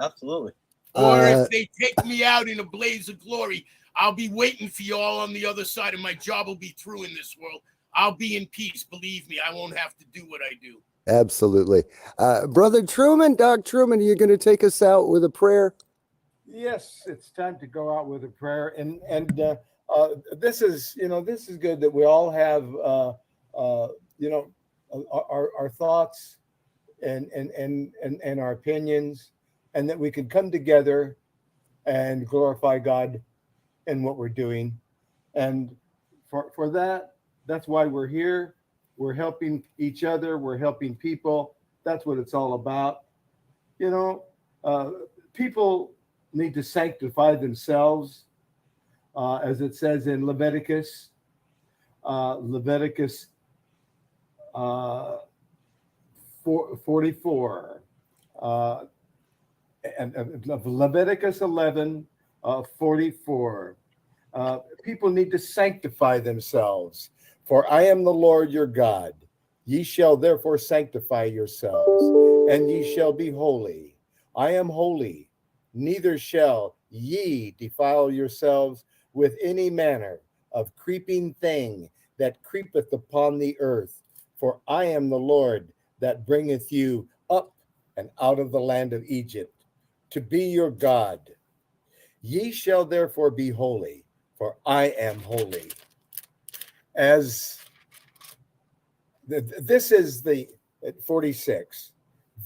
Absolutely. Or if they take me out in a blaze of glory, I'll be waiting for you all on the other side, and my job will be through in this world. I'll be in peace. Believe me, I won't have to do what I do. Absolutely. Brother Truman, Doc Truman, are you going to take us out with a prayer? Yes, it's time to go out with a prayer, and this is good that we all have our thoughts and our opinions, and that we can come together and glorify God in what we're doing, and for that's why we're here. We're helping each other. We're helping people. That's what it's all about. People need to sanctify themselves, as it says in Leviticus 44, and Leviticus 11, 44. People need to sanctify themselves, for I am the Lord your God. Ye shall therefore sanctify yourselves, and ye shall be holy. I am holy. Neither shall ye defile yourselves with any manner of creeping thing that creepeth upon the earth. For I am the Lord that bringeth you up and out of the land of Egypt, to be your God. Ye shall therefore be holy, for I am holy. As this is the 46.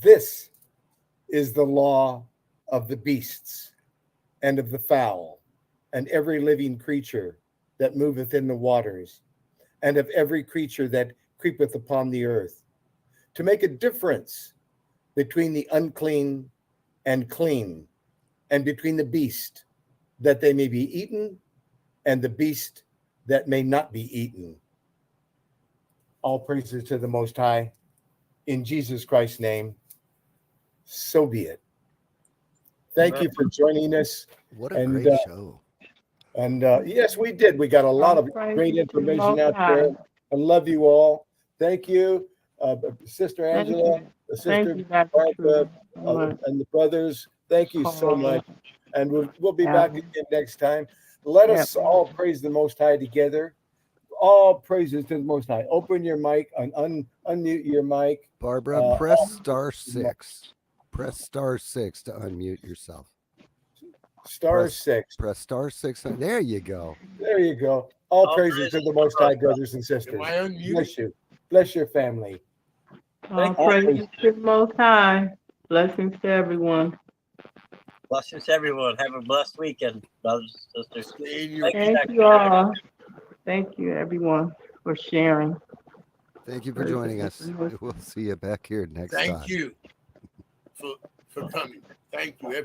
This is the law of the beasts and of the fowl and every living creature that moveth in the waters, and of every creature that creepeth upon the earth, to make a difference between the unclean and clean, and between the beast, that they may be eaten, and the beast that may not be eaten. All praises to the Most High. In Jesus Christ's name, so be it. Thank you for joining us. What a great show. And yes, we did. We got a lot of great information out there. I love you all. Thank you, Sister Angela, Sister Barbara, and the brothers. Thank you so much. And we'll be back again next time. Let us all praise the Most High together. All praises to the Most High. Open your mic and unmute your mic. Barbara, press *6. Press *6 to unmute yourself. *6. Press *6. There you go. There you go. All praises to the Most High, brothers and sisters. Bless you. Bless your family. All praises to the Most High. Blessings to everyone. Blessings to everyone. Have a blessed weekend, brothers and sisters. Thank you all. Thank you, everyone, for sharing. Thank you for joining us. We'll see you back here next time. Thank you for coming. Thank you, everyone.